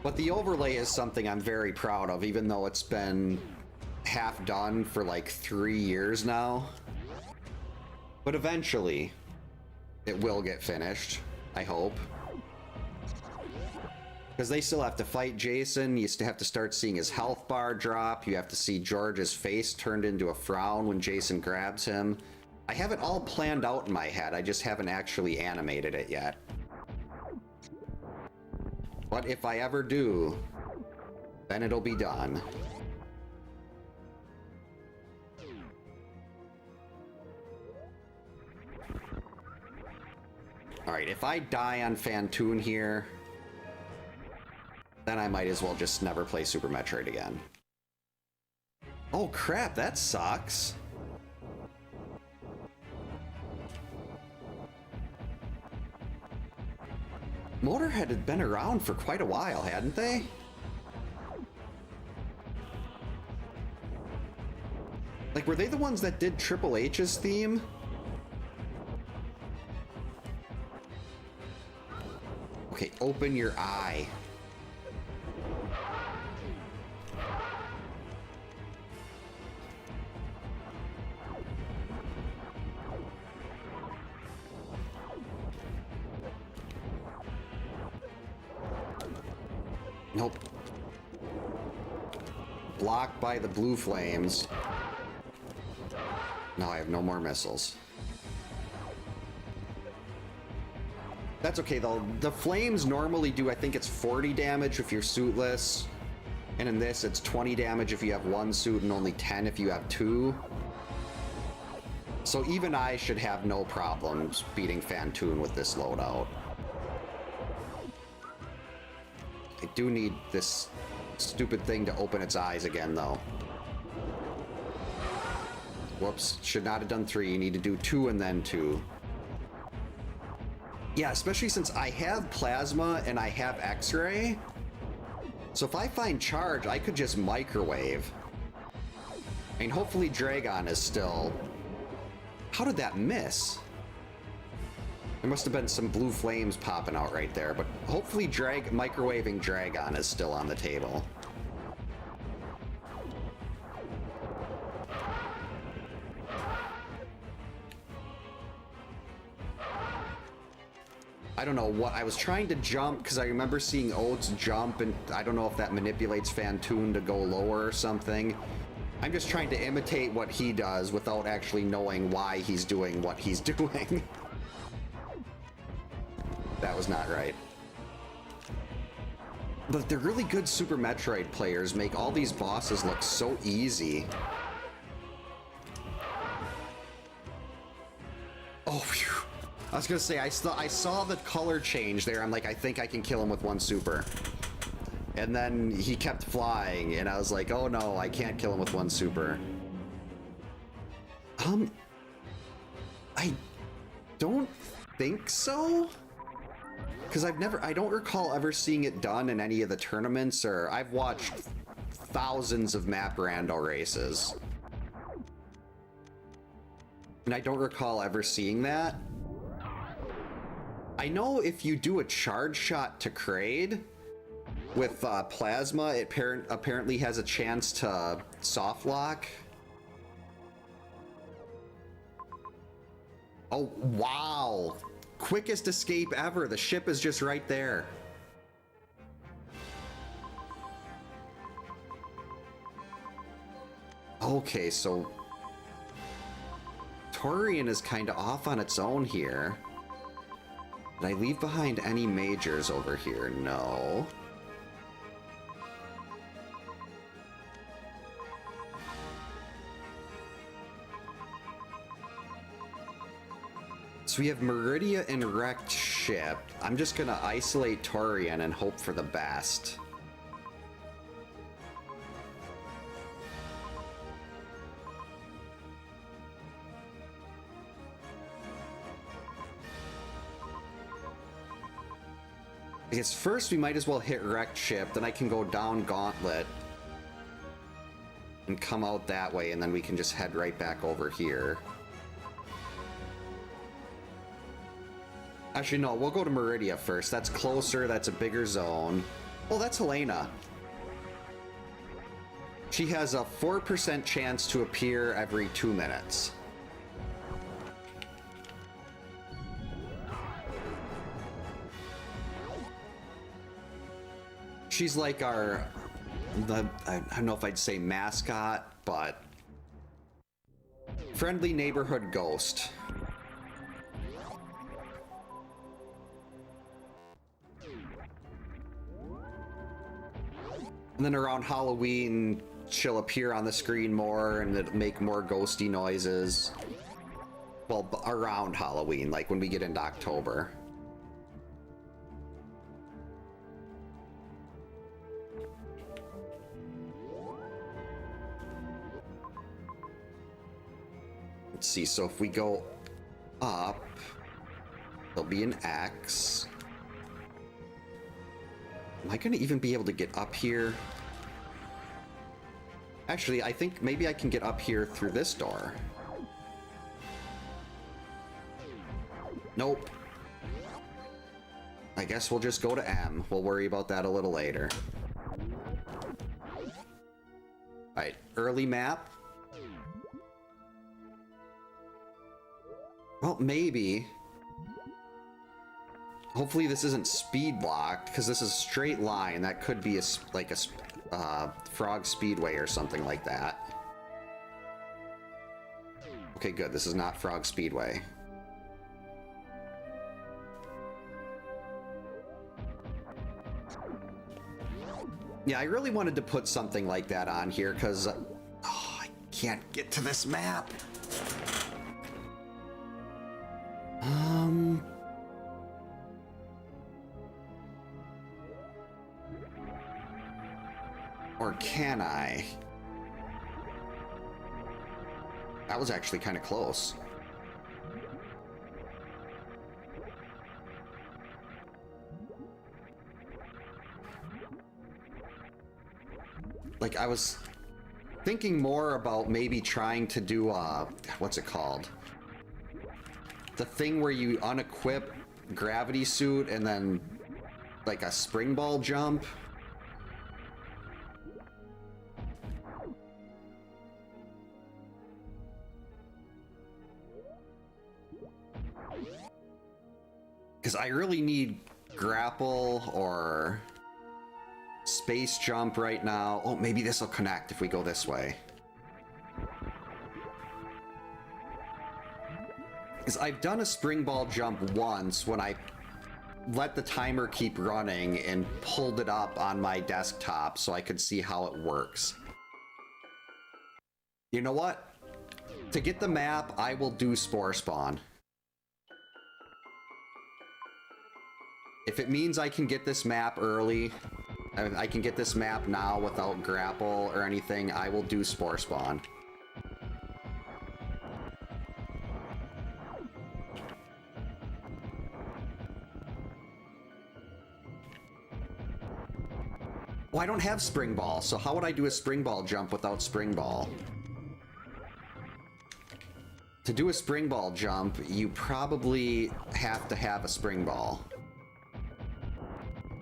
But the overlay is something I'm very proud of, even though it's been half done for like 3 years now. But eventually, it will get finished, I hope. Because they still have to fight Jason, you still have to start seeing his health bar drop, you have to see George's face turned into a frown when Jason grabs him. I have it all planned out in my head, I just haven't actually animated it yet. But if I ever do, then it'll be done. Alright, if I die on Phantoon here, then I might as well just never play Super Metroid again. Oh crap, that sucks. Motorhead had been around for quite a while, hadn't they? Like, were they the ones that did Triple H's theme? Okay, open your eye. Nope. Blocked by the blue flames. Now I have no more missiles. That's okay though. The flames normally do, I think it's 40 damage if you're suitless. And in this, it's 20 damage if you have one suit and only 10 if you have two. So even I should have no problems beating Phantoon with this loadout. I do need this stupid thing to open its eyes again, though. Whoops, should not have done 3. You need to do 2 and then 2. Yeah, especially since I have Plasma and I have X-Ray. So if I find Charge, I could just microwave. I mean, hopefully Dragon is still... How did that miss? There must have been some blue flames popping out right there, but hopefully microwaving Dragon is still on the table. I don't know what, I was trying to jump because I remember seeing Oates jump, and I don't know if that manipulates Phantoon to go lower or something. I'm just trying to imitate what he does without actually knowing why he's doing what he's doing. That was not right. But the really good Super Metroid players make all these bosses look so easy. Oh, phew. I was gonna say, I saw the color change there. I'm like, I think I can kill him with one super. And then he kept flying, and I was like, oh no, I can't kill him with one super. I don't think so. Because I don't recall ever seeing it done in any of the tournaments, or I've watched thousands of map rando races. And I don't recall ever seeing that. I know if you do a charge shot to Kraid with Plasma, it apparently has a chance to soft lock. Oh, wow. Quickest escape ever. The ship is just right there. Okay, so Torian is kind of off on its own here. Did I leave behind any majors over here? No. So we have Meridia and wrecked ship. I'm just gonna isolate Torian and hope for the best. I guess first we might as well hit wrecked ship, then I can go down Gauntlet and come out that way, and then we can just head right back over here. Actually, no, we'll go to Meridia first. That's closer, that's a bigger zone. Oh, that's Helena. She has a 4% chance to appear every 2 minutes. She's like I don't know if I'd say mascot, but friendly neighborhood ghost. And then around Halloween, she'll appear on the screen more and it'll make more ghosty noises. Well, around Halloween, like when we get into October. Let's see, so if we go up, there'll be an X. Am I gonna even be able to get up here? Actually, I think maybe I can get up here through this door. Nope. I guess we'll just go to M. We'll worry about that a little later. Alright, early map. Well, maybe. Hopefully this isn't speed locked, because this is a straight line. That could be like a Frog Speedway or something like that. Okay, good. This is not Frog Speedway. Yeah, I really wanted to put something like that on here, because I can't get to this map. Or can I? That was actually kind of close. Like, I was thinking more about maybe trying to do, what's it called? The thing where you unequip gravity suit and then, like, a spring ball jump. Because I really need grapple or space jump right now. Oh, maybe this will connect if we go this way. Because I've done a spring ball jump once when I let the timer keep running and pulled it up on my desktop so I could see how it works. You know what? To get the map, I will do Spore Spawn. If it means I can get this map early, I can get this map now without grapple or anything, I will do Spore Spawn. Well, I don't have Spring Ball, so how would I do a Spring Ball jump without Spring Ball? To do a Spring Ball jump, you probably have to have a Spring Ball.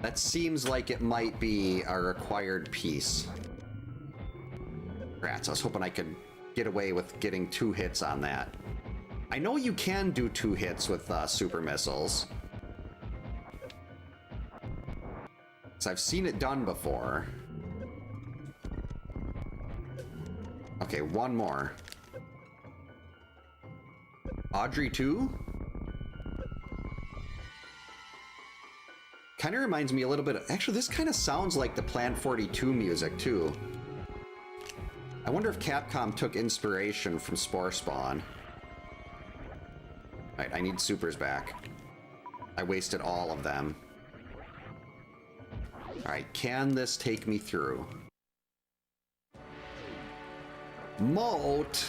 That seems like it might be a required piece. Rats, I was hoping I could get away with getting 2 hits on that. I know you can do 2 hits with super missiles. So I've seen it done before. Okay, 1 more. Audrey 2? Kind of reminds me a little bit of, actually this kind of sounds like the Plan 42 music too. I wonder if Capcom took inspiration from Spore Spawn. Alright, I need supers back. I wasted all of them. Alright, can this take me through? Moat!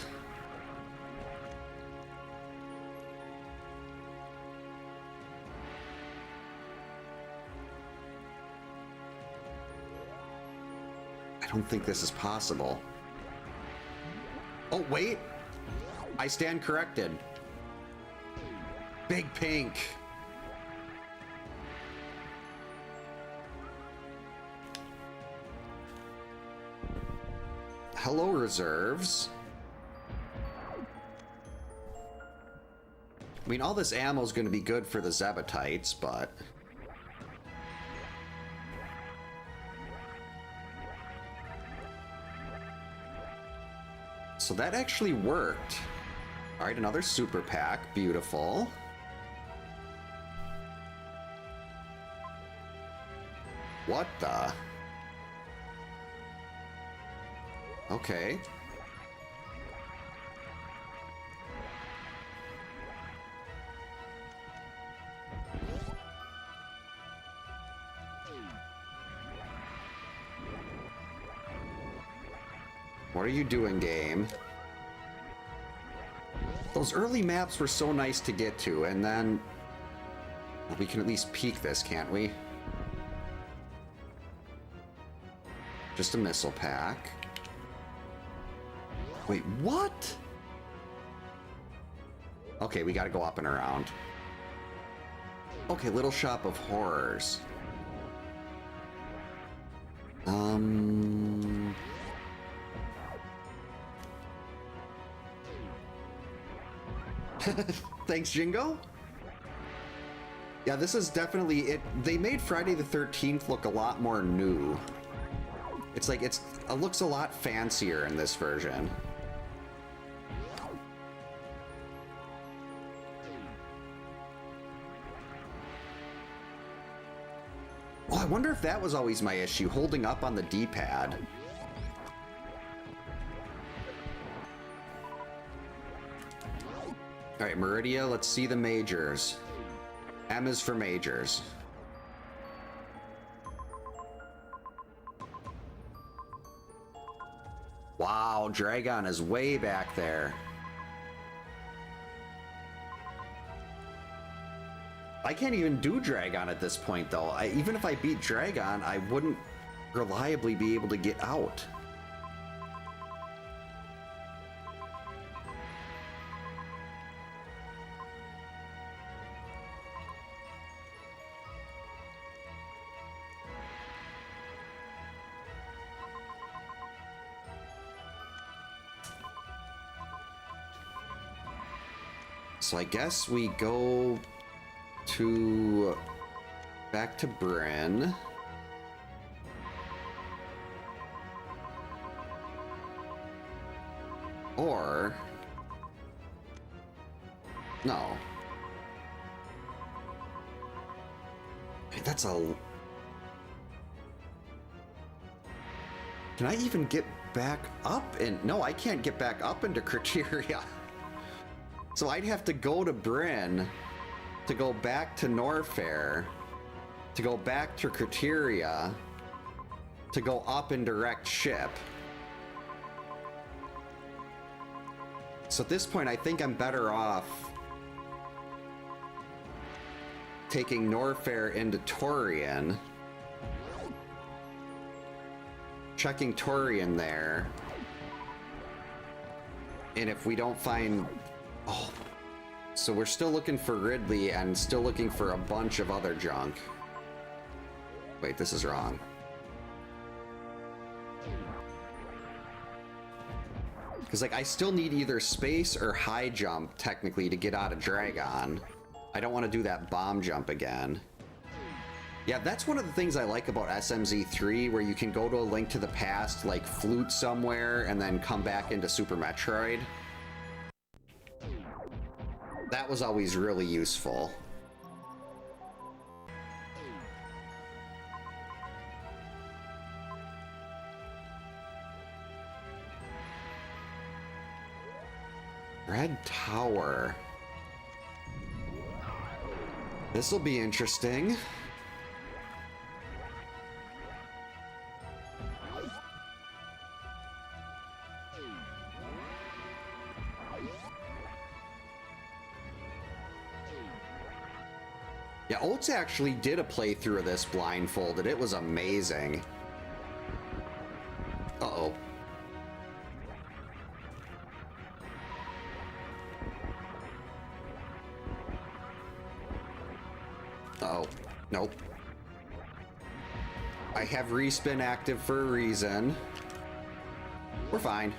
I don't think this is possible. Oh, wait! I stand corrected. Big Pink. hello, reserves. I mean, all this ammo is going to be good for the Zebatites, but... So that actually worked. All right, another super pack. Beautiful. What the? Okay. What are you doing, game? Those early maps were so nice to get to, and then... Well, we can at least peek this, can't we? Just a missile pack. Wait, what? Okay, we gotta go up and around. Okay, Little Shop of Horrors. Thanks, Jingo. Yeah, this is definitely it. They made Friday the 13th look a lot more new. It's like it looks a lot fancier in this version. Oh, I wonder if that was always my issue, holding up on the D-pad. All right, Meridia, let's see the majors. M is for majors. Wow, Dragon is way back there. I can't even do Dragon at this point, though. Even if I beat Dragon, I wouldn't reliably be able to get out. So I guess we go to back to Bryn. Or no. That's a... Can I even get back up? And no, I can't get back up into Criteria. So I'd have to go to Bryn, to go back to Norfair, to go back to Criteria, to go up and direct ship. So at this point, I think I'm better off taking Norfair into Torian, checking Torian there, and if we don't find... Oh, so we're still looking for Ridley and still looking for a bunch of other junk. Wait, this is wrong. Because, like, I still need either space or high jump, technically, to get out of Dragon. I don't want to do that bomb jump again. Yeah, that's one of the things I like about SMZ3, where you can go to a Link to the Past, like, flute somewhere, and then come back into Super Metroid. That was always really useful. Red Tower. This'll be interesting. Yeah, Oates actually did a playthrough of this blindfolded. It was amazing. Uh-oh. Uh-oh. Nope. I have respin active for a reason. We're fine.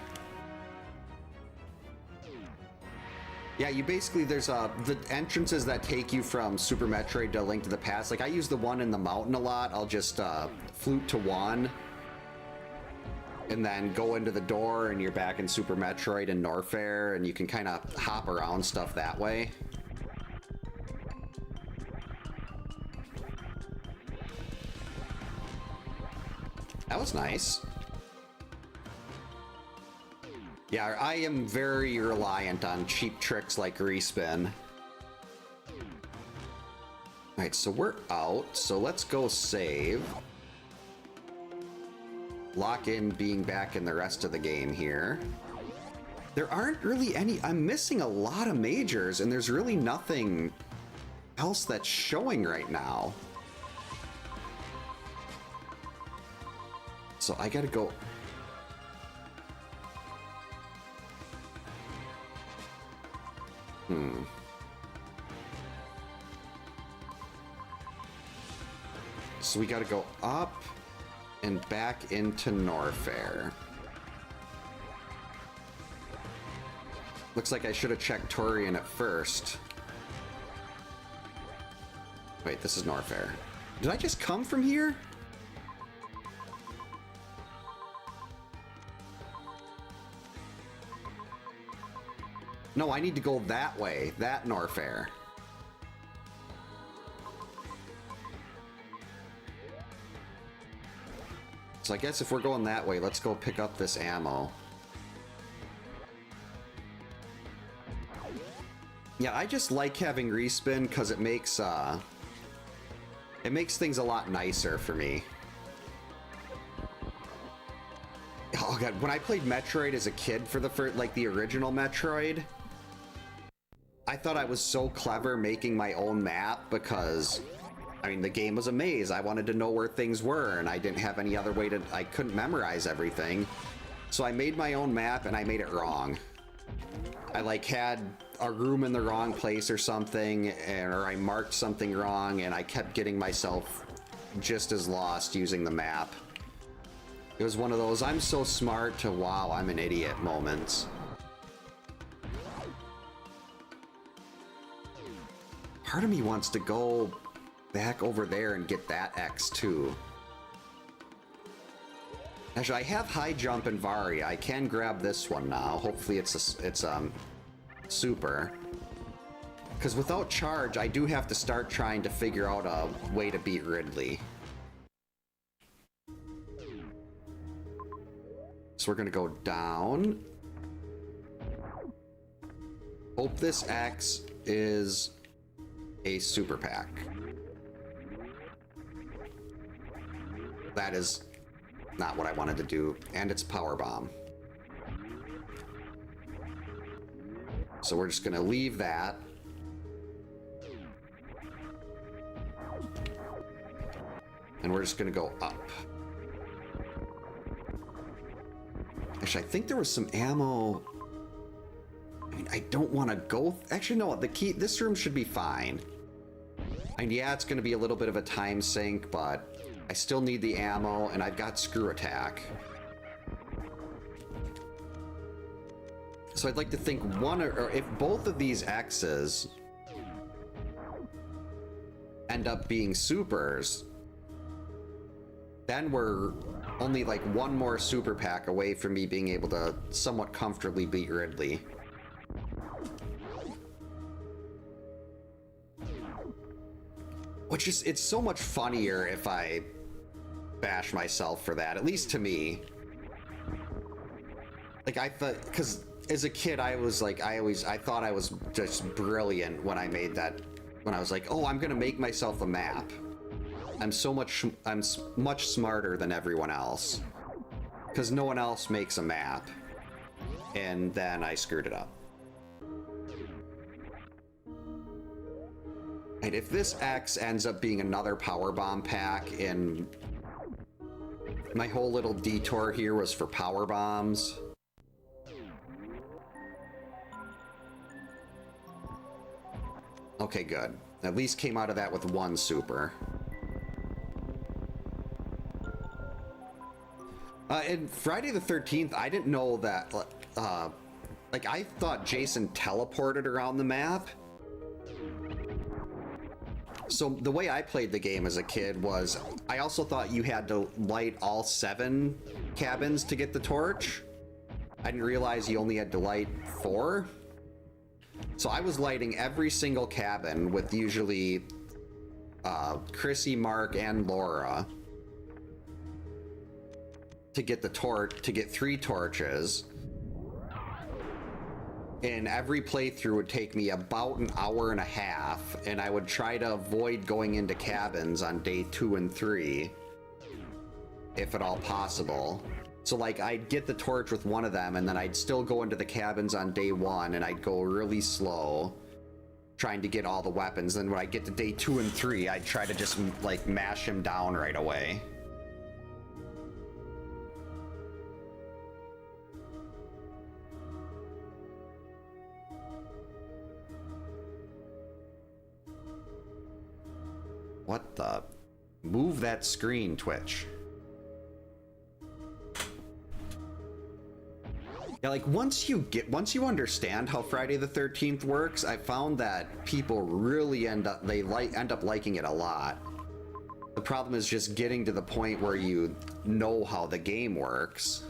Yeah, you basically, there's the entrances that take you from Super Metroid to Link to the Past. Like, I use the one in the mountain a lot. I'll just flute to one and then go into the door, and you're back in Super Metroid and Norfair, and you can kind of hop around stuff that way. That was nice. Yeah, I am very reliant on cheap tricks like respin. Alright, so we're out, so let's go save. Lock in being back in the rest of the game here. There aren't really any... I'm missing a lot of majors, and there's really nothing else that's showing right now. So I gotta go... So we gotta go up and back into Norfair. Looks like I should have checked Torian at first. Wait, this is Norfair. Did I just come from here? No, I need to go that way. That Norfair. So I guess if we're going that way, let's go pick up this ammo. Yeah, I just like having respin because it makes things a lot nicer for me. Oh god, when I played Metroid as a kid for the first, like the original Metroid, I thought I was so clever making my own map because, I mean, the game was a maze. I wanted to know where things were, and I didn't have any other way to... I couldn't memorize everything. So I made my own map, and I made it wrong. I, like, had a room in the wrong place or something, or I marked something wrong, and I kept getting myself just as lost using the map. It was one of those, I'm so smart to, wow, I'm an idiot moments. Part of me wants to go back over there and get that X too. Actually, I have high jump and Vari. I can grab this one now. Hopefully it's super. Because without charge, I do have to start trying to figure out a way to beat Ridley. So we're gonna go down. Hope this X is a super pack. That is not what I wanted to do, and it's power bomb. So we're just gonna leave that. And we're just gonna go up. Actually, I think there was some ammo. I mean, I don't want to go... Actually, no, the key... This room should be fine. And yeah, it's going to be a little bit of a time sink, but I still need the ammo, and I've got screw attack. So I'd like to think one or if both of these X's end up being supers, then we're only like one more super pack away from me being able to somewhat comfortably beat Ridley. Which is, it's so much funnier if I bash myself for that, at least to me. Like, I thought, because as a kid, I was like, I thought I was just brilliant when I made that, when I was like, oh, I'm gonna make myself a map. I'm much smarter than everyone else. Because no one else makes a map. And then I screwed it up. And if this X ends up being another power bomb pack, and my whole little detour here was for power bombs. Okay, good. At least came out of that with one super. And Friday the 13th, I didn't know that, like, I thought Jason teleported around the map. So the way I played the game as a kid was, I also thought you had to light all 7 cabins to get the torch. I didn't realize you only had to light 4. So I was lighting every single cabin with usually Chrissy, Mark, and Laura to get the torch, to get 3 torches. And every playthrough would take me about an hour and a half, and I would try to avoid going into cabins on day 2 and 3, if at all possible. So like, I'd get the torch with one of them, and then I'd still go into the cabins on day 1, and I'd go really slow, trying to get all the weapons. Then when I get to day 2 and 3, I'd try to just like mash him down right away. What the? Move that screen, Twitch. Yeah, like once you understand how Friday the 13th works, I found that people really end up liking it a lot. The problem is just getting to the point where you know how the game works.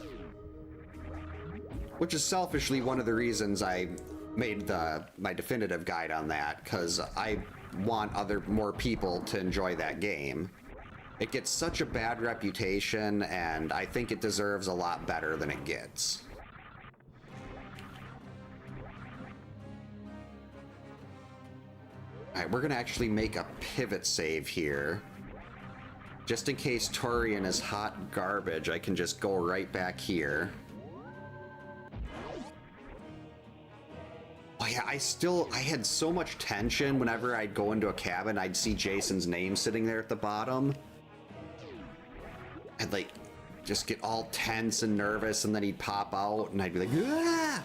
Which is selfishly one of the reasons I made my definitive guide on that, because I want more people to enjoy that game. It gets such a bad reputation, and I think it deserves a lot better than it gets. Alright, we're gonna actually make a pivot save here. Just in case Torian is hot garbage, I can just go right back here. Oh yeah, I had so much tension whenever I'd go into a cabin, I'd see Jason's name sitting there at the bottom. I'd like just get all tense and nervous, and then he'd pop out and I'd be like, ah!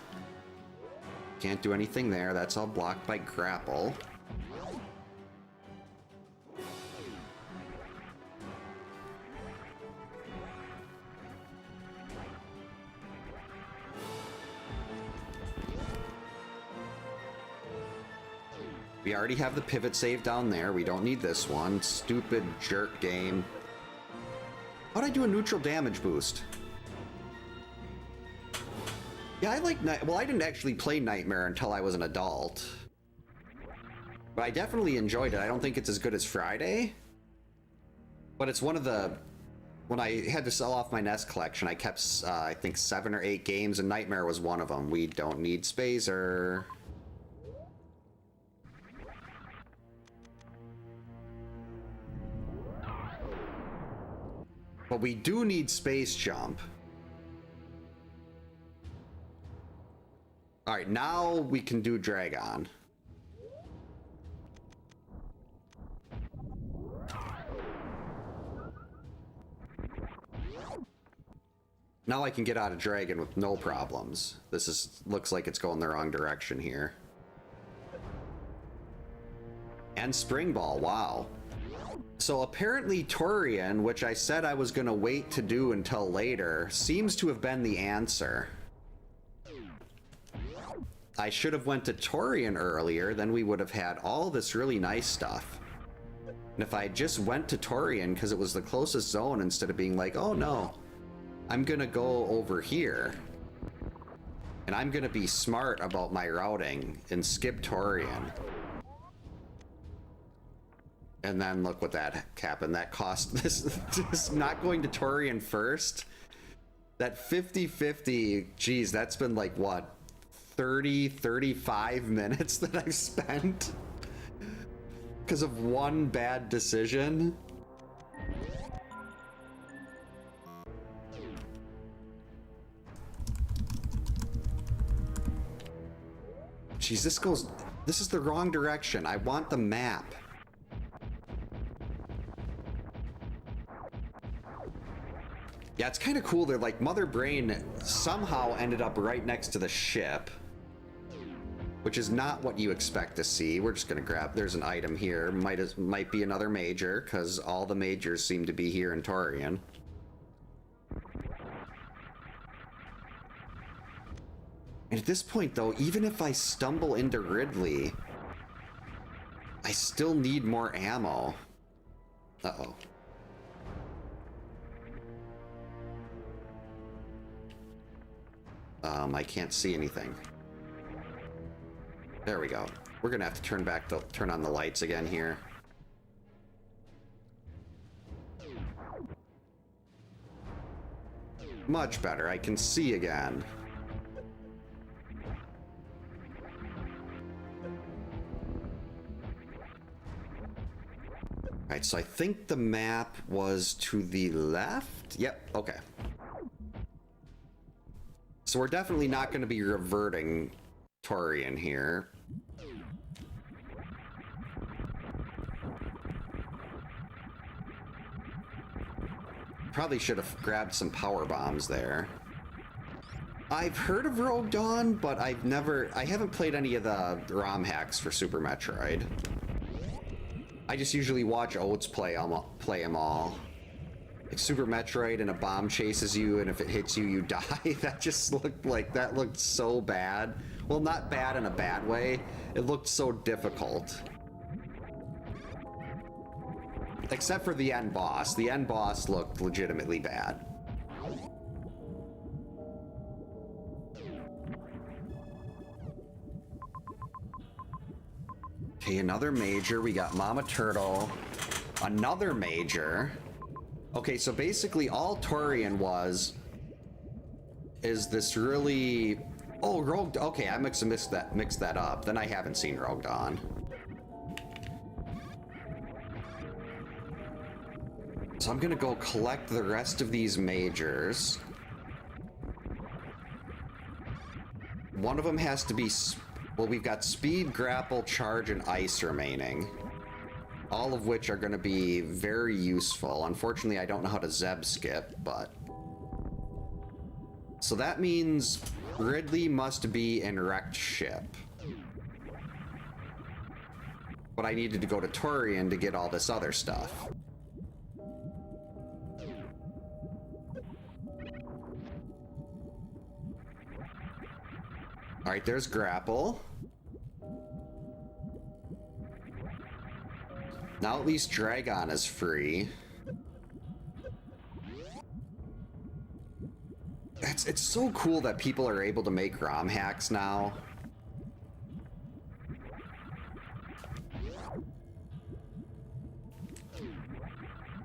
Can't do anything there, that's all blocked by grapple. We already have the pivot save down there. We don't need this one. Stupid jerk game. How'd I do a neutral damage boost? Yeah, I like well, I didn't actually play Nightmare until I was an adult. But I definitely enjoyed it. I don't think it's as good as Friday. But it's one of the... When I had to sell off my NES collection, I kept, I think, 7 or 8 games, and Nightmare was one of them. We don't need Spazer. But we do need Space Jump. Alright, now we can do Dragon. Now I can get out of Dragon with no problems. Looks like it's going the wrong direction here. And Spring Ball, wow. So apparently Torian, which I said I was going to wait to do until later, seems to have been the answer. I should have went to Torian earlier, then we would have had all this really nice stuff. And if I just went to Torian because it was the closest zone, instead of being like, oh no, I'm going to go over here. And I'm going to be smart about my routing and skip Torian. And then look what that happened. That cost this not going to Torian first. That 50-50, geez, that's been like what, 35 minutes that I've spent because of one bad decision. Geez, this is the wrong direction. I want the map. Yeah, it's kind of cool. They're like, Mother Brain somehow ended up right next to the ship, which is not what you expect to see. We're just gonna grab, there's an item here. Might be another major, because all the majors seem to be here in Torian. And at this point, though, even if I stumble into Ridley, I still need more ammo. Uh-oh. I can't see anything. There we go. We're gonna have to turn on the lights again here. Much better. I can see again. Alright, so I think the map was to the left? Yep, okay. So we're definitely not going to be reverting Torian here. Probably should have grabbed some power bombs there. I've heard of Rogue Dawn, but I haven't played any of the ROM hacks for Super Metroid. I just usually watch Oates play them all. Like Super Metroid and a bomb chases you, and if it hits you, you die. That looked so bad. Well, not bad in a bad way. It looked so difficult. Except for the end boss. The end boss looked legitimately bad. Okay, another major. We got Mama Turtle. Another major. Okay, so basically all Torian is this really... Oh, Rogue... Okay, I mixed that up. Then I haven't seen Rogue Dawn. So I'm gonna go collect the rest of these majors. One of them has to be... Well, we've got Speed, Grapple, Charge, and Ice remaining. All of which are going to be very useful. Unfortunately, I don't know how to Zeb skip, but... So that means Ridley must be in wrecked ship. But I needed to go to Torian to get all this other stuff. Alright, there's Grapple. Now at least Dragon is free. It's so cool that people are able to make ROM hacks now.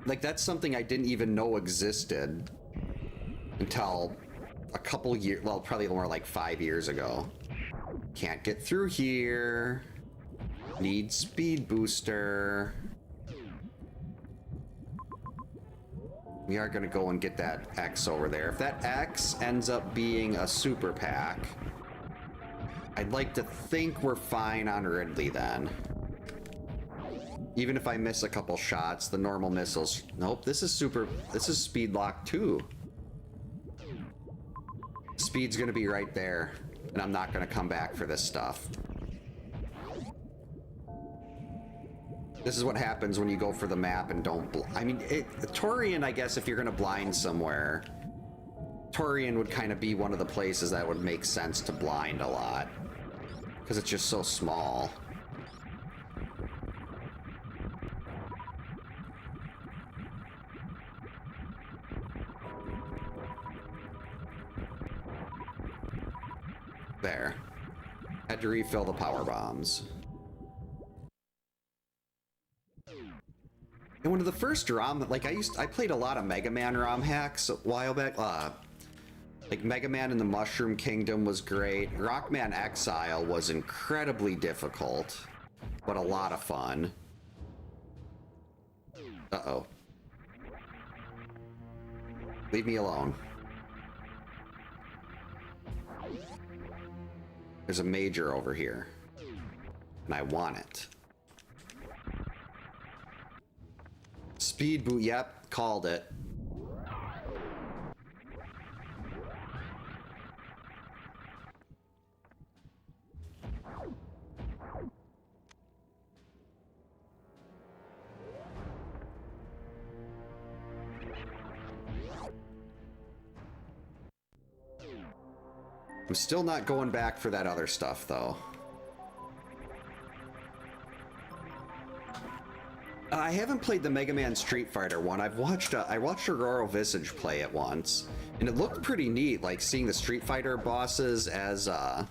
Like, that's something I didn't even know existed until a couple years, well, probably more like 5 years ago. Can't get through here. Need speed booster. We are going to go and get that X over there. If that X ends up being a super pack, I'd like to think we're fine on Ridley then. Even if I miss a couple shots, the normal missiles... Nope, this is speed lock 2. Speed's going to be right there, and I'm not going to come back for this stuff. This is what happens when you go for the map and don't... I mean, Torian, I guess, if you're going to blind somewhere, Torian would kind of be one of the places that would make sense to blind a lot. Because it's just so small. There. Had to refill the power bombs. And one of the first ROM, like I played a lot of Mega Man ROM hacks a while back. Like Mega Man in the Mushroom Kingdom was great. Rockman Exile was incredibly difficult, but a lot of fun. Uh-oh. Leave me alone. There's a major over here, and I want it. Speed boot, yep, called it. I'm still not going back for that other stuff, though. I haven't played the Mega Man Street Fighter one. I watched Aurora Visage play it once, and it looked pretty neat, like seeing the Street Fighter bosses as the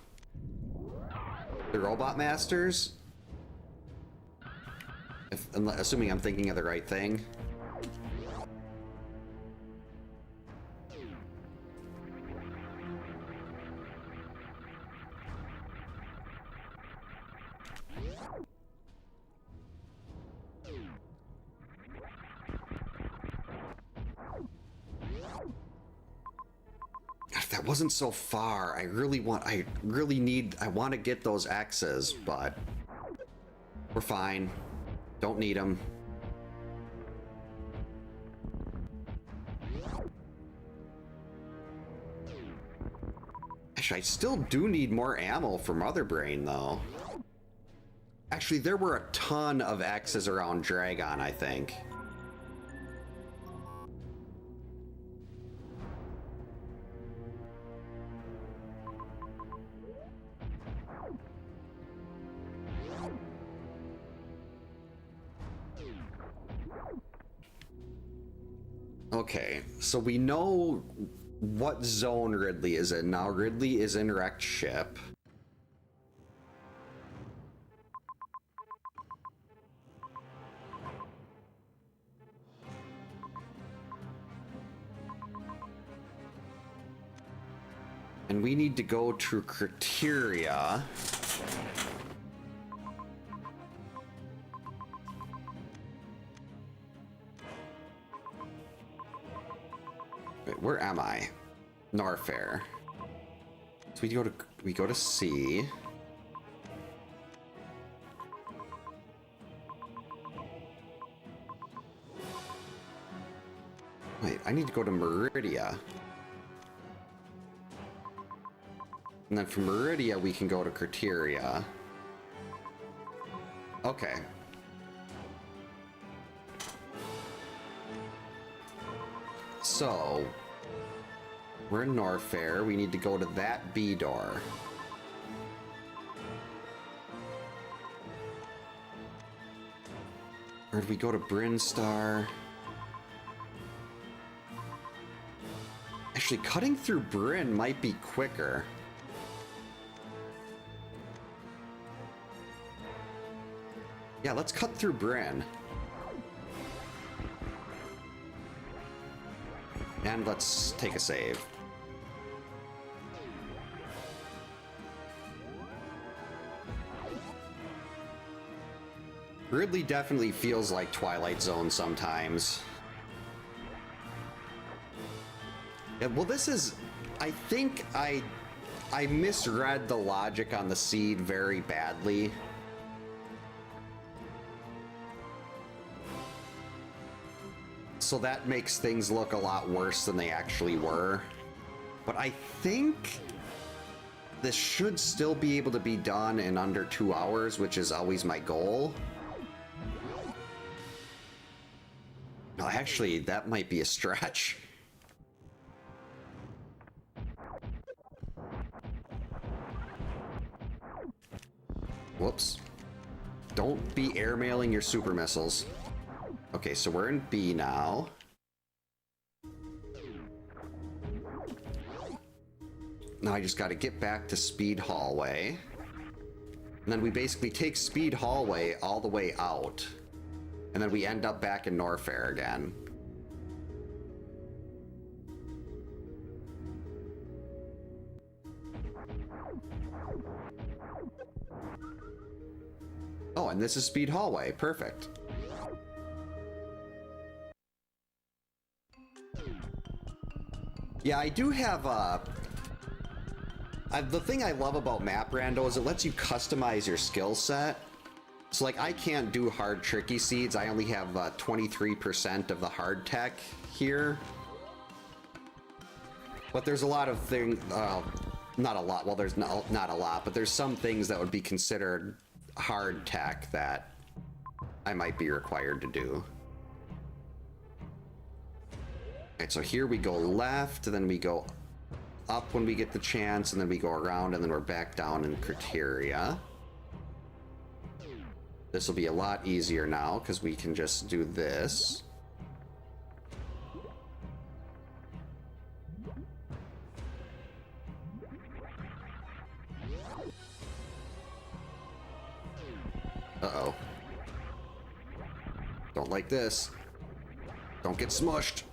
Robot Masters. Assuming I'm thinking of the right thing. If that wasn't so far, I want to get those X's, but we're fine. Don't need them. Actually, I still do need more ammo for Mother Brain, though. Actually, there were a ton of X's around Dragon, I think. Okay, so we know what zone Ridley is in. Now Ridley is in wrecked ship. And we need to go to Criteria. Wait, where am I? Norfair. So we go to C. Wait, I need to go to Meridia. And then from Meridia we can go to Criteria. Okay. So, we're in Norfair. We need to go to that B door. Or do we go to Brinstar? Actually, cutting through Bryn might be quicker. Yeah, let's cut through Bryn. And let's take a save. Ridley definitely feels like Twilight Zone sometimes. Yeah, well, this is... I think I misread the logic on the seed very badly. So that makes things look a lot worse than they actually were. But I think this should still be able to be done in under 2 hours, which is always my goal. No, actually, that might be a stretch. Whoops. Don't be airmailing your super missiles. Okay, so we're in B now. Now I just got to get back to Speed Hallway. And then we basically take Speed Hallway all the way out. And then we end up back in Norfair again. Oh, and this is Speed Hallway. Perfect. Yeah, I do have the thing I love about Map Rando is it lets you customize your skill set. So like I can't do hard tricky seeds. I only have 23% of the hard tech here. But there's a lot of things, not a lot, well there's not a lot, but there's some things that would be considered hard tech that I might be required to do. Alright, so here we go left, then we go up when we get the chance, and then we go around, and then we're back down in Criteria. This will be a lot easier now, because we can just do this. Uh-oh. Don't like this. Don't get smushed.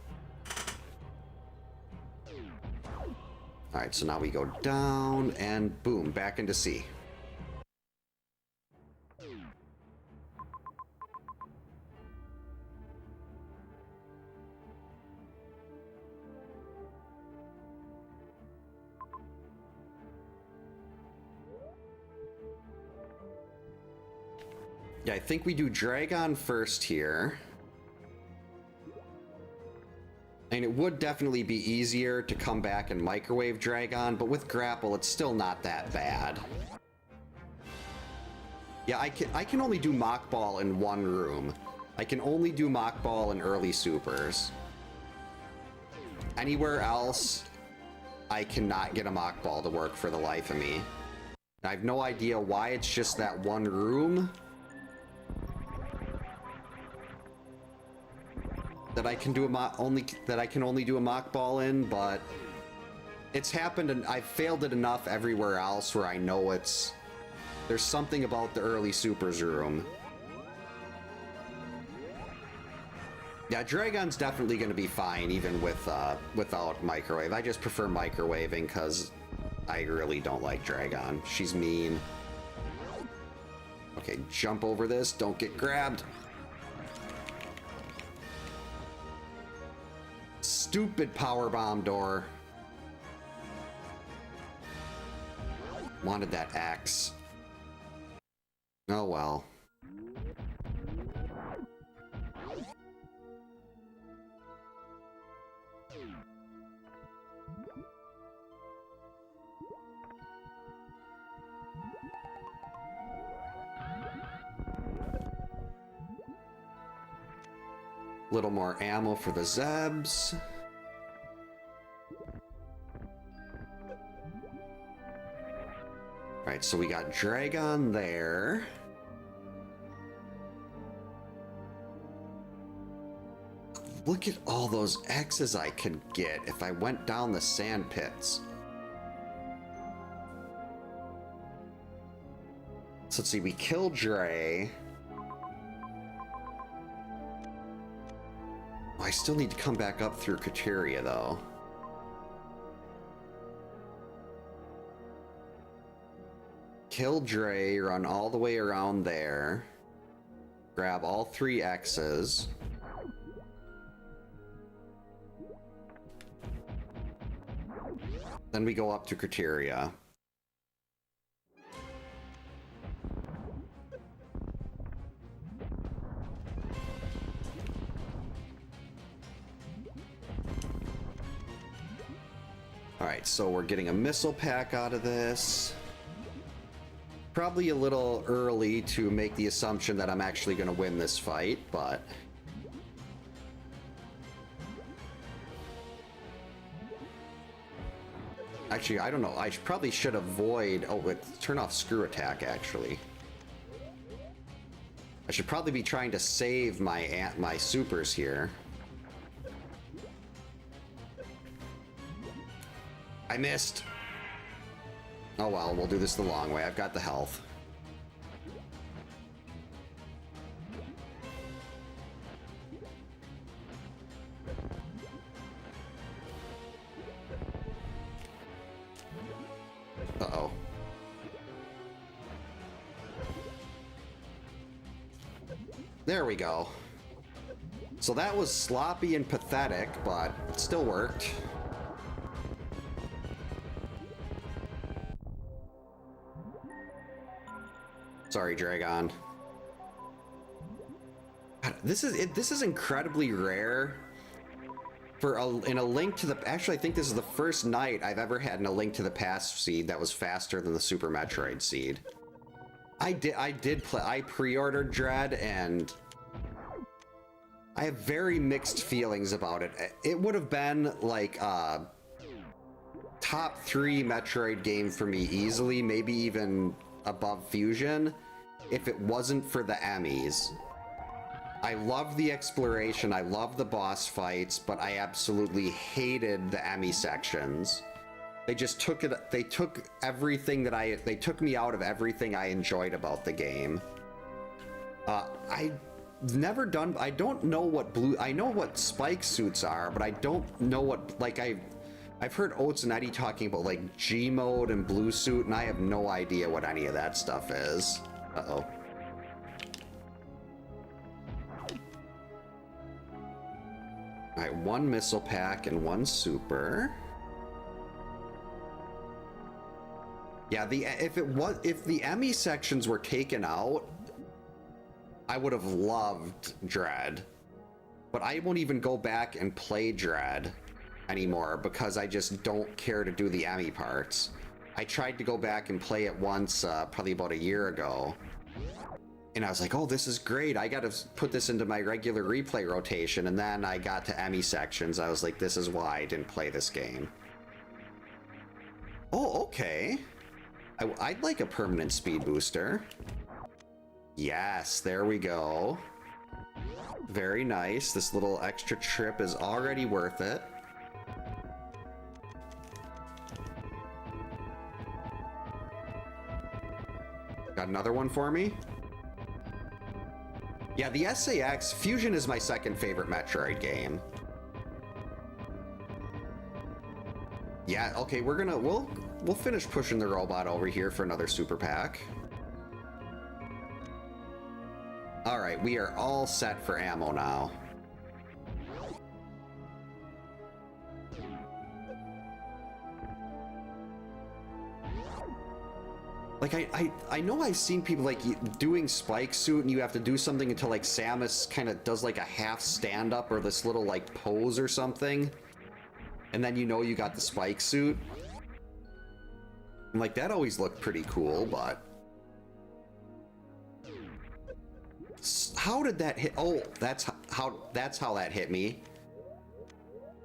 Alright, so now we go down, and boom, back into C. Yeah, I think we do Dragon first here. And it would definitely be easier to come back and microwave Dragon, but with Grapple, it's still not that bad. Yeah, I can only do Mach Ball in one room. I can only do Mach Ball in early supers. Anywhere else, I cannot get a Mach Ball to work for the life of me. I have no idea why it's just that one room that I can do only do a Mach Ball in, but it's happened, and I've failed it enough everywhere else where I know there's something about the early supers room. Yeah, Dragon's definitely going to be fine even without microwave. I just prefer microwaving because I really don't like Dragon. She's mean. Okay, jump over this. Don't get grabbed. Stupid power bomb door. Wanted that axe. Oh well. Little more ammo for the Zebs. Right, so we got Dragon there. Look at all those X's I could get if I went down the sand pits. So let's see, we killed Dre. Oh, I still need to come back up through Kateria, though. Kill Dre, run all the way around there. Grab all 3 X's. Then we go up to Criteria. Alright, so we're getting a missile pack out of this. Probably a little early to make the assumption that I'm actually going to win this fight, but... Actually, I don't know. I probably should avoid... Oh, turn off screw attack, actually. I should probably be trying to save my supers here. I missed. Oh well, we'll do this the long way. I've got the health. Uh-oh. There we go. So that was sloppy and pathetic, but it still worked. Sorry, Dragon. This is incredibly rare for in a Link to the... Actually, I think this is the first night I've ever had in a Link to the Past seed that was faster than the Super Metroid seed. I pre-ordered Dread, and I have very mixed feelings about it. It would have been like top 3 Metroid game for me easily, maybe even above Fusion, if it wasn't for the Emmys. I love the exploration, I love the boss fights, but I absolutely hated the Emmy sections. They just took it, they took everything that they took me out of everything I enjoyed about the game. I've never done, I don't know what I know what spike suits are, but I don't know what, like, I've heard Oats and Eddie talking about like G mode and blue suit, and I have no idea what any of that stuff is. Uh-oh. Alright, 1 missile pack and 1 super. Yeah, if the Emmy sections were taken out, I would have loved Dread. But I won't even go back and play Dread anymore because I just don't care to do the Emmy parts. I tried to go back and play it once, probably about a year ago. And I was like, oh, this is great. I got to put this into my regular replay rotation. And then I got to Emmy sections. I was like, this is why I didn't play this game. Oh, okay. I'd like a permanent speed booster. Yes, there we go. Very nice. This little extra trip is already worth it. Got another one for me? Yeah, the SAX, Fusion is my second favorite Metroid game. Yeah, okay, we'll finish pushing the robot over here for another super pack. All right, we are all set for ammo now. Like, I know I've seen people, like, doing Spike Suit, and you have to do something until, like, Samus kind of does, like, a half stand-up or this little, like, pose or something. And then you know you got the Spike Suit. And, like, that always looked pretty cool, but... How did that hit? Oh, that's how that hit me.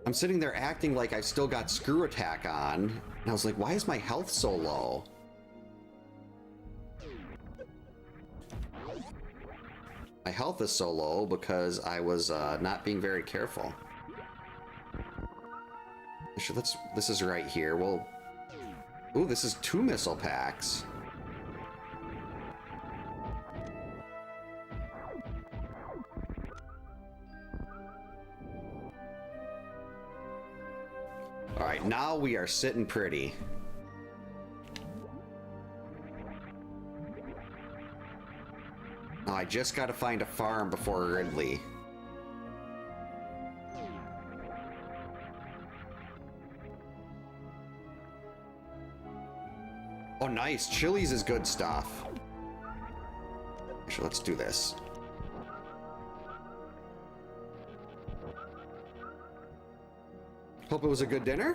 I'm sitting there acting like I've still got Screw Attack on. And I was like, why is my health so low? My health is so low because I was not being very careful. Actually, this is right here. Well, ooh, this is 2 missile packs. All right, now we are sitting pretty. Oh, I just got to find a farm before Ridley. Oh, nice. Chili's is good stuff. Actually, let's do this. Hope it was a good dinner.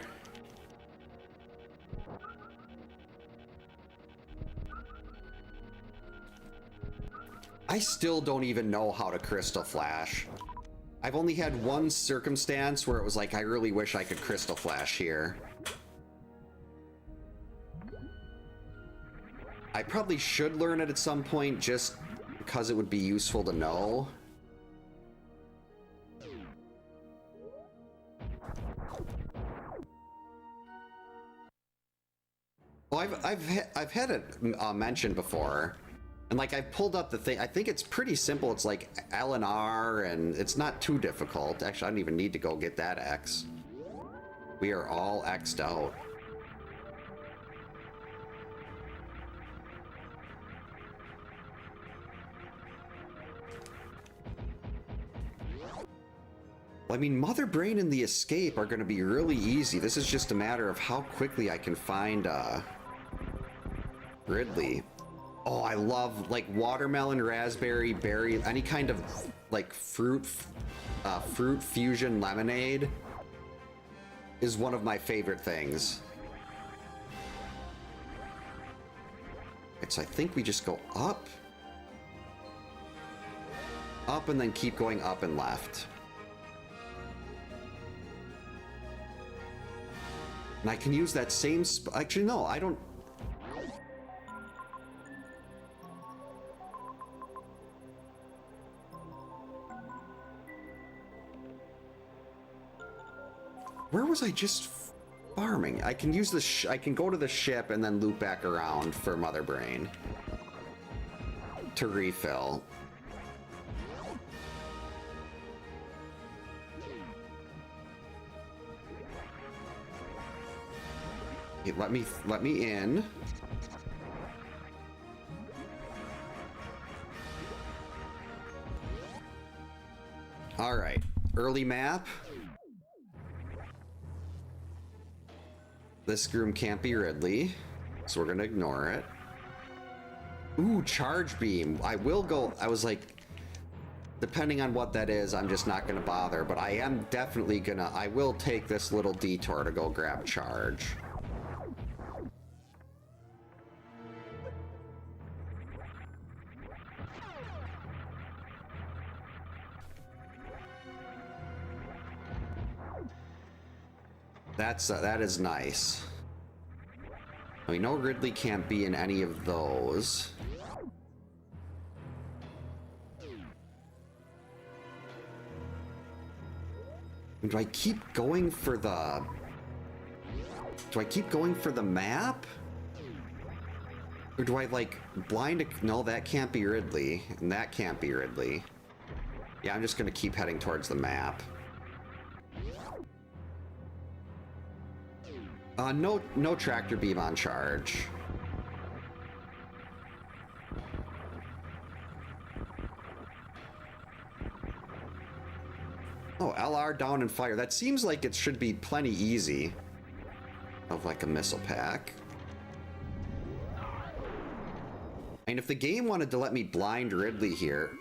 I still don't even know how to Crystal Flash. I've only had one circumstance where it was like, I really wish I could Crystal Flash here. I probably should learn it at some point just because it would be useful to know. Well, I've had it mentioned before, and like I've pulled up the thing. I think it's pretty simple. It's like L and R, and it's not too difficult. Actually, I don't even need to go get that X. We are all X'd out. I mean, Mother Brain and the Escape are going to be really easy. This is just a matter of how quickly I can find Ridley. Oh, I love like watermelon, raspberry, berry, any kind of like fruit fusion lemonade is one of my favorite things. So I think we just go up, and then keep going up and left. And I can use that same actually, no, I don't... Where was I just farming? I can use the I can go to the ship and then loop back around for Mother Brain to refill. Let me in. All right, early map. This groom can't be Ridley, so we're gonna ignore it. Ooh, charge beam. I will go. I was like, depending on what that is, I'm just not gonna bother. But I am definitely gonna. I will take this little detour to go grab charge. That is nice. We know Ridley can't be in any of those. Do I keep going for the... Do I keep going for the map? Or do I, like, blind... No, that can't be Ridley. And that can't be Ridley. Yeah, I'm just gonna keep heading towards the map. No tractor beam on charge. Oh, LR down and fire. That seems like it should be plenty easy. Of like a missile pack. And if the game wanted to let me blind Ridley here,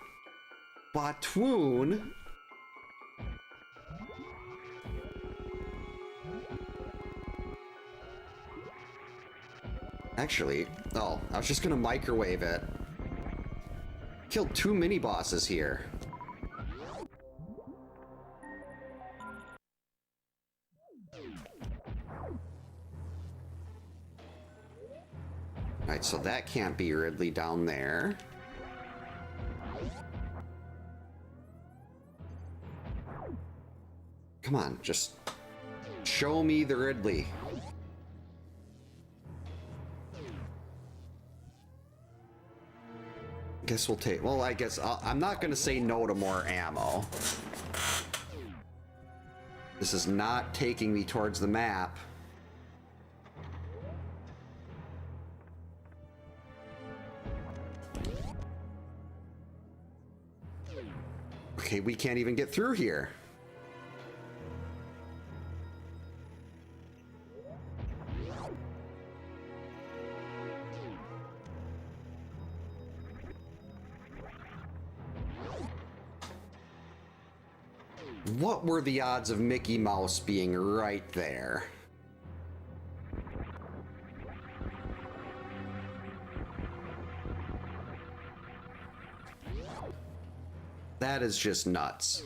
Batwoon. Actually, oh, I was just gonna microwave it. Killed 2 mini bosses here. Alright, so that can't be Ridley down there. Come on, just show me the Ridley. Guess we'll take... Well, I guess I'm not going to say no to more ammo. This is not taking me towards the map. Okay, we can't even get through here. What were the odds of Mickey Mouse being right there? That is just nuts.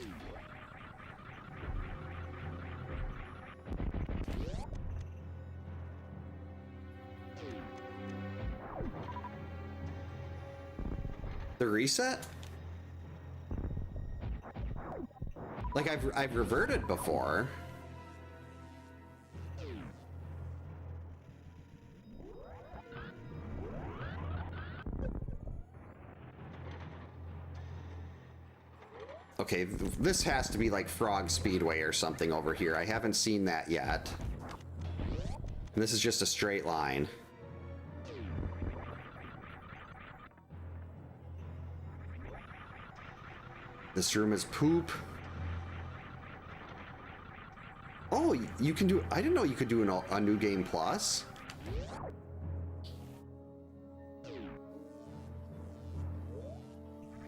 The reset? Like I've reverted before. Okay, this has to be like Frog Speedway or something over here. I haven't seen that yet. And this is just a straight line. This room is poop. Oh, you can do... I didn't know you could do a New Game Plus.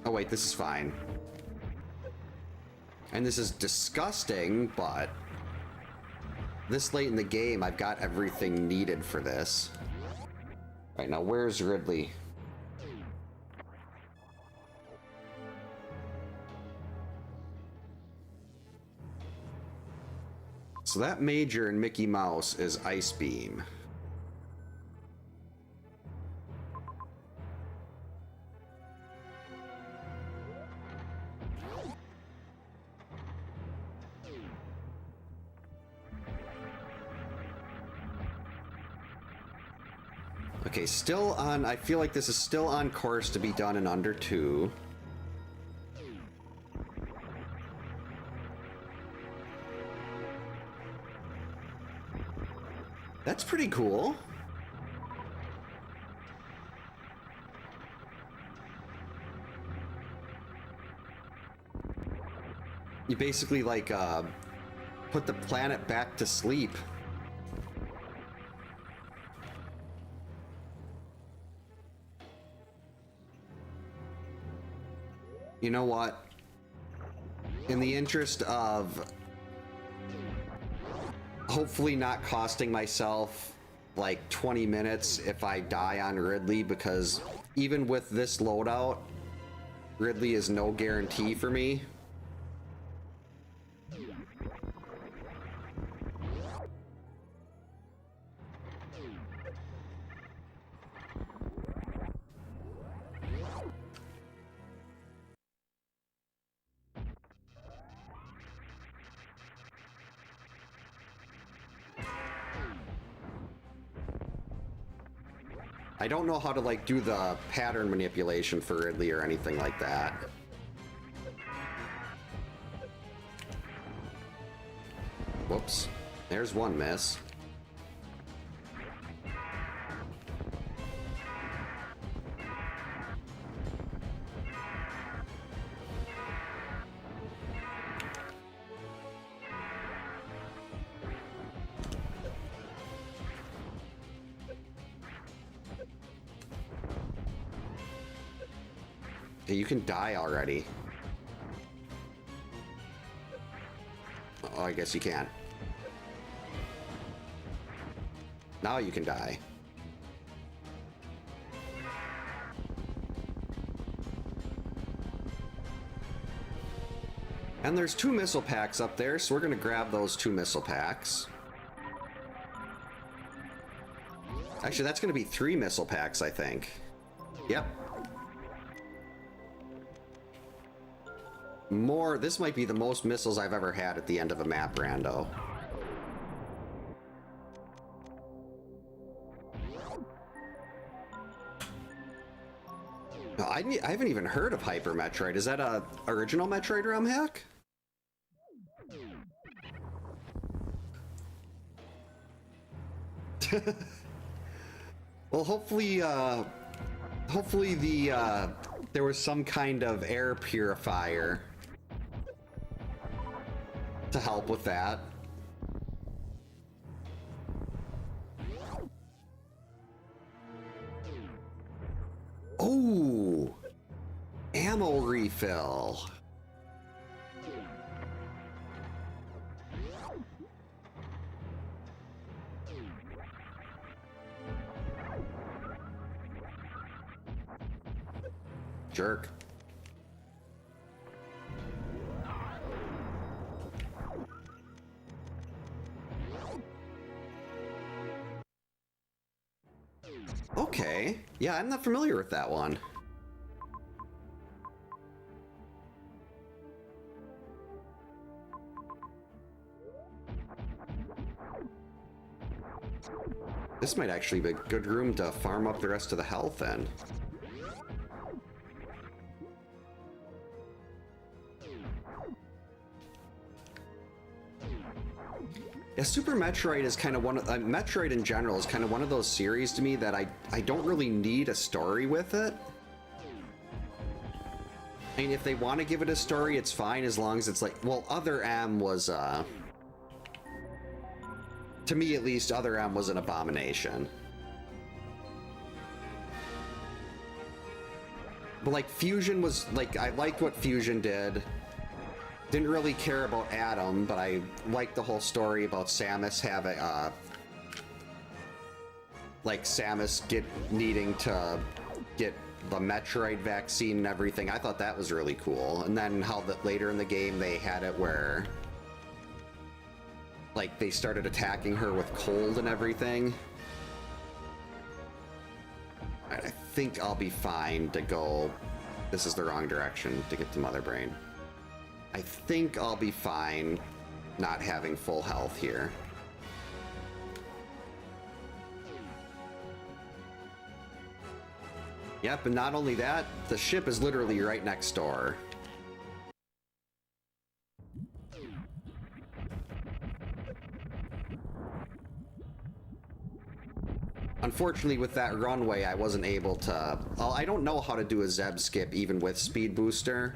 Oh, wait, this is fine. And this is disgusting, but... This late in the game, I've got everything needed for this. Right, now where's Ridley? So that Major and Mickey Mouse is Ice Beam. Okay, still on, I feel like this is still on course to be done in under 2. That's pretty cool. You basically like put the planet back to sleep. You know what? In the interest of hopefully not costing myself like 20 minutes if I die on Ridley, because even with this loadout, Ridley is no guarantee for me. I don't know how to like do the pattern manipulation for Ridley or anything like that. Whoops. There's one miss. You can die already. Oh, I guess you can. Now you can die. And there's 2 missile packs up there, so we're gonna grab those 2 missile packs. Actually, that's gonna be 3 missile packs, I think. Yep. This might be the most missiles I've ever had at the end of a map rando. I haven't even heard of Hyper Metroid. Is that a original Metroid ROM hack? Well, hopefully there was some kind of air purifier to help with that. Oh, ammo refill. Jerk. Okay. Yeah, I'm not familiar with that one. This might actually be a good room to farm up the rest of the health in. Yeah, Super Metroid is kind of one of... Metroid in general is kind of one of those series to me that I don't really need a story with it. I mean, if they want to give it a story, it's fine as long as it's like... Well, Other M was, to me at least, Other M was an abomination. But like, Fusion was... Like, I liked what Fusion did. Didn't really care about Adam, but I liked the whole story about Samus having, like Samus needing to get the Metroid vaccine and everything. I thought that was really cool. And then how that later in the game they had it where, like they started attacking her with cold and everything. I think I'll be fine to go. This is the wrong direction to get to Mother Brain. I think I'll be fine not having full health here. Yep, and not only that, the ship is literally right next door. Unfortunately, with that runway, I wasn't able to... Well, I don't know how to do a Zeb skip even with Speed Booster.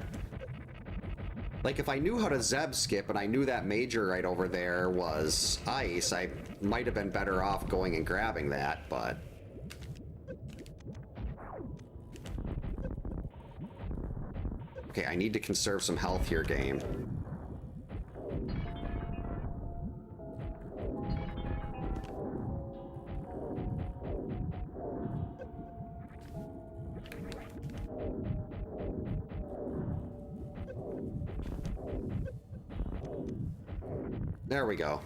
Like, if I knew how to Zeb skip and I knew that major right over there was ice, I might have been better off going and grabbing that, but... Okay, I need to conserve some health here, game. There we go.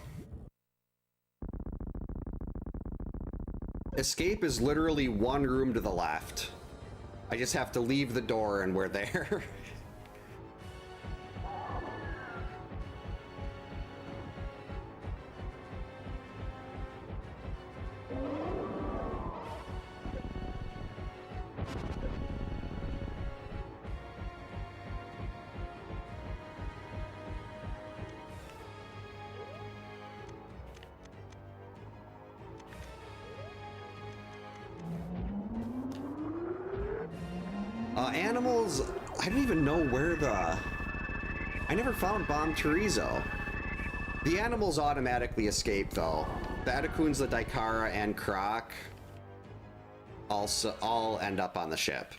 Escape is literally one room to the left. I just have to leave the door and we're there. Animals, I don't even know where I never found Bomb Chorizo. The animals automatically escape, though. The Etacoons, the Daikara, and Croc also all end up on the ship.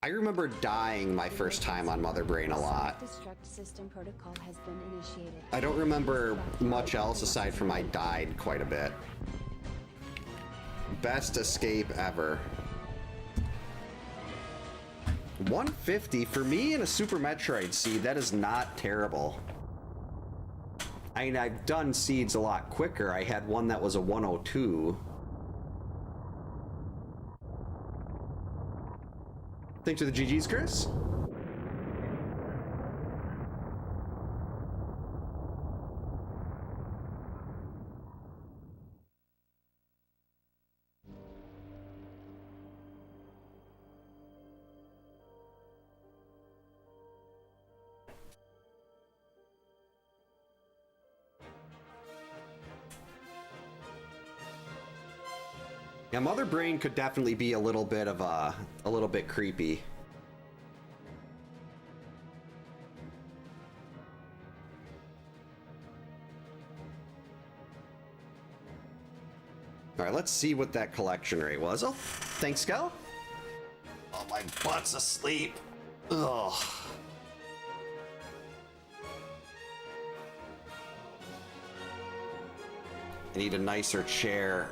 I remember dying my first time on Mother Brain a lot. I don't remember much else aside from I died quite a bit. Best escape ever. 150 for me in a Super Metroid seed, that is not terrible. I mean, I've done seeds a lot quicker. I had one that was a 102. Thanks for the GGs, Chris. Yeah, Mother Brain could definitely be a little bit of a little bit creepy. All right, let's see what that collection rate was. Oh, thanks, Scal. Oh, my butt's asleep. Ugh. I need a nicer chair.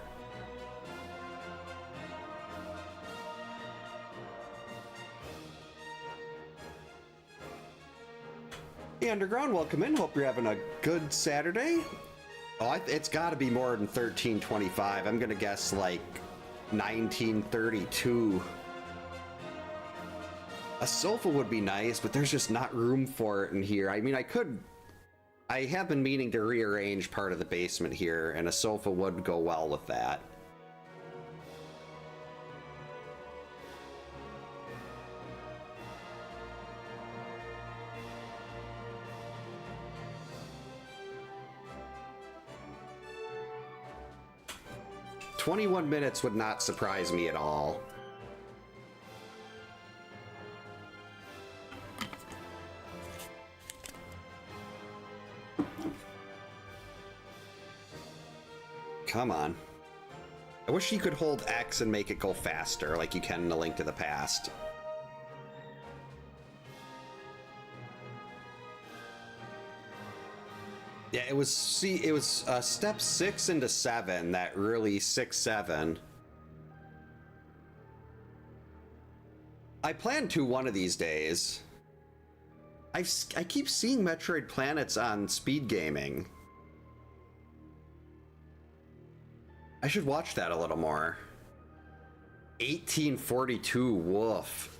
Hey, Underground, welcome in. Hope you're having a good Saturday. Oh, it's got to be more than 1325. I'm going to guess like 1932. A sofa would be nice, but there's just not room for it in here. I mean, I have been meaning to rearrange part of the basement here, and a sofa would go well with that. "21 minutes would not surprise me at all. Come on. I wish you could hold X and make it go faster like you can in A Link to the Past. Yeah, it was step 6 into 7 that really 6, 7. I plan to one of these days. I keep seeing Metroid Planets on speed gaming. I should watch that a little more. 1842, woof.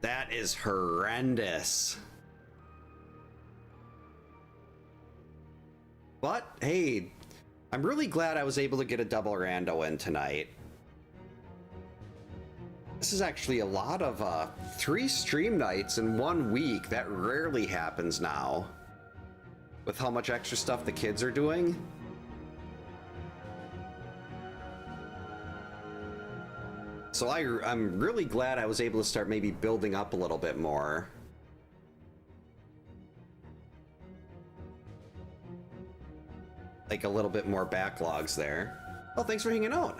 That is horrendous. But, hey, I'm really glad I was able to get a double rando in tonight. This is actually a lot of 3 stream nights in 1 week. That rarely happens now. With how much extra stuff the kids are doing. So I'm really glad I was able to start maybe building up a little bit more. Like a little bit more backlogs there. Oh, thanks for hanging out.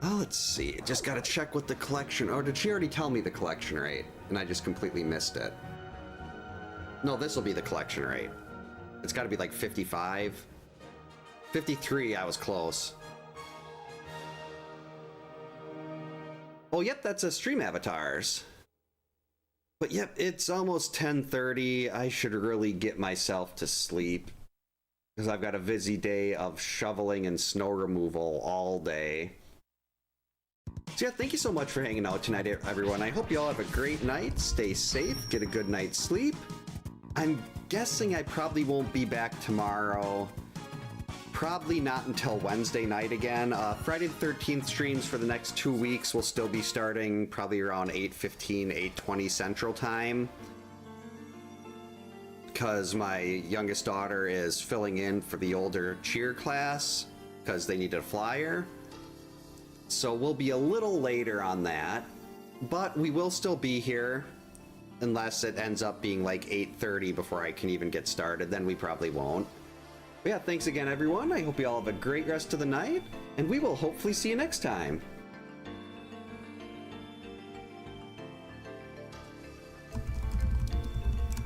Oh, let's see. Just gotta check what the collection... Or did she already tell me the collection rate? And I just completely missed it. No, this will be the collection rate. It's gotta be like 55. 53, I was close. Oh, yep, that's a stream avatars. But yep, it's almost 10:30. I should really get myself to sleep. Because I've got a busy day of shoveling and snow removal all day. So yeah, thank you so much for hanging out tonight, everyone. I hope you all have a great night. Stay safe, get a good night's sleep. I'm guessing I probably won't be back tomorrow. Probably not until Wednesday night again. Friday the 13th streams for the next 2 weeks will still be starting probably around 8:15, 8:20 Central Time. Because my youngest daughter is filling in for the older cheer class because they needed a flyer. So we'll be a little later on that, but we will still be here unless it ends up being like 8:30 before I can even get started. Then we probably won't. But yeah, thanks again, everyone. I hope you all have a great rest of the night, and we will hopefully see you next time.